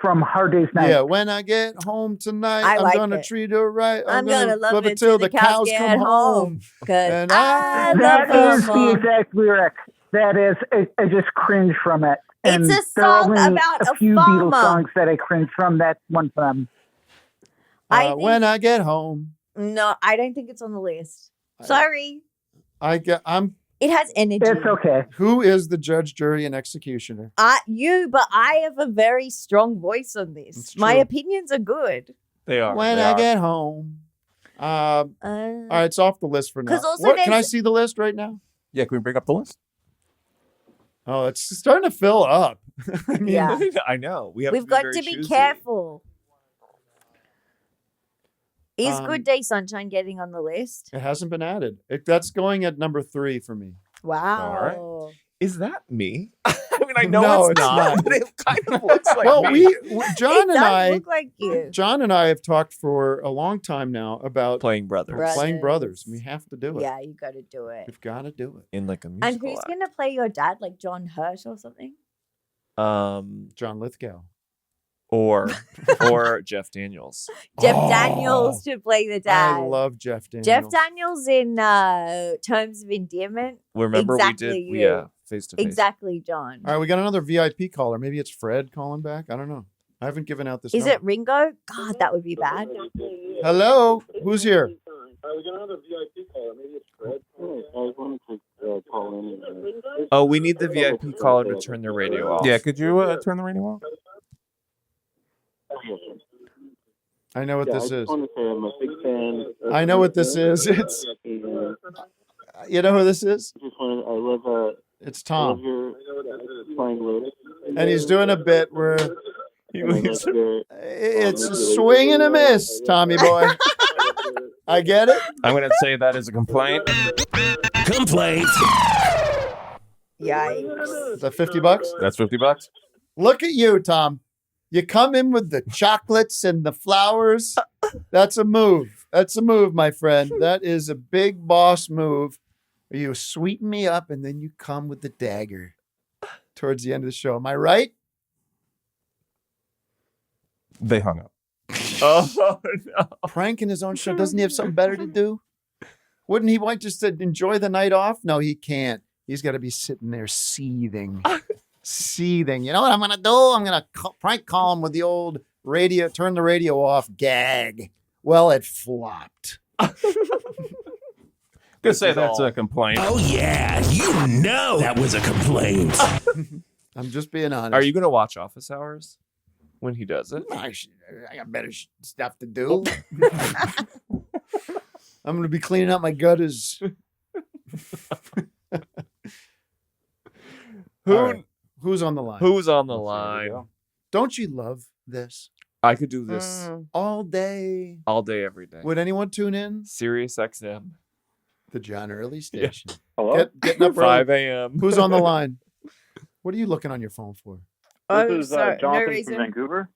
Speaker 10: from Hard Day's Night.
Speaker 2: Yeah, when I get home tonight,
Speaker 16: I
Speaker 2: I'm
Speaker 16: like
Speaker 2: gonna
Speaker 16: it.
Speaker 2: treat her right.
Speaker 16: I'm gonna love it till the cows
Speaker 2: come
Speaker 16: get home. Cause
Speaker 2: And
Speaker 16: I
Speaker 10: That
Speaker 16: love
Speaker 10: is
Speaker 16: her
Speaker 10: the
Speaker 16: mom.
Speaker 10: exact lyric. That is, I just cringe from it. And
Speaker 16: It's a
Speaker 10: there are
Speaker 16: song
Speaker 10: only
Speaker 16: about a
Speaker 10: few
Speaker 16: farmer.
Speaker 10: Beatles songs that I cringe from. That's one of them.
Speaker 2: When I get home,
Speaker 16: No, I don't think it's on the list. Sorry.
Speaker 2: I'm
Speaker 16: It has energy.
Speaker 10: It's okay.
Speaker 2: Who is the judge, jury, and executioner?
Speaker 16: But I have a very strong voice on this.
Speaker 2: It's
Speaker 16: My
Speaker 2: true.
Speaker 16: opinions are good.
Speaker 17: They are.
Speaker 2: When
Speaker 17: they
Speaker 2: I
Speaker 17: are.
Speaker 2: get home. All right, it's off the list for now.
Speaker 16: 'Cause also
Speaker 2: Can I
Speaker 16: there's-
Speaker 2: see the list right now?
Speaker 3: Yeah, can we bring up the list?
Speaker 2: Oh, it's starting to fill up. I mean,
Speaker 16: Yeah.
Speaker 17: I know.
Speaker 16: We've got to be careful. Is Good Day Sunshine getting on the list?
Speaker 2: It hasn't been added. That's going at number 3 for me.
Speaker 16: Wow.
Speaker 17: Is that me? I mean, I know
Speaker 2: No,
Speaker 17: it's not, but it kind of looks like
Speaker 2: Well,
Speaker 17: me.
Speaker 2: John
Speaker 16: It
Speaker 2: and
Speaker 16: does
Speaker 2: I,
Speaker 16: look like you.
Speaker 2: John and I have talked for a long time now about
Speaker 17: playing brothers.
Speaker 2: Playing brothers. We have to do it.
Speaker 16: Yeah, you got to do it.
Speaker 2: We've got to do it.
Speaker 17: In like a
Speaker 16: And
Speaker 17: musical
Speaker 16: who's going to play your dad? Like John Hirsch or something?
Speaker 2: John Lithgow.
Speaker 17: Or Jeff Daniels.
Speaker 16: Jeff Daniels to play the dad.
Speaker 2: I love Jeff Daniels.
Speaker 16: Jeff Daniels in Terms of Endearment.
Speaker 17: Remember
Speaker 16: exactly
Speaker 17: we did
Speaker 16: you.
Speaker 17: face to face.
Speaker 16: Exactly, John.
Speaker 2: All right, we got another VIP caller. Maybe it's Fred calling back. I don't know. I haven't given out this
Speaker 16: Is
Speaker 2: number.
Speaker 16: it Ringo? God, that would be bad.
Speaker 2: Hello? Who's here?
Speaker 12: We got another VIP caller. Maybe it's Fred. I wanted to call in.
Speaker 17: Oh, we need the VIP caller to turn their radio off.
Speaker 3: Yeah, could you turn the radio off?
Speaker 2: I know what this
Speaker 12: I
Speaker 2: is.
Speaker 12: just want to say I'm a big fan.
Speaker 2: I know what this is. It's you know who this is?
Speaker 12: I love
Speaker 2: It's
Speaker 12: I love
Speaker 2: Tom,
Speaker 12: your Flying Lotus.
Speaker 2: and he's doing a bit where
Speaker 12: And I love your
Speaker 2: it's a swing and a miss, Tommy boy. I get it.
Speaker 3: I'm going to say that as a complaint.
Speaker 7: Complaint.
Speaker 16: Yikes.
Speaker 2: Is that $50?
Speaker 3: That's $50.
Speaker 2: Look at you, Tom. You come in with the chocolates and the flowers. That's a move. That's a move, my friend. That is a big boss move. You sweeten me up and then you come with the dagger towards the end of the show. Am I right?
Speaker 3: They hung up.
Speaker 17: Oh no!
Speaker 2: Pranking his own show. Doesn't he have something better to do? Wouldn't he want just to enjoy the night off? No, he can't. He's got to be sitting there seething. Seething. You know what I'm going to do? I'm going to prank call him with the old radio, turn the radio off, gag. Well, it flopped.
Speaker 3: Could say that's a complaint.
Speaker 7: Oh, yeah. You know that was a complaint.
Speaker 2: I'm just being honest.
Speaker 17: Are you going to watch Office Hours when he does it?
Speaker 2: I got better stuff to do. I'm going to be cleaning out my gutters. Who's on the line?
Speaker 17: Who's on the line?
Speaker 2: Don't you love this?
Speaker 17: I could do this
Speaker 2: all day.
Speaker 17: All day, every day.
Speaker 2: Would anyone tune in?
Speaker 17: Sirius XM.
Speaker 2: The John Early station.
Speaker 17: Yeah.
Speaker 12: Hello?
Speaker 2: Getting up early.
Speaker 17: 5 a.m.
Speaker 2: Who's on the line? What are you looking on your phone for?
Speaker 12: This is Jonathan from Vancouver.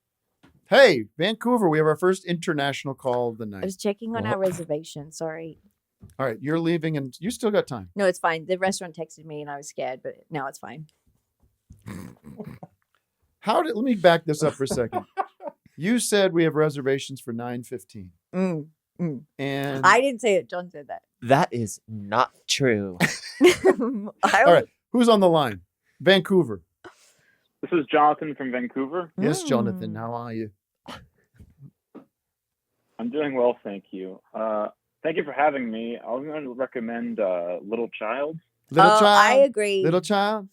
Speaker 2: Hey, Vancouver, we have our first international call of the night.
Speaker 16: I was checking on our reservation. Sorry.
Speaker 2: All right, you're leaving and you still got time.
Speaker 16: No, it's fine. The restaurant texted me and I was scared, but now it's fine.
Speaker 2: Let me back this up for a second. You said we have reservations for 9:15. And
Speaker 16: I didn't say it. John said that.
Speaker 15: That is not true.
Speaker 2: All right, who's on the line? Vancouver.
Speaker 12: This is Jonathan from Vancouver.
Speaker 2: Yes, Jonathan. How are you?
Speaker 12: I'm doing well, thank you. Thank you for having me. I was going to recommend Little Child.
Speaker 2: Little child.
Speaker 16: I agree.
Speaker 2: Little child.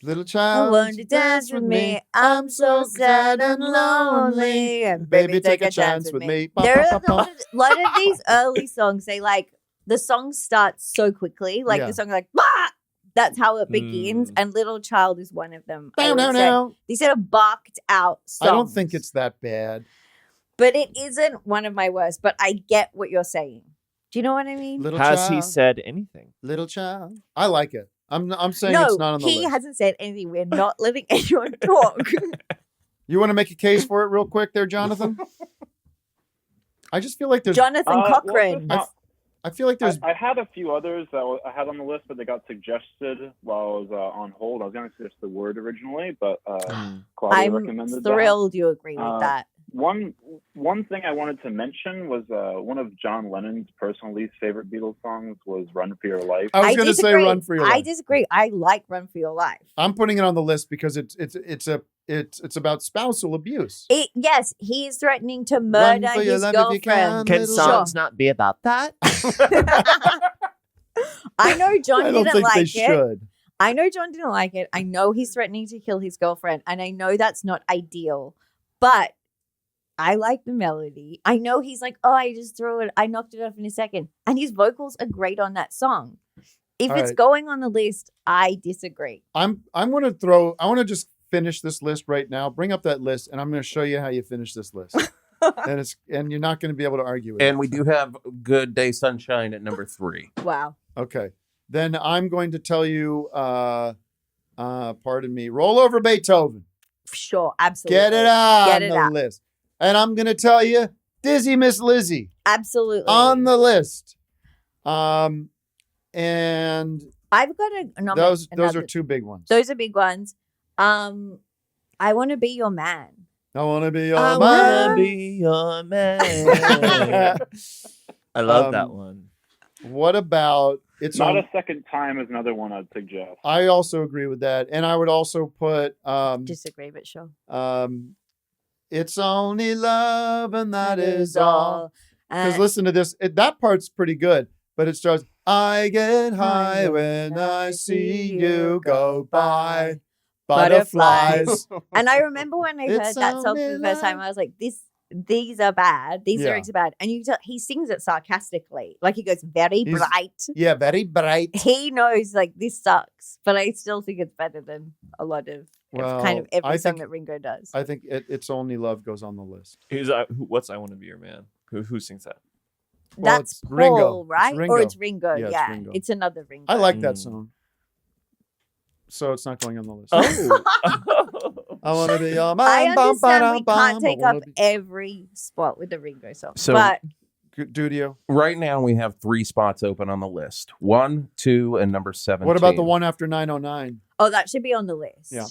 Speaker 2: Little
Speaker 16: I
Speaker 2: child.
Speaker 16: want you to dance with me. I'm so sad and lonely. And baby, take a chance with me. There are a lot of these early songs. The song starts so quickly. Like the song, bah! That's how it begins. And Little Child is one of them.
Speaker 2: No.
Speaker 16: These are barked out songs.
Speaker 2: I don't think it's that bad.
Speaker 16: But it isn't one of my worst. But I get what you're saying. Do you know what I mean?
Speaker 17: Has he said anything?
Speaker 2: Little Child. I like it. I'm saying it's not on the list.
Speaker 16: He hasn't said anything. We're not letting anyone talk.
Speaker 2: You want to make a case for it real quick there, Jonathan? I just feel like there's...
Speaker 16: Jonathan Cochran.
Speaker 2: I feel like there's...
Speaker 12: I had a few others that I had on the list, but they got suggested while I was on hold. I was going to suggest the word originally, but Claudia recommended
Speaker 16: I'm
Speaker 12: that.
Speaker 16: thrilled you agree with that.
Speaker 12: One thing I wanted to mention was one of John Lennon's personal least favorite Beatles songs was "Run for Your Life."
Speaker 2: I was going to say "Run for Your Life."
Speaker 16: I disagree. I like "Run for Your Life."
Speaker 2: I'm putting it on the list because it's about spousal abuse.
Speaker 16: Yes, he is threatening to murder his girlfriend.
Speaker 15: Can songs not be about that?
Speaker 16: I know John
Speaker 2: I don't
Speaker 16: didn't
Speaker 2: think
Speaker 16: like
Speaker 2: they
Speaker 16: it.
Speaker 2: should.
Speaker 16: I know John didn't like it. I know he's threatening to kill his girlfriend, and I know that's not ideal, but I like the melody. I know he's like, oh, I just threw it. I knocked it off in a second. And his vocals are great on that song. If it's going on the list, I disagree.
Speaker 2: I want to just finish this list right now. Bring up that list, and I'm going to show you how you finish this list. and you're not going to be able to argue with it.
Speaker 3: And we do have Good Day Sunshine at number 3.
Speaker 16: Wow.
Speaker 2: Okay. Then I'm going to tell you, pardon me, Roll Over Beethoven.
Speaker 16: Sure, absolutely.
Speaker 2: Get it on the list. And I'm going to tell you, Dizzy Miss Lizzy.
Speaker 16: Absolutely.
Speaker 2: On the list. And
Speaker 16: I've got
Speaker 2: those are two big ones.
Speaker 16: Those are big ones. I Want to Be Your Man.
Speaker 2: I want to be your
Speaker 15: man.
Speaker 2: I
Speaker 15: want to be your man. I love that one.
Speaker 2: What about
Speaker 12: It's Not a Second Time is another one I'd suggest.
Speaker 2: I also agree with that. And I would also put
Speaker 16: disagree, but sure.
Speaker 2: It's Only Love and that is all. Because listen to this. That part's pretty good. But it starts, I get high when I see you go by. Butterflies.
Speaker 16: And I remember when I heard that song for the first time, I was like, these are bad. These lyrics are bad. And you can tell he sings it sarcastically. Like he goes, very bright.
Speaker 2: Yeah, very bright.
Speaker 16: He knows like this sucks. But I still think it's better than a lot of kind of every song that Ringo does.
Speaker 2: I think It's Only Love goes on the list.
Speaker 17: What's I Want to Be Your Man? Who sings that?
Speaker 16: That's Paul,
Speaker 2: Ringo.
Speaker 16: right?
Speaker 2: It's Ringo.
Speaker 16: Or it's Ringo.
Speaker 2: Yeah,
Speaker 16: Yeah,
Speaker 2: it's Ringo.
Speaker 16: it's another Ringo.
Speaker 2: I like that song. So it's not going on the list.
Speaker 17: Oh.
Speaker 2: I want to be your man.
Speaker 16: I understand we can't take up every spot with the Ringo song.
Speaker 3: So,
Speaker 16: but
Speaker 2: Dudio.
Speaker 3: Right now we have 3 spots open on the list. 1, 2, and number 17.
Speaker 2: What about the one after 909?
Speaker 16: oh, that should be on the list.
Speaker 2: Yeah.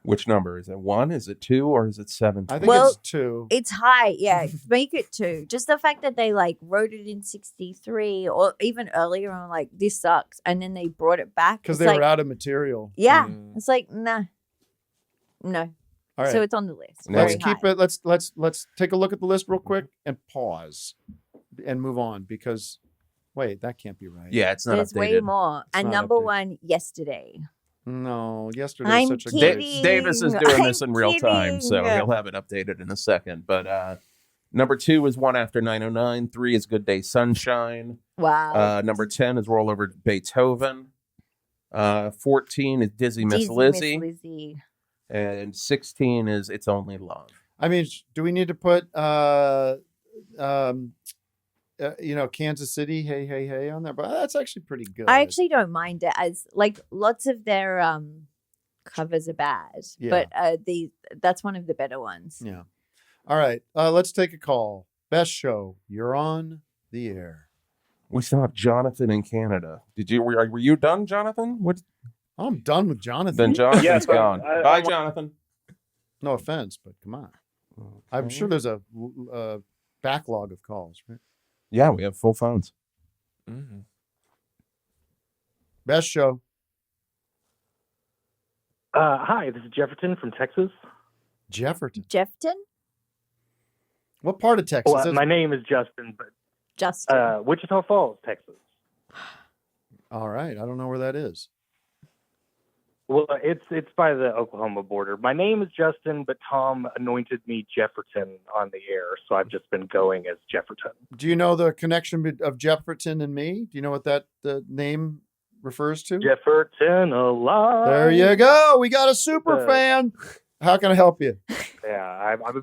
Speaker 3: Which number is it? 1? Is it 2? Or is it 7?
Speaker 2: I think it's 2.
Speaker 16: It's high, yeah. Make it 2. Just the fact that they like wrote it in 63 or even earlier, and I'm like, this sucks, and then they brought it back
Speaker 2: Because
Speaker 16: it's
Speaker 2: they
Speaker 16: like,
Speaker 2: were out of material.
Speaker 16: Yeah, it's like no.
Speaker 2: All right.
Speaker 16: So it's on the list.
Speaker 2: Let's
Speaker 16: Very
Speaker 2: keep it. Let's take a look at the list real quick and pause, and move on because, wait, that can't be right.
Speaker 3: Yeah, it's not
Speaker 16: There's
Speaker 3: updated.
Speaker 16: way more.
Speaker 2: It's
Speaker 16: And
Speaker 2: not
Speaker 16: number
Speaker 2: updated.
Speaker 16: 1, Yesterday.
Speaker 2: No, Yesterday
Speaker 16: I'm
Speaker 2: is such a
Speaker 16: kidding.
Speaker 3: Davis is doing this
Speaker 16: I'm
Speaker 3: in real time, so
Speaker 16: kidding.
Speaker 3: he'll have it updated in a second. But number 2 is One After 909. 3 is Good Day Sunshine.
Speaker 16: Wow.
Speaker 3: Number 10 is Roll Over Beethoven. 14 is Dizzy Miss Lizzy. And 16 is It's Only Love.
Speaker 2: I mean, do we need to put Kansas City, hey, hey, hey on there? But that's actually pretty good.
Speaker 16: I actually don't mind it, as like lots of their covers are bad,
Speaker 2: Yeah.
Speaker 16: but that's one of the better ones.
Speaker 2: Yeah. All right. Let's take a call. Best show. You're on the air.
Speaker 3: We still have Jonathan in Canada. Were you done, Jonathan? What?
Speaker 2: I'm done with Jonathan.
Speaker 3: Then Jonathan's
Speaker 2: Yes,
Speaker 3: gone. Bye, Jonathan.
Speaker 2: No offense, but come on. I'm sure there's a backlog of calls, right?
Speaker 3: Yeah, we have full phones.
Speaker 2: Best show.
Speaker 5: Hi, this is Jefferson from Texas.
Speaker 16: Jefferton?
Speaker 2: What part of Texas?
Speaker 5: Well, my name is Justin, but
Speaker 16: Justin.
Speaker 5: Wichita Falls, Texas.
Speaker 2: All right. I don't know where that is.
Speaker 5: Well, it's by the Oklahoma border. My name is Justin, but Tom anointed me Jefferton on the air, so I've just been going as Jefferton.
Speaker 2: Do you know the connection of Jefferton and me? Do you know what the name refers to?
Speaker 5: Jefferton alive.
Speaker 2: There you go. We got a super fan. How can I help you?
Speaker 5: Yeah, I'm a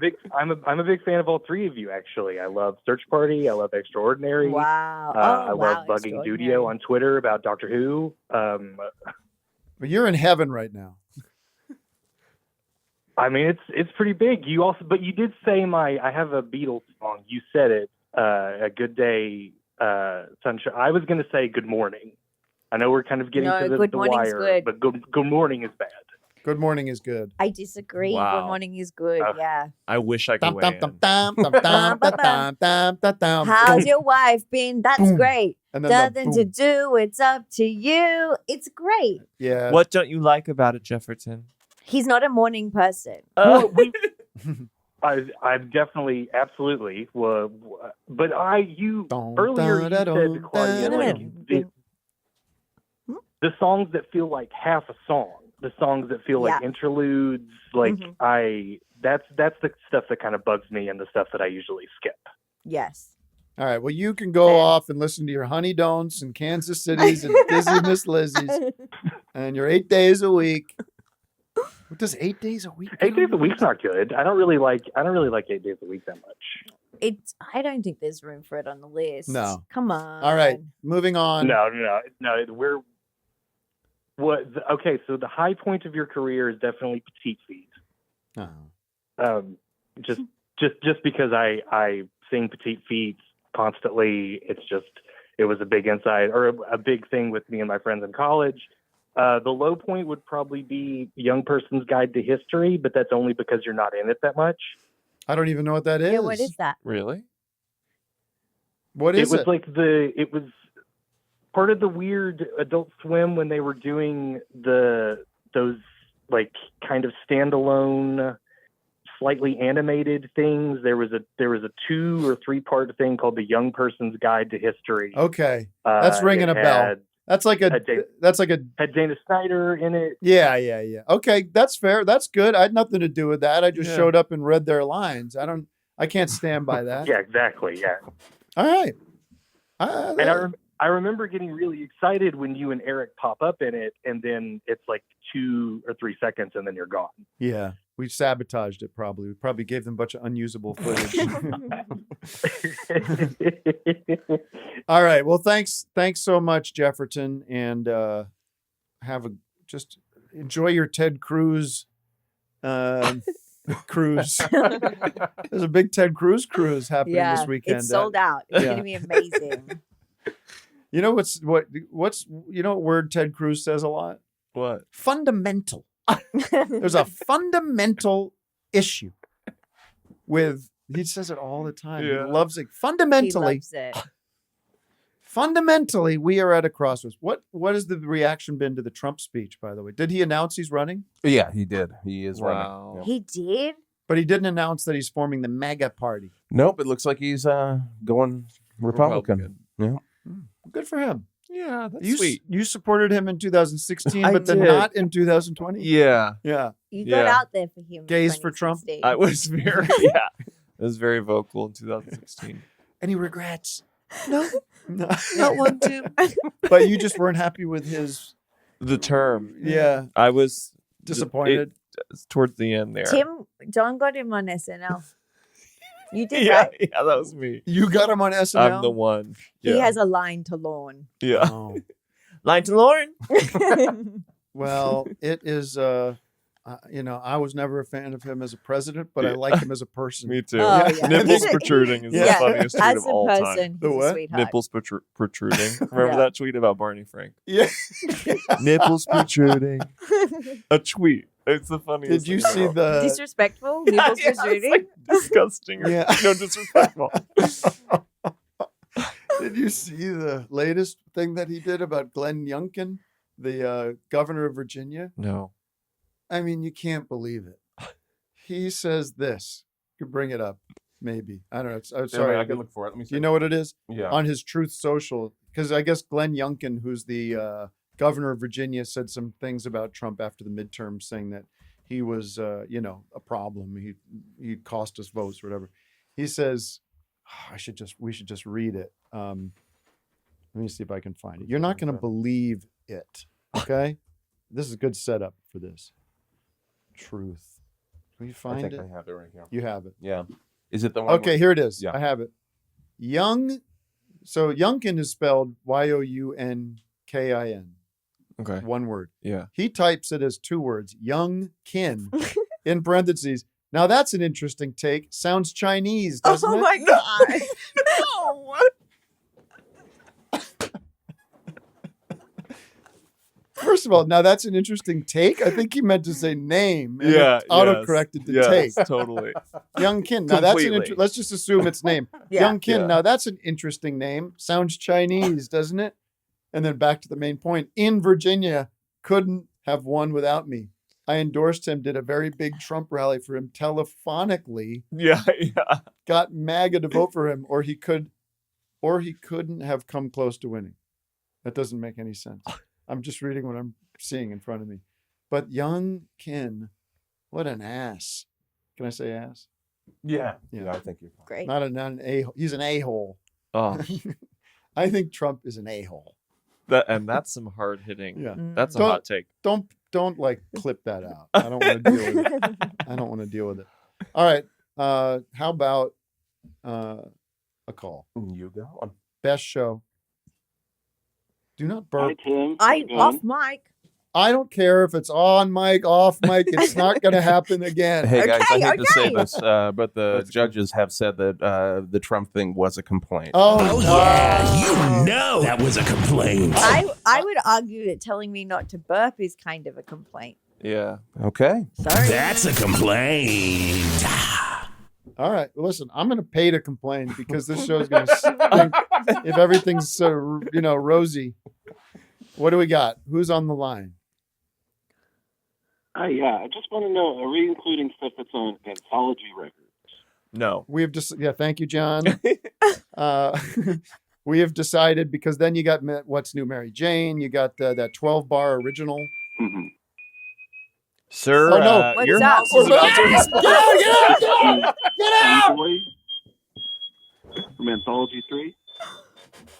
Speaker 5: big fan of all three of you. Actually, I love Search Party. I love Extraordinary.
Speaker 16: Wow.
Speaker 5: I love bugging Dudio on Twitter about Doctor Who.
Speaker 2: Well, you're in heaven right now.
Speaker 5: I mean, it's pretty big. But you did say I have a Beatles song. You said it. A Good Day, Sunshine. I was going to say Good Morning. I know we're kind of getting to
Speaker 16: Good
Speaker 5: the
Speaker 16: Morning's
Speaker 5: wire,
Speaker 16: good.
Speaker 5: but Good Morning is bad.
Speaker 2: Good Morning is good.
Speaker 16: I disagree.
Speaker 17: Wow.
Speaker 16: Good Morning is good. Yeah.
Speaker 17: I wish I could weigh in.
Speaker 16: How's your wife been? That's
Speaker 2: Boom.
Speaker 16: great.
Speaker 2: And then the
Speaker 16: Nothing to do. It's up to you. It's great.
Speaker 2: Yeah.
Speaker 17: What don't you like about it, Jefferton?
Speaker 16: He's not a morning person.
Speaker 5: I'm definitely, absolutely. But earlier you said, Claudia, like, the songs that feel like half a song, the songs that feel like interludes, like that's the stuff that kind of bugs me and the stuff that I usually skip.
Speaker 16: Yes.
Speaker 2: All right. Well, you can go off and listen to your Honey Don'ts and Kansas Cities and Dizzy Miss Lizzie's and your 8 days a week. What does 8 days a week?
Speaker 5: 8 days a week's not good. I don't really like 8 days a week that much.
Speaker 16: I don't think there's room for it on the list.
Speaker 2: No.
Speaker 16: Come on.
Speaker 2: All right. Moving on.
Speaker 5: No. Okay, so the high point of your career is definitely Petite Feet.
Speaker 2: Oh.
Speaker 5: Just because I sing Petite Feet constantly, it was a big insight or a big thing with me and my friends in college. The low point would probably be Young Person's Guide to History, but that's only because you're not in it that much.
Speaker 2: I don't even know what that is.
Speaker 16: Yeah, what is that?
Speaker 17: Really?
Speaker 2: What is it?
Speaker 5: It was part of the weird Adult Swim when they were doing those like kind of standalone, slightly animated things. There was a 2 or 3 part thing called the Young Person's Guide to History.
Speaker 2: Okay, that's ringing a bell. That's like a
Speaker 5: had Dana Snyder in it.
Speaker 2: Yeah. Okay, that's fair. That's good. I had nothing to do with that. I just
Speaker 5: Yeah.
Speaker 2: showed up and read their lines. I can't stand by that.
Speaker 5: Yeah, exactly. Yeah.
Speaker 2: All right.
Speaker 5: And I remember getting really excited when you and Eric pop up in it, and then it's like 2 or 3 seconds, and then you're gone.
Speaker 2: Yeah, we sabotaged it. Probably. We probably gave them a bunch of unusable footage. All right. Well, thanks so much, Jefferton, and just enjoy your Ted Cruz cruise. There's a big Ted Cruz cruise happening this weekend.
Speaker 16: It's sold out. It's going to be amazing.
Speaker 2: You know what word Ted Cruz says a lot?
Speaker 17: What?
Speaker 2: Fundamental. There's a fundamental issue with, he says it all the time.
Speaker 17: Yeah.
Speaker 2: He loves it. Fundamentally,
Speaker 16: He loves it.
Speaker 2: fundamentally, we are at a crossroads. What has the reaction been to the Trump speech, by the way? Did he announce he's running?
Speaker 3: Yeah, he did. He is
Speaker 17: Wow.
Speaker 3: running. Yeah.
Speaker 16: He did?
Speaker 2: But he didn't announce that he's forming the MAGA party.
Speaker 3: Nope, it looks like he's going Republican. Yeah.
Speaker 2: Good for him.
Speaker 17: Yeah, that's
Speaker 2: You
Speaker 17: sweet.
Speaker 2: you supported him in 2016,
Speaker 17: I
Speaker 2: but then
Speaker 17: did.
Speaker 2: not in 2020.
Speaker 17: Yeah.
Speaker 2: Yeah.
Speaker 16: You got out there for him. in
Speaker 2: Gays for Trump.
Speaker 16: 2016.
Speaker 17: I was very, yeah. I was very vocal in 2016.
Speaker 2: Any regrets? No.
Speaker 17: Not one, Tim.
Speaker 2: But you just weren't happy with his.
Speaker 17: The term.
Speaker 2: Yeah.
Speaker 17: I was
Speaker 2: Disappointed.
Speaker 17: Towards the end there.
Speaker 16: John got him on SNL. You did,
Speaker 17: Yeah,
Speaker 16: right?
Speaker 17: yeah, that was me.
Speaker 2: You got him on SNL?
Speaker 17: I'm the one.
Speaker 16: He
Speaker 17: Yeah.
Speaker 16: has a line to Lorne.
Speaker 17: Yeah.
Speaker 2: Oh.
Speaker 17: Line to Lauren.
Speaker 2: Well, it is. I was never a fan of him as a president, but I like him as a person.
Speaker 17: Me too.
Speaker 16: Oh, yeah.
Speaker 17: Nipples protruding is the funniest tweet
Speaker 16: As
Speaker 17: of
Speaker 16: a
Speaker 17: all
Speaker 16: person,
Speaker 17: time.
Speaker 16: he's a sweetheart.
Speaker 17: Nipples protruding. Remember
Speaker 16: Yeah.
Speaker 17: that tweet about Barney Frank?
Speaker 2: Yeah.
Speaker 17: Nipples protruding. A tweet. It's the funniest.
Speaker 2: Did you
Speaker 17: thing
Speaker 2: see
Speaker 17: ever.
Speaker 2: the
Speaker 16: Disrespectful? Nipples
Speaker 17: yeah, it's
Speaker 16: protruding?
Speaker 17: like disgusting. Or,
Speaker 2: Yeah.
Speaker 17: No, disrespectful.
Speaker 2: Did you see the latest thing that he did about Glenn Youngkin, the governor of Virginia?
Speaker 17: No.
Speaker 2: I mean, you can't believe it. He says this. You could bring it up, maybe. I don't know. I'm sorry.
Speaker 3: I can look for it. Let me see.
Speaker 2: You know what it is?
Speaker 3: Yeah.
Speaker 2: On his Truth Social, because I guess Glenn Youngkin, who's the governor of Virginia, said some things about Trump after the midterms, saying that he was, a problem. He cost us votes or whatever. He says, we should just read it. Let me see if I can find it. You're not going to believe it. Okay, this is a good setup for this. Truth. Can you find
Speaker 3: I think
Speaker 2: it?
Speaker 3: I have it right here.
Speaker 2: You have it.
Speaker 3: Yeah. Is it the one?
Speaker 2: Okay, here it is.
Speaker 3: Yeah.
Speaker 2: I have it. So Youngkin is spelled Younkin.
Speaker 17: Okay.
Speaker 2: One word.
Speaker 17: Yeah.
Speaker 2: He types it as two words, Youngkin, in parentheses. Now that's an interesting take. Sounds Chinese, doesn't it?
Speaker 16: Oh my God.
Speaker 17: No, what?
Speaker 2: First of all, now that's an interesting take. I think he meant to say name. And
Speaker 17: Yeah.
Speaker 2: it autocorrected the
Speaker 17: yes,
Speaker 2: take.
Speaker 17: Totally.
Speaker 2: Youngkin. Now that's
Speaker 17: Completely.
Speaker 2: let's just assume it's name.
Speaker 16: Yeah.
Speaker 2: Youngkin.
Speaker 17: Yeah.
Speaker 2: Now that's an interesting name. Sounds Chinese, doesn't it? And then back to the main point. In Virginia, couldn't have won without me. I endorsed him, did a very big Trump rally for him telephonically,
Speaker 17: Yeah. Yeah.
Speaker 2: got MAGA to vote for him, or he couldn't have come close to winning. That doesn't make any sense. I'm just reading what I'm seeing in front of me. But Youngkin, what an ass. Can I say ass?
Speaker 3: Yeah.
Speaker 2: Yeah.
Speaker 3: I think you're fine.
Speaker 16: Great.
Speaker 2: Not an a. He's an a-hole.
Speaker 17: Oh,
Speaker 2: I think Trump is an a-hole.
Speaker 17: that's some hard hitting.
Speaker 2: Yeah.
Speaker 17: That's a
Speaker 2: Don't-
Speaker 17: hot take.
Speaker 2: Don't like clip that out. I don't want to deal with it. I don't want to deal with it. All right. How about a call?
Speaker 3: You go on.
Speaker 2: Best show. Do not burp.
Speaker 12: Tim.
Speaker 16: Off mic.
Speaker 2: I don't care if it's on mic, off mic. It's not going to happen again.
Speaker 3: Hey guys, I hate to say
Speaker 16: okay.
Speaker 3: this, but the judges have said that the Trump thing was a complaint.
Speaker 2: Oh,
Speaker 7: Yeah, you know that was a complaint.
Speaker 16: I would argue that telling me not to burp is kind of a complaint.
Speaker 17: Yeah.
Speaker 3: Okay.
Speaker 16: Sorry.
Speaker 7: That's a complaint.
Speaker 2: All right. Well, listen, I'm going to pay to complain because this show is going to stink if everything's rosy. What do we got? Who's on the line?
Speaker 12: Yeah, I just want to know, are we including stuff that's on anthology records?
Speaker 17: No.
Speaker 2: We have just thank you, John. We have decided because then you got What's New Mary Jane, you got that 12-bar original.
Speaker 12: Mm-hmm.
Speaker 17: Sir,
Speaker 2: Oh, no.
Speaker 16: What's
Speaker 17: your
Speaker 16: up?
Speaker 17: house is about to
Speaker 2: Get out!
Speaker 12: Boy from Anthology 3?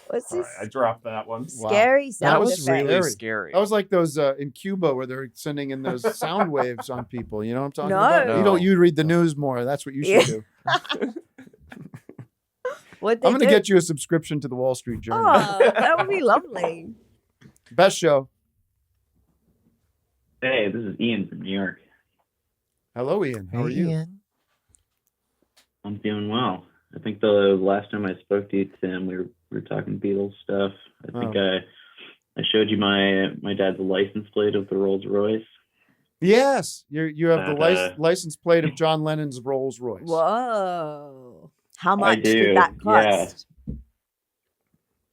Speaker 16: What's
Speaker 3: All
Speaker 16: this
Speaker 3: right, I dropped that one.
Speaker 16: scary sound
Speaker 2: That was
Speaker 16: effect?
Speaker 2: really
Speaker 17: scary.
Speaker 2: That was like those in Cuba where they're sending in those sound waves on people. You know what I'm talking
Speaker 16: No.
Speaker 2: about?
Speaker 17: No.
Speaker 2: You read the news more. That's what you should
Speaker 16: Yeah.
Speaker 2: do.
Speaker 16: What'd
Speaker 2: I'm
Speaker 16: they
Speaker 2: going to
Speaker 16: do?
Speaker 2: get you a subscription to the Wall Street Journal.
Speaker 16: Oh, that would be lovely.
Speaker 2: Best show.
Speaker 8: Hey, this is Ian from New York.
Speaker 2: Hello, Ian. How are you?
Speaker 8: I'm doing well. I think the last time I spoke to you, Tim, we were talking Beatles stuff. I think I showed you my dad's license plate of the Rolls Royce.
Speaker 2: Yes, you have the
Speaker 1: That,
Speaker 2: license plate of John Lennon's Rolls Royce.
Speaker 16: Whoa. How
Speaker 1: I
Speaker 16: much
Speaker 1: do.
Speaker 16: did that
Speaker 1: Yeah.
Speaker 16: cost?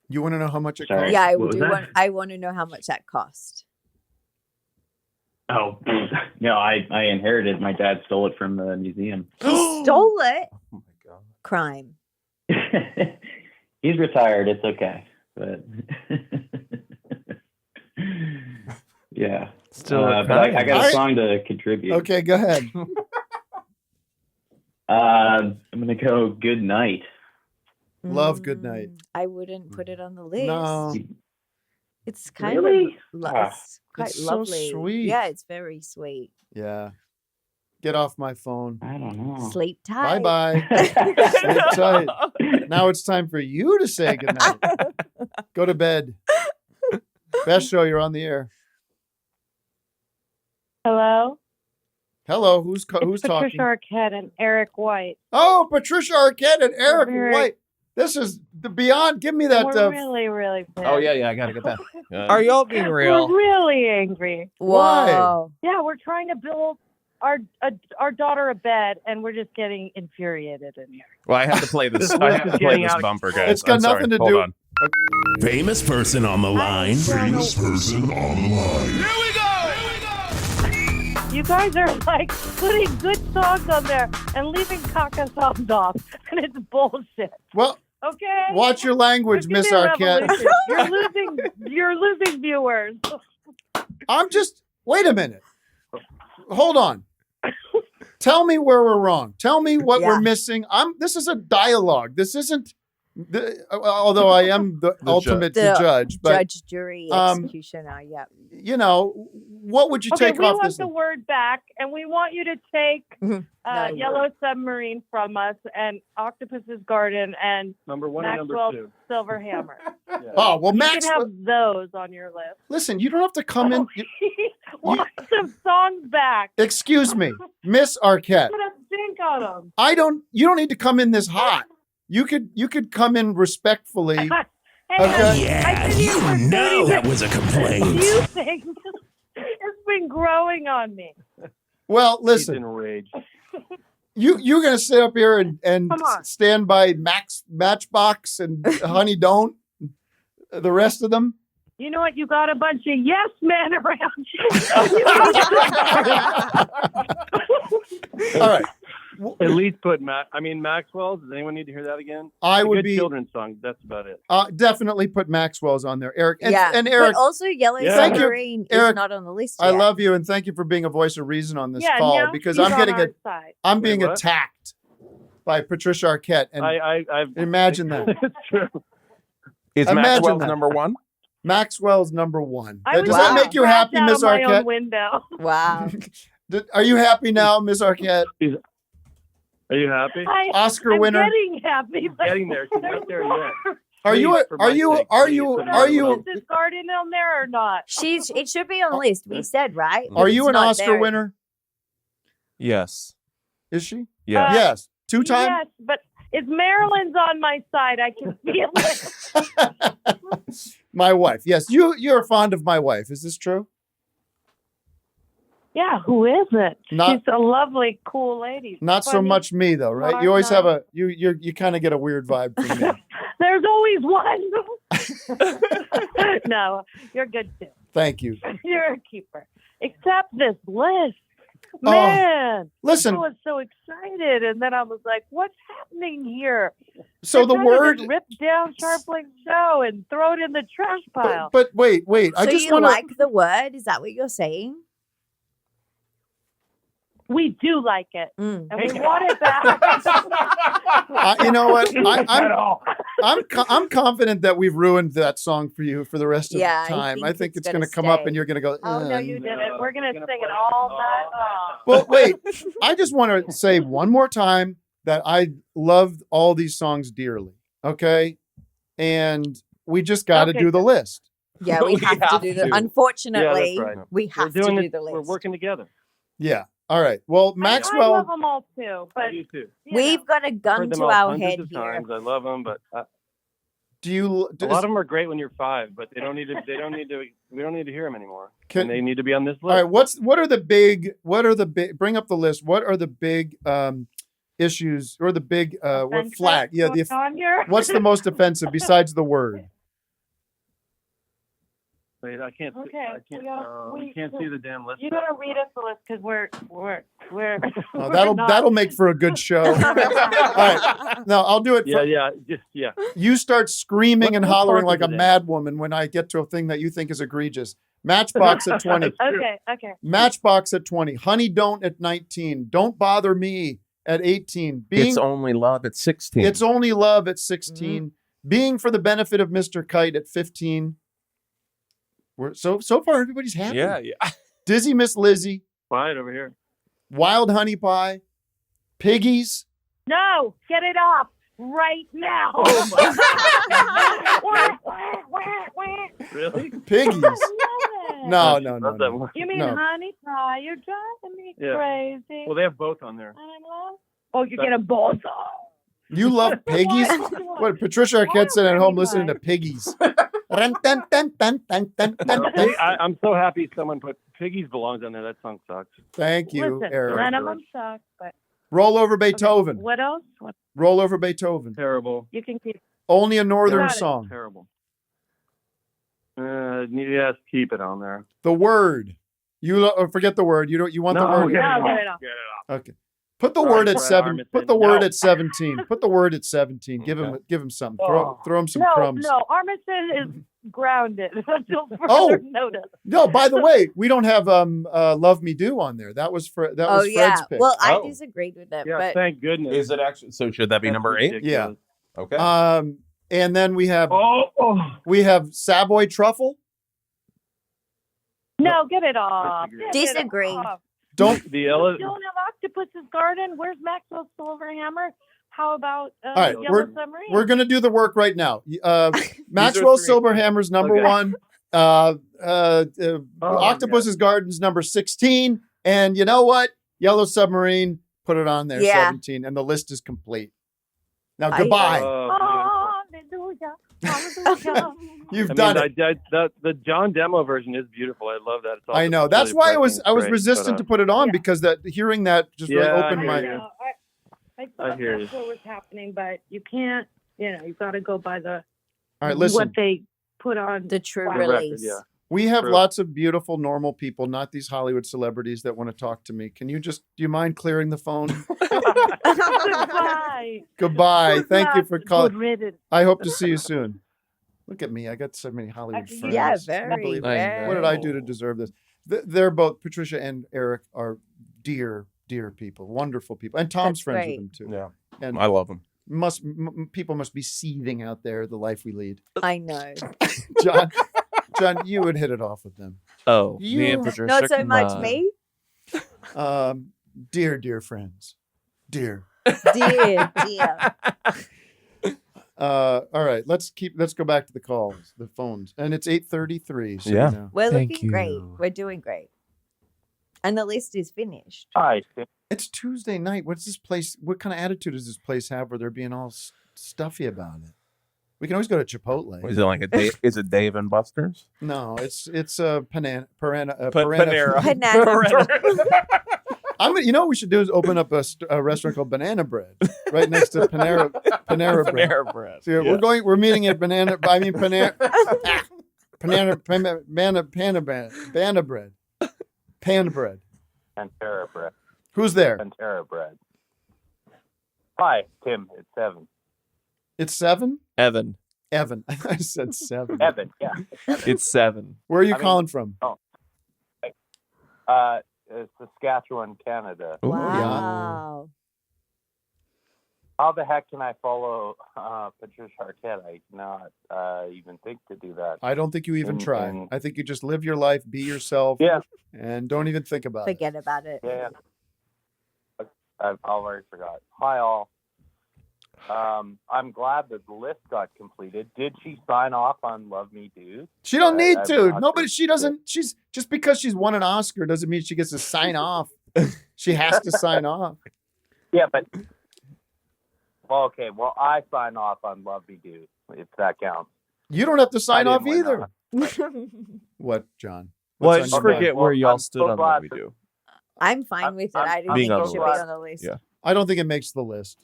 Speaker 2: You want to know how much it
Speaker 1: Sorry.
Speaker 2: costs?
Speaker 16: Yeah,
Speaker 1: What was that?
Speaker 16: I want to know how much that cost.
Speaker 1: Oh, no, I inherited. My dad stole it from the museum.
Speaker 16: He stole it?
Speaker 3: Oh my god.
Speaker 16: Crime.
Speaker 1: He's retired. It's okay. But yeah.
Speaker 17: Still a
Speaker 1: but I
Speaker 17: crime.
Speaker 1: got
Speaker 2: All
Speaker 1: a
Speaker 2: right.
Speaker 1: song to contribute.
Speaker 2: Okay, go ahead.
Speaker 1: I'm gonna go Good Night.
Speaker 2: Love Good Night.
Speaker 16: I wouldn't put it on the list.
Speaker 2: No.
Speaker 16: It's kind
Speaker 1: Really?
Speaker 16: of it's quite
Speaker 2: It's so
Speaker 16: lovely.
Speaker 2: sweet.
Speaker 16: Yeah, it's very sweet.
Speaker 2: Yeah. Get off my phone.
Speaker 1: I don't know.
Speaker 16: Sleep tight.
Speaker 2: Bye bye. Sleep tight. Now it's time for you to say goodnight. Go to bed. Best show, you're on the air.
Speaker 11: Hello?
Speaker 2: Hello, who's
Speaker 11: It's
Speaker 2: talking?
Speaker 11: Patricia Arquette and Eric White.
Speaker 2: Oh, Patricia Arquette and Eric
Speaker 11: Very-
Speaker 2: White. This is the beyond. Give me that.
Speaker 11: We're really, really pissed.
Speaker 3: Oh yeah, I gotta get that.
Speaker 17: Are y'all being real?
Speaker 11: We're really angry.
Speaker 16: Whoa.
Speaker 11: Yeah, we're trying to build our daughter a bed, and we're just getting infuriated in here.
Speaker 3: Well, I have to play this.
Speaker 11: This
Speaker 3: I
Speaker 11: list
Speaker 3: have
Speaker 11: is
Speaker 3: to play
Speaker 11: getting
Speaker 3: this
Speaker 11: out of
Speaker 3: bumper,
Speaker 11: control.
Speaker 3: guys.
Speaker 2: It's got
Speaker 3: I'm sorry.
Speaker 2: nothing to
Speaker 3: Hold
Speaker 2: do.
Speaker 3: on.
Speaker 7: Famous person on the line.
Speaker 11: Famous
Speaker 7: person on the line.
Speaker 11: You guys are like putting good songs on there and leaving caca songs off, and it's bullshit.
Speaker 2: Well,
Speaker 11: Okay.
Speaker 2: watch your language,
Speaker 11: There's
Speaker 2: Miss
Speaker 11: gonna be a
Speaker 2: Arquette.
Speaker 11: revolution. You're losing viewers.
Speaker 2: I'm just. Wait a minute. Hold on. Tell me where we're wrong. Tell me what we're missing. This is a dialogue. This isn't. Although I am the ultimate judge, but
Speaker 16: judge, jury, executioner. Yeah.
Speaker 2: you know, what would you take
Speaker 11: we
Speaker 2: off
Speaker 11: want
Speaker 2: this?
Speaker 11: the word back, and we want you to take
Speaker 16: No.
Speaker 11: Yellow Submarine from us, and Octopus's Garden, and
Speaker 4: Number one and number
Speaker 11: Maxwell's
Speaker 4: two.
Speaker 11: Silver Hammer.
Speaker 2: Oh well,
Speaker 11: You
Speaker 2: Max.
Speaker 11: can have those on your list.
Speaker 2: Listen, you don't have to come in.
Speaker 11: Want some songs back.
Speaker 2: Excuse me, Miss Arquette.
Speaker 11: Put a stink on them.
Speaker 2: You don't need to come in this hot. You could come in respectfully.
Speaker 7: Yeah, you know that was a complaint.
Speaker 11: You think it's been growing on me.
Speaker 2: Well, listen.
Speaker 4: Enraged.
Speaker 2: You're gonna sit up here and
Speaker 11: Come on.
Speaker 2: stand by Matchbox and Honey Don't, the rest of them.
Speaker 11: You know what? You got a bunch of yes men around you.
Speaker 2: All right.
Speaker 4: At least put Maxwell's. Does anyone need to hear that again?
Speaker 2: I
Speaker 4: It's a
Speaker 2: would
Speaker 4: good
Speaker 2: be-
Speaker 4: children's song. That's about it.
Speaker 2: Definitely put Maxwell's on there, Eric. And
Speaker 16: But
Speaker 2: Eric,
Speaker 16: also Yellow
Speaker 2: Thank you,
Speaker 16: Submarine is
Speaker 2: Eric.
Speaker 16: not on the list
Speaker 2: I
Speaker 16: yet.
Speaker 2: love you and thank you for being a voice of reason on this
Speaker 11: Yeah,
Speaker 2: call
Speaker 11: now
Speaker 2: because
Speaker 11: he's
Speaker 2: I'm
Speaker 11: on
Speaker 2: getting
Speaker 11: our side.
Speaker 2: I'm
Speaker 4: Wait,
Speaker 2: being
Speaker 4: what?
Speaker 2: attacked by Patricia Arquette, and
Speaker 4: I've
Speaker 2: imagine that.
Speaker 4: It's true.
Speaker 3: Is
Speaker 2: Imagine
Speaker 3: Maxwell's
Speaker 2: that.
Speaker 3: number one?
Speaker 2: Maxwell's number one.
Speaker 11: I was
Speaker 2: Does that make you
Speaker 11: scratched
Speaker 2: happy,
Speaker 11: out
Speaker 2: Miss
Speaker 11: of my own
Speaker 2: Arquette?
Speaker 11: window.
Speaker 16: Wow.
Speaker 2: Are you happy now, Miss Arquette?
Speaker 4: Are you happy?
Speaker 2: Oscar
Speaker 11: I'm
Speaker 2: winner?
Speaker 11: getting happy. but
Speaker 4: Getting there. She's
Speaker 11: there's
Speaker 4: not there
Speaker 11: more.
Speaker 4: yet.
Speaker 2: Are you?
Speaker 4: Please, for my sake,
Speaker 2: Are
Speaker 4: please,
Speaker 2: you?
Speaker 4: put it
Speaker 2: Are
Speaker 4: on.
Speaker 2: you?
Speaker 11: Is this garden on there or not?
Speaker 16: It should be on the list. We said, right?
Speaker 2: Are
Speaker 16: If
Speaker 2: you
Speaker 16: it's
Speaker 2: an
Speaker 16: not
Speaker 2: Oscar
Speaker 16: there-
Speaker 2: winner?
Speaker 17: Yes.
Speaker 2: Is she?
Speaker 17: Yes.
Speaker 2: Yes. 2-time?
Speaker 11: Yes, but it's Marilyn's on my side. I can feel it.
Speaker 2: My wife. Yes. You're fond of my wife. Is this true?
Speaker 11: Yeah, who isn't?
Speaker 2: Not-
Speaker 11: She's a lovely, cool lady.
Speaker 2: Not so
Speaker 11: Funny.
Speaker 2: much me though, right?
Speaker 11: smart,
Speaker 2: You always have
Speaker 11: nice.
Speaker 2: you kind of get a weird vibe from me.
Speaker 11: There's always one. No, you're good too.
Speaker 2: Thank you.
Speaker 11: You're a keeper. Except this list.
Speaker 2: Oh,
Speaker 11: Man,
Speaker 2: listen.
Speaker 11: I was so excited, and then I was like, "What's happening here?"
Speaker 2: So the
Speaker 11: They're trying to
Speaker 2: word,
Speaker 11: just rip down Scharpling's show and throw it in the trash pile.
Speaker 2: but wait. I
Speaker 16: So
Speaker 2: just
Speaker 16: you
Speaker 2: want to.
Speaker 16: like the word? Is that what you're saying?
Speaker 11: We do like it,
Speaker 16: Mm.
Speaker 11: and we want it back.
Speaker 2: You know what? I'm confident that we've ruined that song for you for the rest of
Speaker 16: Yeah,
Speaker 2: the
Speaker 16: I
Speaker 2: time.
Speaker 16: think
Speaker 2: I think
Speaker 16: it's
Speaker 2: it's going to
Speaker 16: gonna
Speaker 2: come up
Speaker 16: stay.
Speaker 2: and you're going to go.
Speaker 11: Oh no, you didn't. We're gonna sing it all night long.
Speaker 2: Well, wait. I just want to say one more time that I loved all these songs dearly. Okay, and we just got to
Speaker 11: Okay,
Speaker 2: do the
Speaker 11: good.
Speaker 2: list.
Speaker 16: Yeah, we have to do the. Unfortunately,
Speaker 4: Yeah, that's right.
Speaker 16: we have to
Speaker 4: doing
Speaker 16: do
Speaker 4: it.
Speaker 16: the list.
Speaker 4: We're working together.
Speaker 2: Yeah. All right. Well,
Speaker 11: I
Speaker 2: Maxwell.
Speaker 11: love them all too, but
Speaker 4: I do too.
Speaker 11: you
Speaker 16: We've
Speaker 11: know.
Speaker 16: got a gun
Speaker 4: Heard them
Speaker 16: to
Speaker 4: all
Speaker 16: our
Speaker 4: hundreds
Speaker 16: head
Speaker 4: of
Speaker 16: here.
Speaker 4: times. I love them, but
Speaker 2: A
Speaker 5: lot of them are great when you're 5, but we don't need to hear them anymore. And they need to be on this list.
Speaker 2: All right, what are the big bring up the list. What are the big issues or the big what flag? Yeah, what's the most offensive besides the word?
Speaker 5: Wait, I can't.
Speaker 11: Okay,
Speaker 5: We can't see the damn list.
Speaker 11: You gotta read us the list because we're.
Speaker 2: Oh, that'll make for a good show. All right, no, I'll do it.
Speaker 5: Yeah.
Speaker 2: You start screaming and
Speaker 5: What
Speaker 2: hollering
Speaker 5: part
Speaker 2: like a
Speaker 5: is it in?
Speaker 2: mad woman when I get to a thing that you think is egregious. Matchbox at 20.
Speaker 11: Okay.
Speaker 2: Matchbox at 20. Honey Don't at 19. Don't Bother Me at 18.
Speaker 3: It's Only Love at 16.
Speaker 2: It's Only Love at 16. Being for the Benefit of Mr. Kite at 15. We're so far everybody's happy.
Speaker 17: Yeah.
Speaker 2: Dizzy Miss Lizzie.
Speaker 5: Quiet over here.
Speaker 2: Wild Honey Pie. Piggies.
Speaker 11: No, get it off right now.
Speaker 5: Oh Really?
Speaker 2: Piggies. No.
Speaker 11: You mean honey pie? You're driving me crazy.
Speaker 5: Well, they have both on there.
Speaker 11: Oh, you get a both.
Speaker 2: You love Piggies? What, Patricia Arquette said at home listening to Piggies.
Speaker 5: I'm so happy someone put Piggies belongs on there. That song sucks.
Speaker 2: Thank you,
Speaker 11: Listen,
Speaker 2: Eric.
Speaker 11: none of them suck, but
Speaker 2: Roll Over Beethoven.
Speaker 11: what else?
Speaker 2: Roll Over Beethoven.
Speaker 5: Terrible.
Speaker 11: You can keep.
Speaker 2: Only a Northern
Speaker 11: Got it.
Speaker 2: Song.
Speaker 5: Terrible. Yes, keep it on there.
Speaker 2: The Word. You forget the word. You want the word.
Speaker 11: Get it off.
Speaker 2: Okay. Put the word at 7. Put the word at 17. Put the word at 17. Give him something. Throw him some crumbs.
Speaker 11: No, Armisen is grounded until further
Speaker 2: Oh.
Speaker 11: notice.
Speaker 2: No, by the way, we don't have Love Me Do on there. That was Fred's pick.
Speaker 16: Well, I disagreed with that.
Speaker 5: Yeah,
Speaker 16: but
Speaker 5: thank goodness.
Speaker 3: Is it actually? So should that be number 8?
Speaker 2: Yeah.
Speaker 3: Okay.
Speaker 2: And then we have Savoy Truffle.
Speaker 11: No, get it off.
Speaker 16: Disagree.
Speaker 11: Get it off.
Speaker 2: Don't
Speaker 5: the
Speaker 11: You don't have Octopus's Garden. Where's Maxwell Silverhammer? How about
Speaker 2: All right,
Speaker 11: Yellow Submarine?
Speaker 2: we're going to do the work right now. Maxwell Silverhammer's number 1. Octopus's Garden's number 16. And you know what? Yellow Submarine, put it on there, 17. And the list is complete. Now, goodbye.
Speaker 11: Hallelujah. Hallelujah.
Speaker 2: You've done it.
Speaker 5: The John demo version is beautiful. I love that. It's
Speaker 2: I know. That's why I was resistant to put it on because hearing that just really opened my.
Speaker 11: I thought that's what was happening, but you can't. You've got to go by the.
Speaker 2: All right, listen.
Speaker 11: What they put on
Speaker 16: the true
Speaker 11: release.
Speaker 2: We have lots of beautiful, normal people, not these Hollywood celebrities that want to talk to me. Can you do you mind clearing the phone? Goodbye. Thank you for calling. I hope to see you soon. Look at me. I got so many Hollywood friends.
Speaker 16: Yeah, very.
Speaker 2: What did I do to deserve this? They're both, Patricia and Eric are dear people, wonderful people. And Tom's friends with them too.
Speaker 3: Yeah.
Speaker 2: And
Speaker 3: I love them.
Speaker 2: People must be seething out there, the life we lead.
Speaker 16: I know.
Speaker 2: John, you would hit it off with them.
Speaker 17: Oh, me and Patricia.
Speaker 16: Not so much me.
Speaker 2: Dear friends. Dear. All right, let's go back to the calls, the phones. And it's 8:33. So
Speaker 3: yeah.
Speaker 16: We're looking great. We're doing great. And the list is finished.
Speaker 5: Hi.
Speaker 2: It's Tuesday night. What's this place? What kind of attitude does this place have where they're being all stuffy about it? We can always go to Chipotle.
Speaker 3: Is it like is it Dave and Buster's?
Speaker 2: No, it's Panera. You know what we should do is open up a restaurant called Banana Bread right next to Panera Bread.
Speaker 17: Panera Bread.
Speaker 2: So we're meeting at Panera Bread.
Speaker 5: Pantera Bread.
Speaker 2: Who's there?
Speaker 5: Pantera Bread. Hi, Tim. It's Evan.
Speaker 2: It's 7?
Speaker 17: Evan.
Speaker 2: I said 7.
Speaker 5: Evan, yeah.
Speaker 17: It's 7.
Speaker 2: Where are you calling from?
Speaker 5: Saskatchewan, Canada.
Speaker 16: Wow.
Speaker 5: How the heck can I follow Patricia Arquette? I cannot even think to do that.
Speaker 2: I don't think you even try. I think you just live your life, be yourself, and don't even think about it.
Speaker 16: Forget about it.
Speaker 5: Yeah. I've already forgot. Hi, all. I'm glad that the list got completed. Did she sign off on Love Me Do?
Speaker 2: She don't need to. Nobody. She doesn't. She's just because she's won an Oscar doesn't mean she gets to sign off. She has to sign off.
Speaker 5: Yeah, but Well, okay. Well, I sign off on Love Me Do, if that counts.
Speaker 2: You don't have to sign off
Speaker 5: didn't win
Speaker 2: either. What, John?
Speaker 17: Well, I
Speaker 2: What's
Speaker 17: just
Speaker 2: on your
Speaker 17: forget
Speaker 2: mind?
Speaker 17: where y'all
Speaker 5: I'm
Speaker 17: stood
Speaker 5: so
Speaker 17: on
Speaker 5: glad
Speaker 17: what we
Speaker 5: to-
Speaker 17: do.
Speaker 16: I'm fine with it. I don't
Speaker 17: being
Speaker 16: think
Speaker 17: on
Speaker 16: it
Speaker 17: the
Speaker 16: should
Speaker 17: list.
Speaker 16: be on the list.
Speaker 17: Yeah.
Speaker 2: I don't think it makes the list.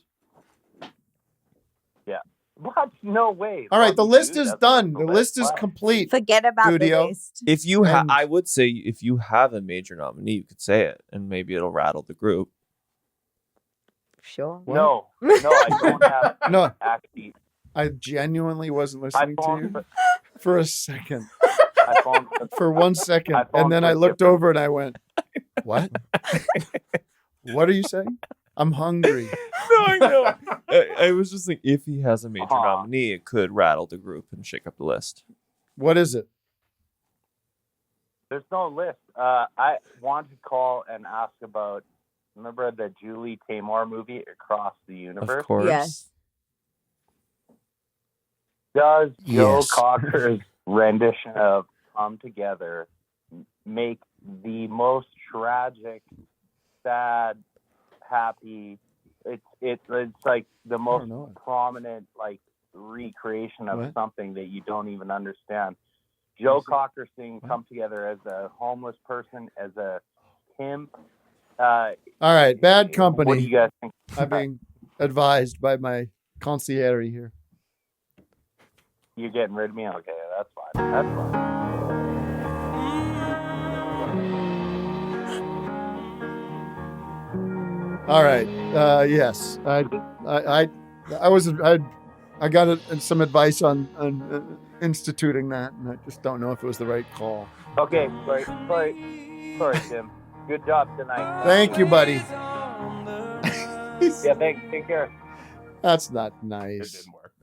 Speaker 5: Yeah. What? No way.
Speaker 2: All right, the
Speaker 5: Love Me
Speaker 2: list
Speaker 5: Do
Speaker 2: is
Speaker 5: doesn't
Speaker 2: done.
Speaker 5: make
Speaker 2: The list is
Speaker 5: Wow.
Speaker 2: complete.
Speaker 16: Forget about
Speaker 2: Studio.
Speaker 16: the list.
Speaker 17: If you
Speaker 2: And-
Speaker 17: I would say if you have a major nominee, you could say it, and maybe it'll rattle the group.
Speaker 16: Sure.
Speaker 5: No, I don't have.
Speaker 2: No.
Speaker 5: Actually,
Speaker 2: I genuinely wasn't listening to
Speaker 5: phoned
Speaker 2: you for a second.
Speaker 5: I phoned
Speaker 2: For 1 second.
Speaker 5: I
Speaker 2: And
Speaker 5: phoned
Speaker 2: then
Speaker 5: for
Speaker 2: I
Speaker 5: a
Speaker 2: looked
Speaker 5: different-
Speaker 2: over and I went, what? What are you saying? I'm hungry.
Speaker 17: No, I know. I was just thinking, if he has a major nominee, it could rattle the group and shake up the list.
Speaker 2: What is it?
Speaker 5: There's no list. I wanted to call and ask about. Remember the Julie Taymor movie, Across the Universe?
Speaker 17: Of course.
Speaker 16: Yes.
Speaker 5: Does Joe
Speaker 2: Yes.
Speaker 5: Cocker's rendition of "Come Together" make the most tragic, sad, happy? It's like the most
Speaker 2: know.
Speaker 5: prominent like recreation of
Speaker 2: What?
Speaker 5: something that you don't even understand. Joe Cocker singing "Come Together" as a homeless person, as a pimp.
Speaker 2: All right, bad company.
Speaker 5: What do you guys think?
Speaker 2: I'm being advised by my concierge here.
Speaker 5: You're getting rid of me? Okay, that's fine. That's fine.
Speaker 2: All right. Yes, I got some advice on instituting that, and I just don't know if it was the right call.
Speaker 5: Okay, sorry, Tim. Good job tonight.
Speaker 2: Thank you, buddy.
Speaker 5: Yeah, thanks. Take care.
Speaker 2: That's not nice.
Speaker 3: It didn't work.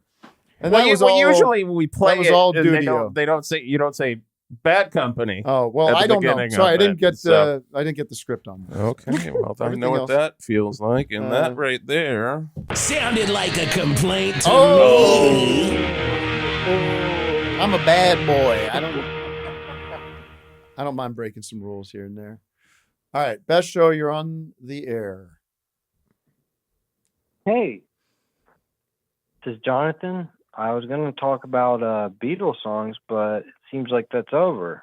Speaker 2: And
Speaker 3: Well,
Speaker 2: that was
Speaker 3: well,
Speaker 2: all.
Speaker 3: usually when we play
Speaker 2: that was
Speaker 3: it,
Speaker 2: all
Speaker 3: and
Speaker 2: Dudio.
Speaker 3: they don't say you don't say bad company.
Speaker 2: Oh well,
Speaker 3: at the
Speaker 2: I don't know.
Speaker 3: beginning
Speaker 2: Sorry, I
Speaker 3: of
Speaker 2: didn't
Speaker 3: it,
Speaker 2: get
Speaker 3: so-
Speaker 2: I didn't get the script on that.
Speaker 3: Okay, well, I
Speaker 2: Everything
Speaker 3: know what
Speaker 2: else-
Speaker 3: that feels like, and
Speaker 2: Uh,
Speaker 3: that right there.
Speaker 7: Sounded like a complaint to
Speaker 2: Oh!
Speaker 7: me.
Speaker 2: I'm a bad boy. I don't mind breaking some rules here and there. All right, best show. You're on the air.
Speaker 13: Hey, this is Jonathan. I was going to talk about Beatles songs, but it seems like that's over.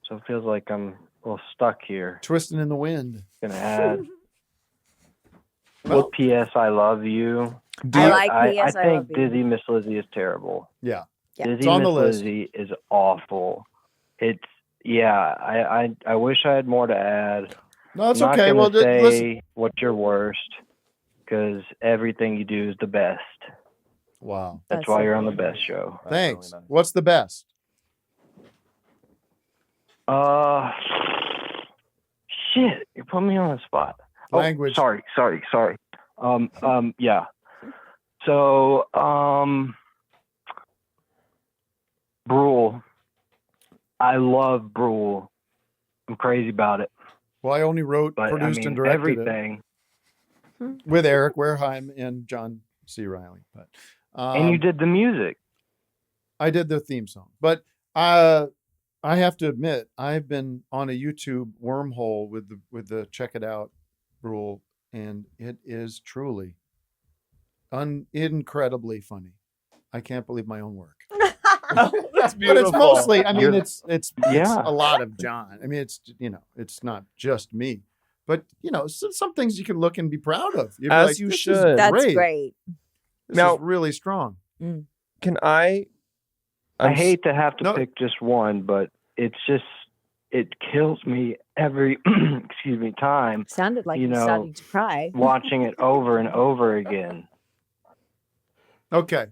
Speaker 13: So it feels like I'm a little stuck here.
Speaker 2: Twisting in the wind.
Speaker 13: Going to add P.S. I Love You.
Speaker 16: I like
Speaker 13: I
Speaker 16: P.S. I
Speaker 13: think
Speaker 16: Love You.
Speaker 13: Dizzy Miss Lizzie is terrible.
Speaker 2: Yeah.
Speaker 16: Yeah.
Speaker 13: Dizzy
Speaker 2: It's on
Speaker 13: Miss
Speaker 2: the list.
Speaker 13: Lizzie is awful. I wish I had more to add.
Speaker 2: No, it's
Speaker 13: I'm
Speaker 2: okay.
Speaker 13: Not
Speaker 2: Well,
Speaker 13: gonna say
Speaker 2: listen.
Speaker 13: what's your worst, because everything you do is the best.
Speaker 2: Wow.
Speaker 13: That's why you're on the best show.
Speaker 2: Thanks. What's the best?
Speaker 13: Shit, you put me on the spot.
Speaker 2: Language.
Speaker 13: Oh, sorry. Yeah. So, Brule. I love Brule. I'm crazy about it.
Speaker 2: Well, I only wrote,
Speaker 13: But
Speaker 2: produced,
Speaker 13: I mean,
Speaker 2: and directed
Speaker 13: everything.
Speaker 2: it with Eric Wareheim and John C. Riley. But
Speaker 13: And you did the music.
Speaker 2: I did the theme song, but I have to admit I've been on a YouTube wormhole with the Check It Out rule, and it is truly incredibly funny. I can't believe my own work.
Speaker 17: That's
Speaker 2: But
Speaker 17: beautiful.
Speaker 2: it's mostly, I mean,
Speaker 13: You're-
Speaker 2: it's
Speaker 13: Yeah.
Speaker 2: a lot of John. I mean, it's not just me, but some things you can look and be proud of. You'd be
Speaker 17: As
Speaker 2: like,
Speaker 17: you
Speaker 2: "This is
Speaker 17: should."
Speaker 16: That's
Speaker 2: great.
Speaker 16: great.
Speaker 2: This
Speaker 17: Now-
Speaker 2: is really strong.
Speaker 17: Can I?
Speaker 13: I hate to have to
Speaker 2: No.
Speaker 13: pick just one, but it kills me every time
Speaker 16: Sounded like
Speaker 13: You
Speaker 16: you're
Speaker 13: know,
Speaker 16: starting to cry.
Speaker 13: watching it over and over again.
Speaker 2: Okay.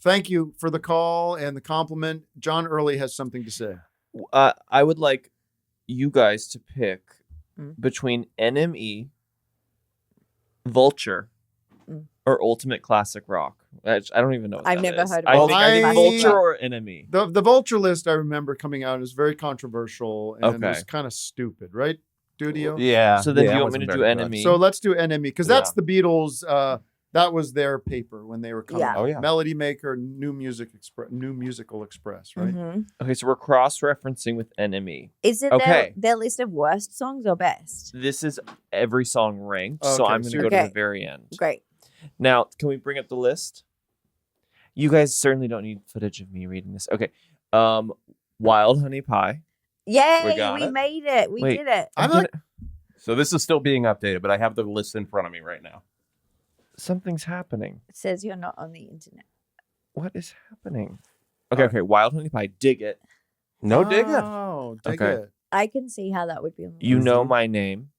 Speaker 2: Thank you for the call and the compliment. John Early has something to say.
Speaker 17: I would like you guys to pick
Speaker 16: Mm.
Speaker 17: between NME, Vulture,
Speaker 16: Mm.
Speaker 17: or Ultimate Classic Rock. I don't even know. What
Speaker 16: I've
Speaker 17: that
Speaker 16: never
Speaker 17: is.
Speaker 16: heard of
Speaker 17: I think
Speaker 16: Ultimate
Speaker 17: Vulture
Speaker 16: Classic
Speaker 17: or NME.
Speaker 2: The Vulture list I remember coming out is very controversial and
Speaker 17: Okay.
Speaker 2: it was kind of stupid, right, Dudio?
Speaker 3: Yeah.
Speaker 17: So then
Speaker 3: yeah,
Speaker 17: do
Speaker 3: it
Speaker 17: you want me
Speaker 3: wasn't
Speaker 17: to do
Speaker 3: very good.
Speaker 17: NME?
Speaker 2: So let's do NME because that's
Speaker 3: Yeah.
Speaker 2: the Beatles. That was their paper when they were coming
Speaker 16: Yeah.
Speaker 2: out.
Speaker 3: Oh, yeah.
Speaker 2: Melody Maker, New Musical Express, right?
Speaker 16: Mhm.
Speaker 17: Okay, so we're cross-referencing with NME.
Speaker 16: Is it
Speaker 17: Okay.
Speaker 16: their list of worst songs or best?
Speaker 17: This is every song ranked, so
Speaker 2: Okay,
Speaker 17: I'm going
Speaker 2: so
Speaker 17: to go
Speaker 2: you're-
Speaker 17: to
Speaker 16: Okay.
Speaker 17: the very end.
Speaker 16: Great.
Speaker 17: Now, can we bring up the list? You guys certainly don't need footage of me reading this. Okay. Wild honey pie.
Speaker 16: Yay,
Speaker 3: got
Speaker 16: we
Speaker 3: it.
Speaker 16: made it. We
Speaker 3: Wait,
Speaker 16: did it.
Speaker 3: So this is still being updated, but I have the list in front of me right now.
Speaker 17: Something's happening.
Speaker 16: It says you're not on the internet.
Speaker 17: What is happening? Okay. Wild honey pie. Dig it.
Speaker 3: No dig it.
Speaker 2: Oh, dig
Speaker 17: Okay.
Speaker 2: it.
Speaker 16: I can see how that would be on the
Speaker 17: You
Speaker 16: list.
Speaker 17: know my name.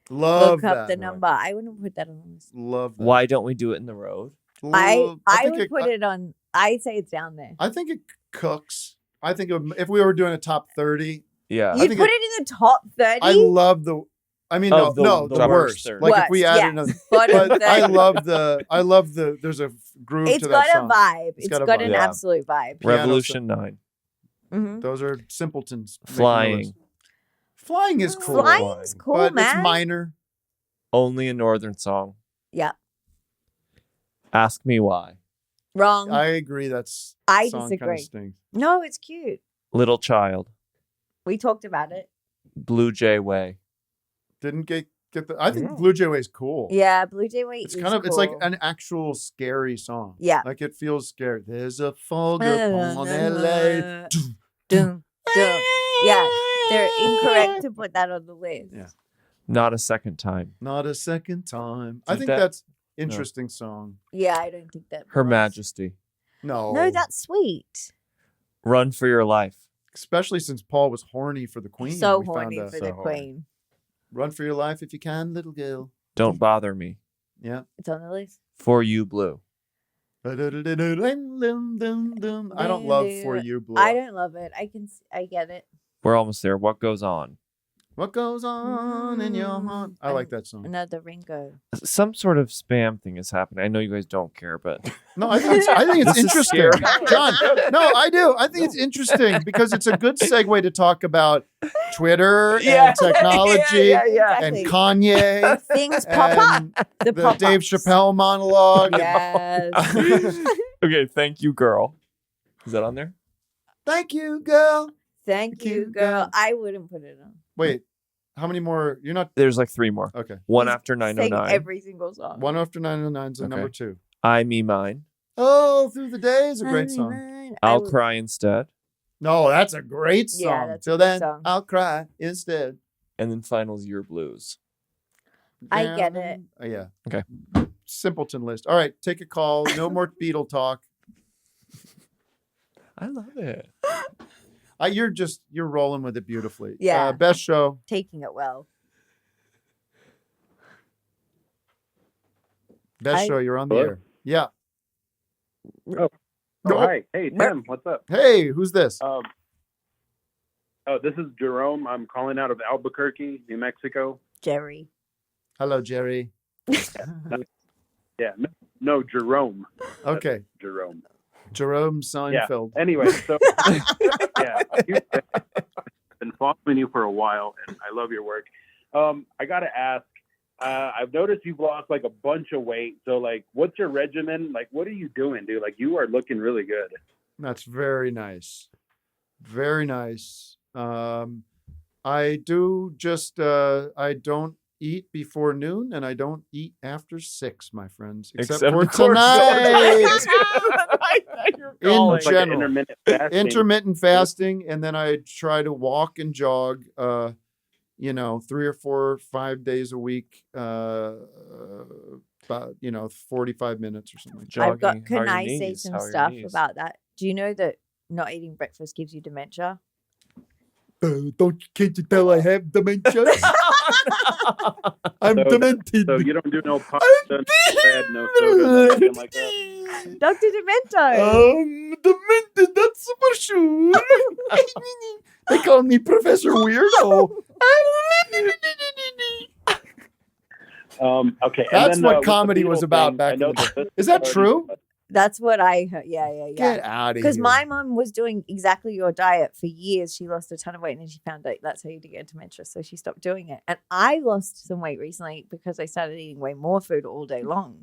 Speaker 2: Love
Speaker 16: Look up
Speaker 2: that.
Speaker 16: the number. I wouldn't put that on the list.
Speaker 2: Love that.
Speaker 17: Why don't we do it in the road?
Speaker 16: I
Speaker 2: think
Speaker 16: would put it on. I'd say it's down there.
Speaker 2: I think it cooks. I think if we were doing a top 30.
Speaker 17: Yeah.
Speaker 16: You put it in the top 30?
Speaker 2: I love the. I mean,
Speaker 17: Oh,
Speaker 2: the worst.
Speaker 17: 30.
Speaker 2: Like if we
Speaker 16: Worst,
Speaker 2: added
Speaker 16: yes.
Speaker 2: another.
Speaker 16: Bottom
Speaker 2: But I
Speaker 16: 30.
Speaker 2: love the. There's a groove
Speaker 16: It's
Speaker 2: to that
Speaker 16: got
Speaker 2: song.
Speaker 16: a vibe. It's got an
Speaker 2: vibe.
Speaker 16: absolute vibe.
Speaker 2: Piano
Speaker 17: Revolution 9.
Speaker 16: Mhm.
Speaker 2: Those are simpletons. making the
Speaker 17: Flying.
Speaker 2: list. Flying is cool.
Speaker 16: Flying's cool,
Speaker 2: but
Speaker 16: man.
Speaker 2: it's minor.
Speaker 17: Only a northern song.
Speaker 16: Yeah.
Speaker 17: Ask me why.
Speaker 16: Wrong.
Speaker 2: I agree. That's
Speaker 16: I
Speaker 2: song
Speaker 16: disagree.
Speaker 2: Kind of stinks.
Speaker 16: No, it's cute.
Speaker 17: Little Child.
Speaker 16: We talked about it.
Speaker 17: Blue Jay Way.
Speaker 2: Didn't get the. I think Blue Jay Way is cool.
Speaker 16: Yeah, Blue Jay Way
Speaker 2: It's
Speaker 16: is
Speaker 2: kind of. It's like
Speaker 16: cool.
Speaker 2: an actual scary song.
Speaker 16: Yeah.
Speaker 2: Like it feels scary. There's a fog upon LA.
Speaker 16: Dun, dun. Yeah, they're incorrect to put that on the list.
Speaker 2: Yeah.
Speaker 17: Not a second time.
Speaker 2: Not a second time. I
Speaker 17: Think
Speaker 2: think
Speaker 17: that-
Speaker 2: that's interesting song.
Speaker 16: Yeah, I don't think that.
Speaker 17: Her Majesty.
Speaker 2: No.
Speaker 16: No, that's sweet.
Speaker 17: Run for Your Life.
Speaker 2: Especially since Paul was horny for the Queen.
Speaker 16: So
Speaker 2: We found
Speaker 16: horny
Speaker 2: out.
Speaker 16: for the Queen.
Speaker 2: Run for your life if you can, little girl.
Speaker 17: Don't Bother Me.
Speaker 2: Yeah.
Speaker 16: It's on the list.
Speaker 17: For You Blue.
Speaker 2: I don't love For You Blue.
Speaker 16: I don't love it. I get it.
Speaker 17: We're almost there. What Goes On?
Speaker 2: What goes on in your heart? I like that song.
Speaker 16: Another Ringo.
Speaker 17: Some sort of spam thing is happening. I know you guys don't care, but
Speaker 2: No, I think it's
Speaker 17: This is
Speaker 2: interesting.
Speaker 17: scary.
Speaker 2: John, no, I do. I think it's interesting because it's a good segue to talk about Twitter and technology and Kanye.
Speaker 16: Things pop
Speaker 2: and
Speaker 16: up. The
Speaker 2: the
Speaker 16: pop
Speaker 2: Dave Chappelle monologue.
Speaker 16: Yes.
Speaker 17: okay. Thank you, girl. Is that on there?
Speaker 2: Thank you, girl.
Speaker 16: Thank you, girl. I wouldn't put it on.
Speaker 2: Wait, how many more? You're not.
Speaker 17: There's like 3 more.
Speaker 2: Okay.
Speaker 17: One after
Speaker 16: Sing
Speaker 17: 909.
Speaker 16: every single song.
Speaker 2: One after 909 is number 2.
Speaker 17: I Me Mine.
Speaker 2: Oh, Through the Day is a great song.
Speaker 17: I'll Cry Instead.
Speaker 2: No, that's a great song.
Speaker 16: Yeah, that's a
Speaker 2: Till
Speaker 16: good
Speaker 2: then,
Speaker 16: song.
Speaker 2: I'll cry instead.
Speaker 17: And then finals Your Blues.
Speaker 16: I get it.
Speaker 2: Yeah.
Speaker 17: Okay.
Speaker 2: Simpleton list. All right, take a call. No more Beatle talk.
Speaker 17: I love it.
Speaker 2: You're rolling with it beautifully.
Speaker 16: Yeah.
Speaker 2: Best show.
Speaker 16: Taking it well.
Speaker 2: Best show. You're on the
Speaker 14: Hello?
Speaker 2: air. Yeah.
Speaker 14: Oh, hi. Hey, Tim. What's up?
Speaker 2: Hey, who's this?
Speaker 14: This is Jerome. I'm calling out of Albuquerque, New Mexico.
Speaker 16: Jerry.
Speaker 2: Hello, Jerry.
Speaker 14: Yeah. No, Jerome.
Speaker 2: Okay.
Speaker 14: Jerome.
Speaker 2: Jerome
Speaker 14: Yeah.
Speaker 2: Seinfeld.
Speaker 14: Anyway, so yeah, I've been following you for a while, and I love your work. I got to ask. I've noticed you've lost like a bunch of weight. So, like, what's your regimen? Like, what are you doing, dude? Like, you are looking really good.
Speaker 2: That's very nice. Very nice. I do just I don't eat before noon and I don't eat after 6, my friends. Except for
Speaker 14: of course,
Speaker 2: tonight. In
Speaker 14: Like an
Speaker 2: general.
Speaker 14: intermittent fasting.
Speaker 2: Intermittent fasting, and then I try to walk and jog 3 or 4 or 5 days a week, about 45 minutes or something like that.
Speaker 16: I've got. Can I say some stuff about that? Do you know that not eating breakfast gives you dementia?
Speaker 2: Can't you tell I have dementia? I'm demented.
Speaker 14: So you don't do no pasta, no bread, no soda, nothing like that.
Speaker 16: Dr. Demento.
Speaker 2: Demented, that's for sure. They call me Professor Weirdo.
Speaker 14: Okay.
Speaker 2: That's
Speaker 14: and then,
Speaker 2: what
Speaker 14: with the
Speaker 2: comedy was
Speaker 14: Beatles
Speaker 2: about
Speaker 14: thing,
Speaker 2: back
Speaker 14: I
Speaker 2: in
Speaker 14: know
Speaker 2: the day.
Speaker 14: that
Speaker 2: Is that true?
Speaker 16: That's what I heard. Yeah.
Speaker 2: Get outta
Speaker 16: Because
Speaker 2: here.
Speaker 16: my mom was doing exactly your diet for years. She lost a ton of weight and then she found out that's how you get dementia. So she stopped doing it. And I lost some weight recently because I started eating way more food all day long.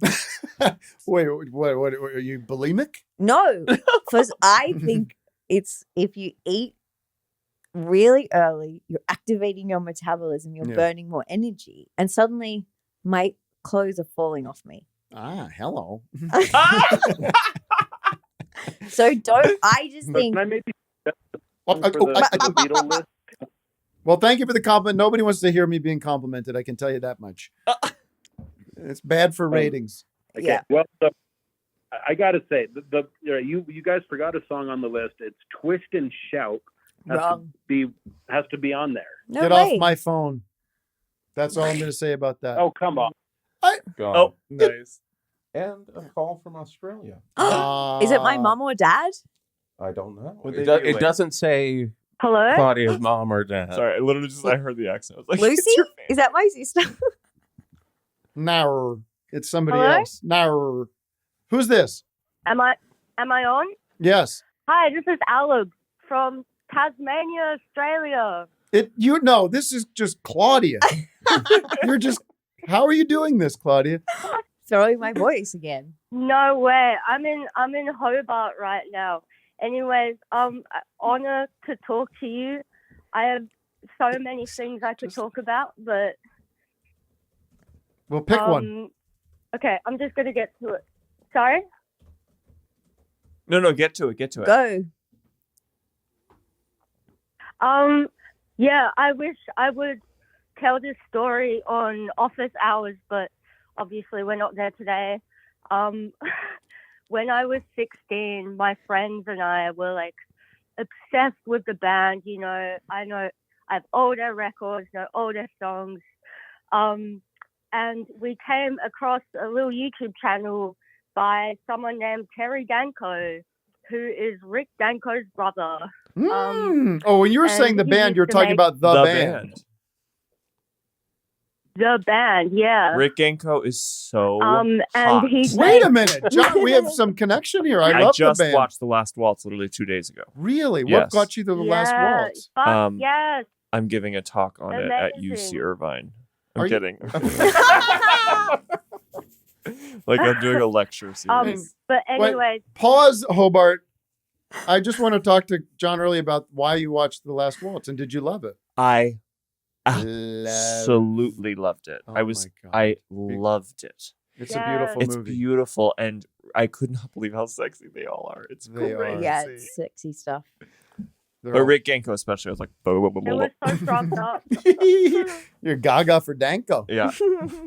Speaker 2: Wait, what? Are you bulimic?
Speaker 16: No, because I think it's if you eat really early, you're activating your metabolism, you're
Speaker 2: Yeah.
Speaker 16: burning more energy. And suddenly my clothes are falling off me.
Speaker 2: Hello.
Speaker 16: So don't. I just think.
Speaker 14: Can I maybe
Speaker 2: Well, thank you for the compliment. Nobody wants to hear me being complimented. I can tell you that much. It's bad for ratings.
Speaker 14: Okay.
Speaker 16: Yeah.
Speaker 14: Well, I got to say, you guys forgot a song on the list. It's "Twist and Shout."
Speaker 16: Wrong.
Speaker 14: Has to be on there.
Speaker 16: No
Speaker 2: Get
Speaker 16: way.
Speaker 2: off my phone. That's all I'm going to say about that.
Speaker 14: Oh, come on.
Speaker 3: Gone.
Speaker 17: Nice.
Speaker 3: And a call from Australia.
Speaker 16: Is it my mom or dad?
Speaker 3: I don't know.
Speaker 17: Would
Speaker 3: It,
Speaker 17: they be
Speaker 3: it
Speaker 17: like-
Speaker 3: doesn't say
Speaker 11: Hello?
Speaker 3: Claudia's mom or dad.
Speaker 17: Sorry, I literally I heard the accent. I was like,
Speaker 16: Lucy?
Speaker 17: it's your
Speaker 16: Is that my sister?
Speaker 2: No, it's somebody
Speaker 11: Hello?
Speaker 2: else. No. Who's this?
Speaker 11: Am I on?
Speaker 2: Yes.
Speaker 11: Hi, this is Aleb from Tasmania, Australia.
Speaker 2: This is just Claudia. You're just, how are you doing this, Claudia?
Speaker 16: Throwing my voice again.
Speaker 11: No way. I'm in Hobart right now. Anyways, honor to talk to you. I have so many things I could talk about, but
Speaker 2: Well, pick one.
Speaker 11: Okay, I'm just gonna get to it. Sorry?
Speaker 17: No, get to it.
Speaker 16: Go.
Speaker 11: Yeah, I wish I would tell this story on office hours, but obviously we're not there today. When I was 16, my friends and I were like obsessed with the band. You know, I have older records, older songs. And we came across a little YouTube channel by someone named Terry Danko, who is Rick Danko's brother.
Speaker 2: When you were saying the
Speaker 11: he
Speaker 2: band,
Speaker 11: used
Speaker 2: you're
Speaker 11: to
Speaker 2: talking
Speaker 11: make-
Speaker 2: about the band.
Speaker 11: The band, yeah.
Speaker 17: Rick Genko is so
Speaker 11: and
Speaker 17: hot.
Speaker 11: he
Speaker 2: Wait a minute, John. We have some connection here. I love
Speaker 17: just
Speaker 2: the band.
Speaker 17: watched The Last Waltz literally 2 days ago.
Speaker 2: Really? What
Speaker 17: Yes.
Speaker 2: got you to the last waltz?
Speaker 11: Yes.
Speaker 17: I'm giving a talk on it at UC
Speaker 11: Amazing.
Speaker 17: Irvine. I'm
Speaker 2: Are you-
Speaker 17: kidding. Like I'm doing a lecture series.
Speaker 11: But
Speaker 2: Wait,
Speaker 11: anyway,
Speaker 2: pause, Hobart. I just want to talk to John early about why you watched The Last Waltz, and did you love it?
Speaker 17: I absolutely loved it.
Speaker 2: Oh
Speaker 17: I loved it.
Speaker 2: It's a beautiful
Speaker 17: It's
Speaker 2: movie.
Speaker 17: beautiful, and I could not believe how sexy they all are. It's
Speaker 2: They
Speaker 17: great.
Speaker 2: are.
Speaker 16: Yeah, it's sexy stuff.
Speaker 17: But Rick Genko especially, I was like, blah, blah, blah,
Speaker 11: it
Speaker 17: blah,
Speaker 11: was
Speaker 17: blah.
Speaker 11: so strong up.
Speaker 2: You're gaga for Danko.
Speaker 17: Yeah.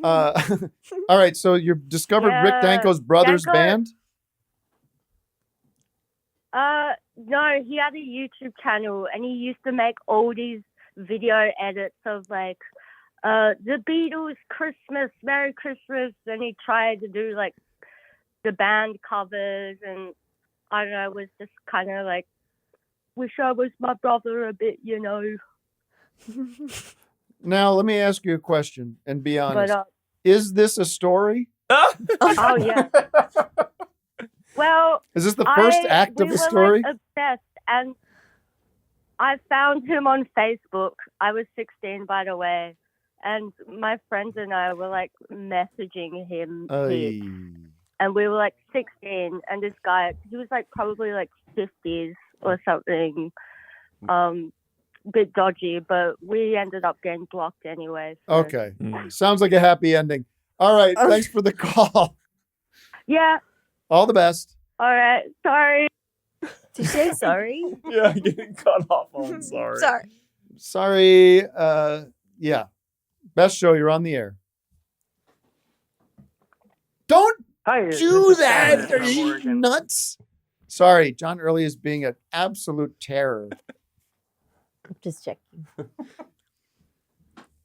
Speaker 2: All right, so you discovered Rick
Speaker 11: Yeah,
Speaker 2: Danko's brother's
Speaker 11: Danko-
Speaker 2: band?
Speaker 11: No, he had a YouTube channel and he used to make all these video edits of like the Beatles Christmas, Merry Christmas, and he tried to do like the band covers, and I don't know, it was just kind of like, wish I was my brother a bit, you know.
Speaker 2: Now, let me ask you a question and be honest.
Speaker 11: But
Speaker 2: Is this a story?
Speaker 11: oh yeah. Well,
Speaker 2: Is this the first act of
Speaker 11: we
Speaker 2: the
Speaker 11: were,
Speaker 2: story?
Speaker 11: like, obsessed, and I found him on Facebook. I was 16, by the way, and my friends and I were like messaging him,
Speaker 2: Ay.
Speaker 11: and we were like 16, and this guy, he was like probably like 50s or something, bit dodgy, but we ended up getting blocked anyway. So.
Speaker 2: Okay. Sounds like a happy ending. All right. Thanks for the call.
Speaker 11: Yeah.
Speaker 2: All the best.
Speaker 11: All right. Sorry.
Speaker 16: Did you say sorry?
Speaker 17: Yeah, getting cut off on sorry.
Speaker 16: Sorry.
Speaker 2: Sorry. Yeah. Best show. You're on the air. Don't
Speaker 13: Hi,
Speaker 2: do that. Are you nuts? Sorry. John Early is being an absolute terror.
Speaker 16: Just checking.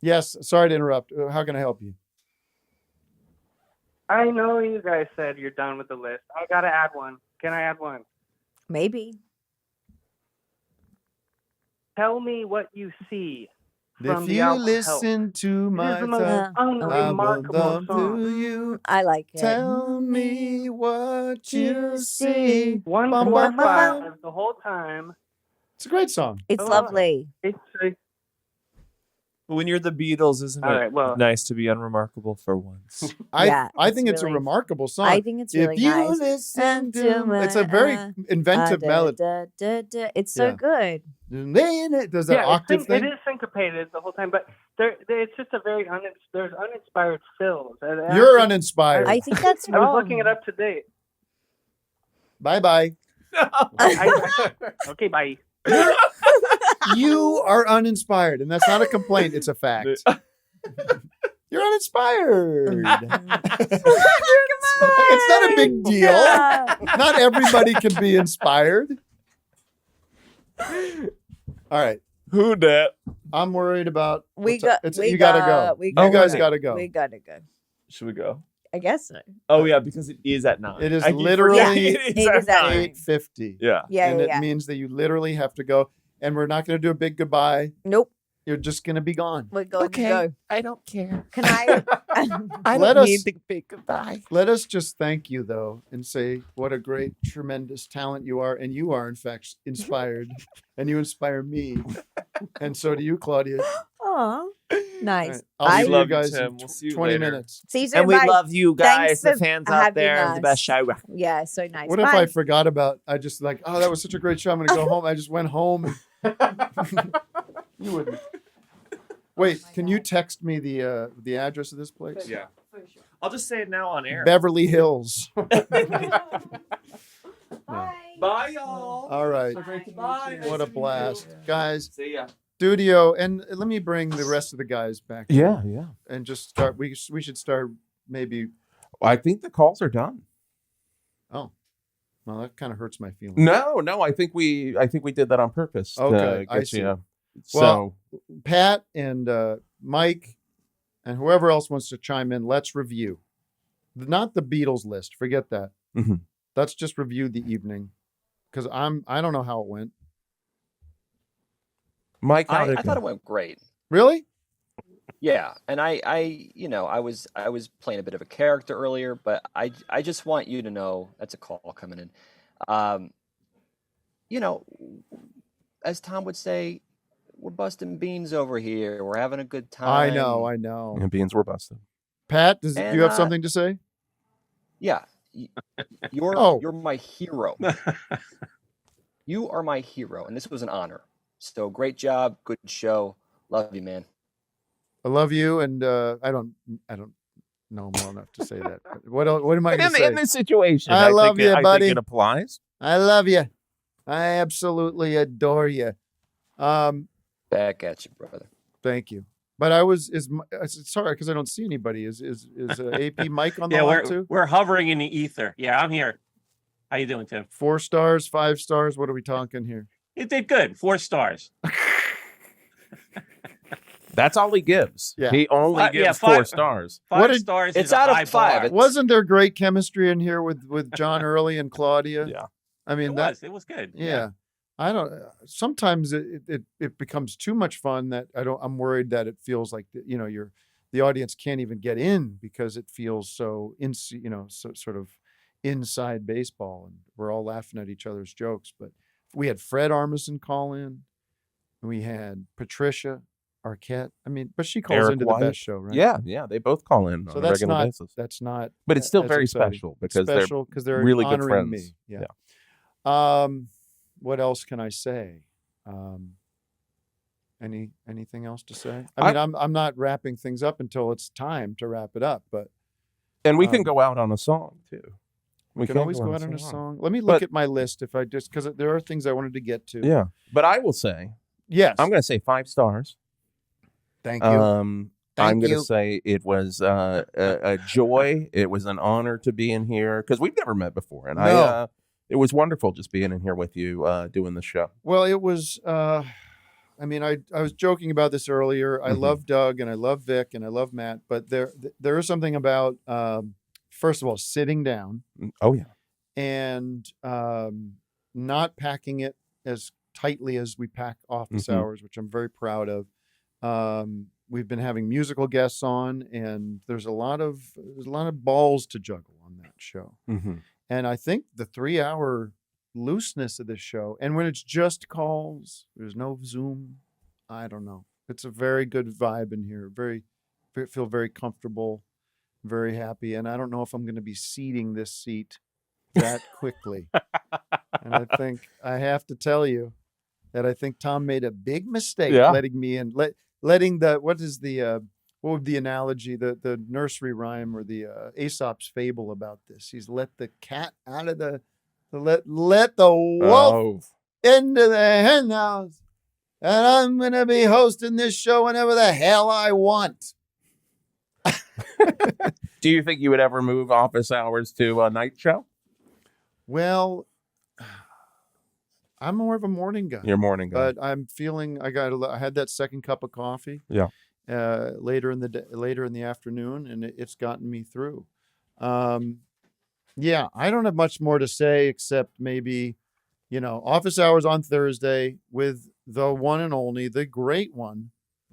Speaker 2: Yes. Sorry to interrupt. How can I help you?
Speaker 9: I know you guys said you're done with the list. I gotta add one. Can I add one?
Speaker 16: Maybe.
Speaker 9: Tell me what you see. From
Speaker 2: If
Speaker 9: the
Speaker 2: you
Speaker 9: album
Speaker 2: listen
Speaker 9: Help.
Speaker 2: to
Speaker 9: It
Speaker 2: my
Speaker 9: is the most
Speaker 2: song, I will
Speaker 9: unremarkable
Speaker 2: love
Speaker 9: song.
Speaker 2: to you.
Speaker 16: I like it.
Speaker 2: Tell me what you see.
Speaker 9: 145 the whole time.
Speaker 2: It's a great song.
Speaker 16: It's lovely.
Speaker 9: It's
Speaker 17: But when you're the Beatles, isn't
Speaker 9: All
Speaker 17: it
Speaker 9: right, well-
Speaker 17: nice to be unremarkable for once?
Speaker 2: I think it's a
Speaker 16: really-
Speaker 2: remarkable song.
Speaker 16: I think it's really
Speaker 2: if you
Speaker 16: nice.
Speaker 2: listen
Speaker 16: And
Speaker 2: to
Speaker 16: my,
Speaker 2: it's a very inventive melody.
Speaker 16: It's so good.
Speaker 2: Does that octave thing?
Speaker 9: It is syncopated the whole time, but it's just a very there's uninspired fills.
Speaker 2: You're uninspired.
Speaker 16: I think that's
Speaker 9: I
Speaker 16: wrong.
Speaker 9: was looking it up today.
Speaker 2: Bye-bye.
Speaker 9: Okay, bye.
Speaker 2: You are uninspired, and that's not a complaint. It's a fact. You're uninspired. It's not a big deal. Not everybody can be inspired. All right.
Speaker 17: Who dat?
Speaker 2: I'm worried about.
Speaker 16: You
Speaker 2: gotta go. You guys gotta go.
Speaker 16: We gotta go.
Speaker 17: Should we go?
Speaker 16: I guess so.
Speaker 17: Oh yeah, because it is at 9.
Speaker 2: It is
Speaker 17: I keep
Speaker 2: literally
Speaker 17: forgetting it is at 9.
Speaker 2: 8:50.
Speaker 17: Yeah.
Speaker 2: And it means that you literally have to go, and we're not going to do a big goodbye.
Speaker 16: Nope.
Speaker 2: You're just going to be gone.
Speaker 16: We're going to go.
Speaker 15: I don't care.
Speaker 16: Can I?
Speaker 15: I
Speaker 2: Let
Speaker 15: don't
Speaker 2: us-
Speaker 15: need the big goodbye.
Speaker 2: Let us just thank you, though, and say what a great, tremendous talent you are. And you are, in fact, inspired. And you inspire me. And so do you, Claudia.
Speaker 16: Aw, nice.
Speaker 2: All right. I'll see you
Speaker 17: love you,
Speaker 2: guys
Speaker 17: Tim.
Speaker 2: in
Speaker 17: We'll see you
Speaker 2: 20
Speaker 17: later.
Speaker 2: minutes.
Speaker 16: See you soon.
Speaker 15: And we
Speaker 16: bye.
Speaker 15: love you
Speaker 16: Thanks
Speaker 15: guys, the
Speaker 16: for
Speaker 15: fans out
Speaker 16: having
Speaker 15: there.
Speaker 16: us.
Speaker 15: The best show.
Speaker 16: Yeah, so nice.
Speaker 2: What if
Speaker 16: Bye.
Speaker 2: I forgot about, I just like, oh, that was such a great show. I'm going to go home. I just went home. You wouldn't. Wait, can you text me the address of this place?
Speaker 17: Yeah. I'll just say it now on air.
Speaker 2: Beverly Hills.
Speaker 17: Bye, y'all.
Speaker 2: All right.
Speaker 17: Bye.
Speaker 2: What a blast. Guys,
Speaker 17: See ya.
Speaker 2: studio, and let me bring the rest of the guys back.
Speaker 3: Yeah, yeah.
Speaker 2: And just start, we should start maybe.
Speaker 3: I think the calls are done.
Speaker 2: Oh, well, that kind of hurts my feelings.
Speaker 3: No, I think we did that on purpose.
Speaker 2: Okay, I
Speaker 3: get
Speaker 2: see.
Speaker 3: you,
Speaker 2: Well, Pat and Mike and whoever else wants to chime in, let's review. Not the Beatles list. Forget that.
Speaker 3: Mhm.
Speaker 2: Let's just review the evening, because I don't know how it went.
Speaker 3: Mike,
Speaker 6: I thought it went great.
Speaker 2: Really?
Speaker 6: Yeah, and I was playing a bit of a character earlier, but I just want you to know that's a call coming in. As Tom would say, we're busting beans over here. We're having a good time.
Speaker 2: I know.
Speaker 3: and beans were busted.
Speaker 2: Pat, do
Speaker 6: And,
Speaker 2: you have something to say?
Speaker 6: Yeah, you're
Speaker 2: Oh.
Speaker 6: you're my hero. You are my hero, and this was an honor. So great job, good show. Love you, man.
Speaker 2: I love you, and I don't know well enough to say that. But what am I going to say?
Speaker 3: In this situation,
Speaker 2: I love you,
Speaker 3: I
Speaker 2: buddy.
Speaker 3: think it applies.
Speaker 2: I love you. I absolutely adore you.
Speaker 6: Back at you, brother.
Speaker 2: Thank you. But I was sorry because I don't see anybody. Is AP Mike on the line too?
Speaker 18: We're hovering in the ether. Yeah, I'm here. How you doing, Tim?
Speaker 2: 4 stars, 5 stars. What are we talking here?
Speaker 18: It did good. 4 stars.
Speaker 3: That's all he gives.
Speaker 2: Yeah.
Speaker 3: He only gives 4 stars.
Speaker 18: 5 stars.
Speaker 6: It's
Speaker 18: is a
Speaker 6: out of
Speaker 18: high
Speaker 6: 5.
Speaker 18: bar.
Speaker 2: Wasn't there great chemistry in here with John Early and Claudia?
Speaker 3: Yeah.
Speaker 2: I mean,
Speaker 18: It was good.
Speaker 2: Yeah. I don't. Sometimes it becomes too much fun that I'm worried that it feels like the audience can't even get in because it feels so so sort of inside baseball, and we're all laughing at each other's jokes. But we had Fred Armisen call in, and we had Patricia Arquette. I mean, but she calls
Speaker 3: Eric
Speaker 2: into
Speaker 3: White.
Speaker 2: the best show, right?
Speaker 3: Yeah, they both call in
Speaker 2: So
Speaker 3: on a
Speaker 2: that's
Speaker 3: regular
Speaker 2: not
Speaker 3: basis.
Speaker 2: that's not.
Speaker 3: But it's still
Speaker 2: that's
Speaker 3: very
Speaker 2: exciting.
Speaker 3: special because
Speaker 2: Special because they're
Speaker 3: really good
Speaker 2: honoring
Speaker 3: friends.
Speaker 2: me. Yeah. What else can I say? Anything else to say? I mean, I'm not wrapping things up until it's time to wrap it up, but
Speaker 3: And we can go out on a song too.
Speaker 2: we can always go out on a song. Let me look at my list if I just because there are things I wanted to get to.
Speaker 3: Yeah, but I will say,
Speaker 2: yes,
Speaker 3: I'm going to say 5 stars.
Speaker 2: Thank you.
Speaker 3: I'm
Speaker 2: Thank
Speaker 3: going to
Speaker 2: you.
Speaker 3: say it was a joy. It was an honor to be in here because we've never met before, and
Speaker 2: No.
Speaker 3: it was wonderful just being in here with you doing the show.
Speaker 2: Well, it was. I mean, I was joking about this earlier. I love Doug and I love Vic and I love Matt, but there is something about first of all sitting down.
Speaker 3: Oh yeah,
Speaker 2: and not packing it as tightly as we pack office hours, which I'm very proud of. We've been having musical guests on, and there's a lot of balls to juggle on that show. And I think the 3-hour looseness of this show, and when it's just calls, there's no Zoom. I don't know. It's a very good vibe in here. Feel very comfortable, very happy. And I don't know if I'm going to be seating this seat that quickly. And I think I have to tell you, that I think Tom made a big mistake
Speaker 3: Yeah.
Speaker 2: letting me in. Letting the what would the analogy, the nursery rhyme or the Aesop's fable about this? He's let the cat out of the let the wolf into the hen house, and I'm gonna be hosting this show whenever the hell I want.
Speaker 3: Do you think you would ever move office hours to a night show?
Speaker 2: Well, I'm more of a morning guy.
Speaker 3: You're a morning guy.
Speaker 2: But I'm feeling I had that second cup of coffee.
Speaker 3: Yeah.
Speaker 2: Later in the afternoon, and it's gotten me through. Yeah, I don't have much more to say except maybe, office hours on Thursday with the one and only, the great one,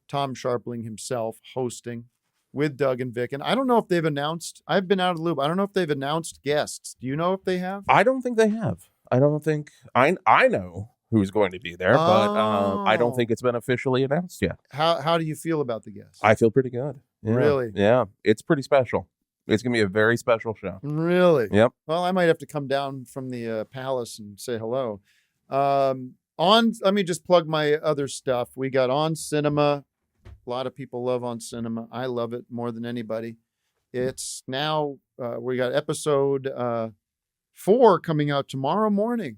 Speaker 2: Tom Scharpling himself hosting with Doug and Vic. And I don't know if they've announced. I've been out of the loop. I don't know if they've announced guests. Do you know if they have?
Speaker 3: I don't think they have. I don't think I know who's going to be there, but I don't think it's been officially announced yet.
Speaker 2: How do you feel about the guests?
Speaker 3: I feel pretty good. Yeah.
Speaker 2: Really?
Speaker 3: Yeah. It's pretty special. It's going to be a very special show.
Speaker 2: Really?
Speaker 3: Yep.
Speaker 2: Well, I might have to come down from the palace and say hello. Let me just plug my other stuff. We got On Cinema. A lot of people love On Cinema. I love it more than anybody. It's now, we got episode 4 coming out tomorrow morning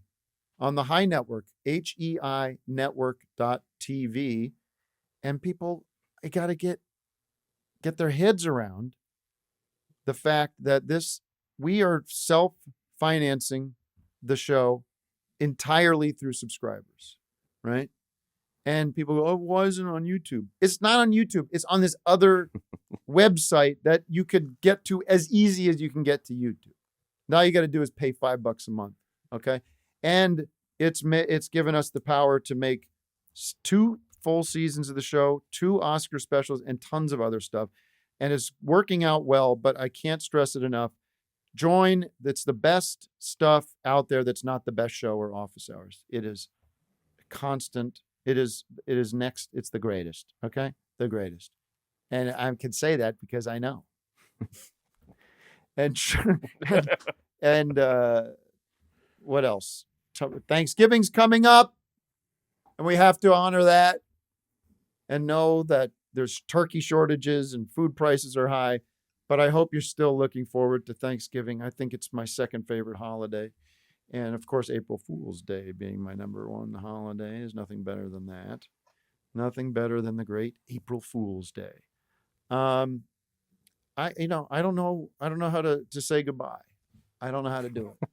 Speaker 2: on the High Network, HEI network.tv. And people, they got to get their heads around the fact that we are self-financing the show entirely through subscribers, right? And people go, oh, why isn't it on YouTube? It's not on YouTube. It's on this other website that you could get to as easy as you can get to YouTube. Now you got to do is pay $5 a month, okay? And it's given us the power to make 2 full seasons of the show, 2 Oscar specials, and tons of other stuff. And it's working out well, but I can't stress it enough. Join. That's the best stuff out there. That's not the best show or office hours. It is constant. It is next. It's the greatest. Okay. The greatest. And I can say that because I know. and what else? Thanksgiving's coming up, and we have to honor that and know that there's turkey shortages and food prices are high, but I hope you're still looking forward to Thanksgiving. I think it's my second favorite holiday. And of course, April Fool's Day being my number 1 holiday is nothing better than that. Nothing better than the great April Fool's Day. I don't know how to say goodbye. I don't know how to do it.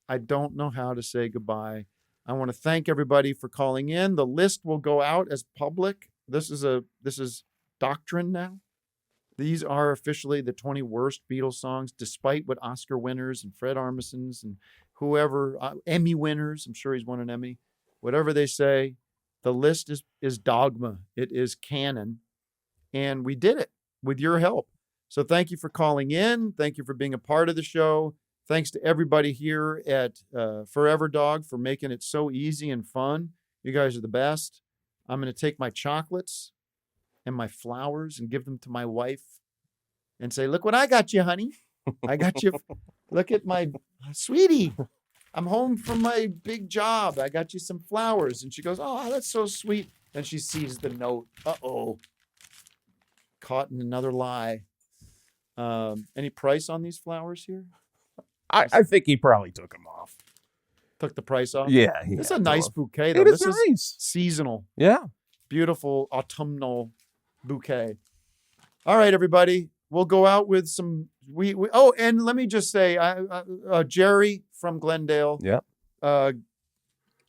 Speaker 2: I don't know how to say goodbye. I want to thank everybody for calling in. The list will go out as public. This is doctrine now. These are officially the 20 worst Beatles songs, despite what Oscar winners and Fred Armisens and whoever, Emmy winners, I'm sure he's won an Emmy, whatever they say, the list is dogma. It is canon. And we did it with your help. So thank you for calling in. Thank you for being a part of the show. Thanks to everybody here at Forever Dog for making it so easy and fun. You guys are the best. I'm going to take my chocolates and my flowers and give them to my wife and say, look what I got you, honey. I got you. Look at my sweetie. I'm home from my big job. I got you some flowers. And she goes, oh, that's so sweet. And she sees the note. Uh-oh. Caught in another lie. Any price on these flowers here?
Speaker 3: I think he probably took them off.
Speaker 2: Took the price off?
Speaker 3: Yeah.
Speaker 2: It's a nice bouquet, though.
Speaker 3: This
Speaker 2: is
Speaker 3: nice.
Speaker 2: Seasonal.
Speaker 3: Yeah.
Speaker 2: Beautiful autumnal bouquet. All right, everybody. We'll go out with some. And let me just say, Jerry from Glendale.
Speaker 3: Yeah.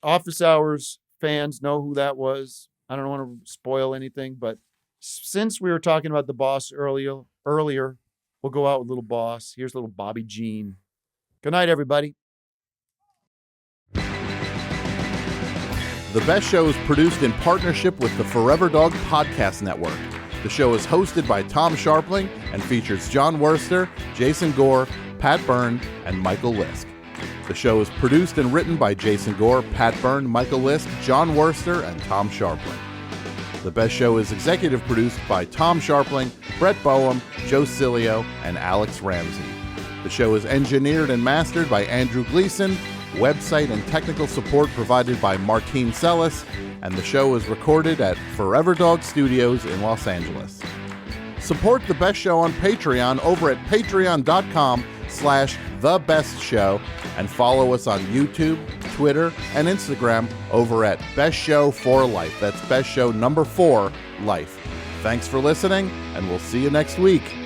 Speaker 2: Office Hours fans know who that was. I don't want to spoil anything, but since we were talking about the boss earlier, we'll go out with little boss. Here's little Bobby Jean. Good night, everybody.
Speaker 20: The Best Show is produced in partnership with the Forever Dog Podcast Network. The show is hosted by Tom Scharpling and features John Worster, Jason Gore, Pat Byrne, and Michael Lisk. The show is produced and written by Jason Gore, Pat Byrne, Michael Lisk, John Worster, and Tom Scharpling. The Best Show is executive produced by Tom Scharpling, Brett Boehm, Joe Cilio, and Alex Ramsey. The show is engineered and mastered by Andrew Gleason, Website and technical support provided by Martine Sellis, and the show is recorded at Forever Dog Studios in Los Angeles. Support The Best Show on Patreon over at patreon.com/thebestshow, and follow us on YouTube, Twitter, and Instagram over at Best Show 4 Life. That's Best Show number 4 Life. Thanks for listening, and we'll see you next week.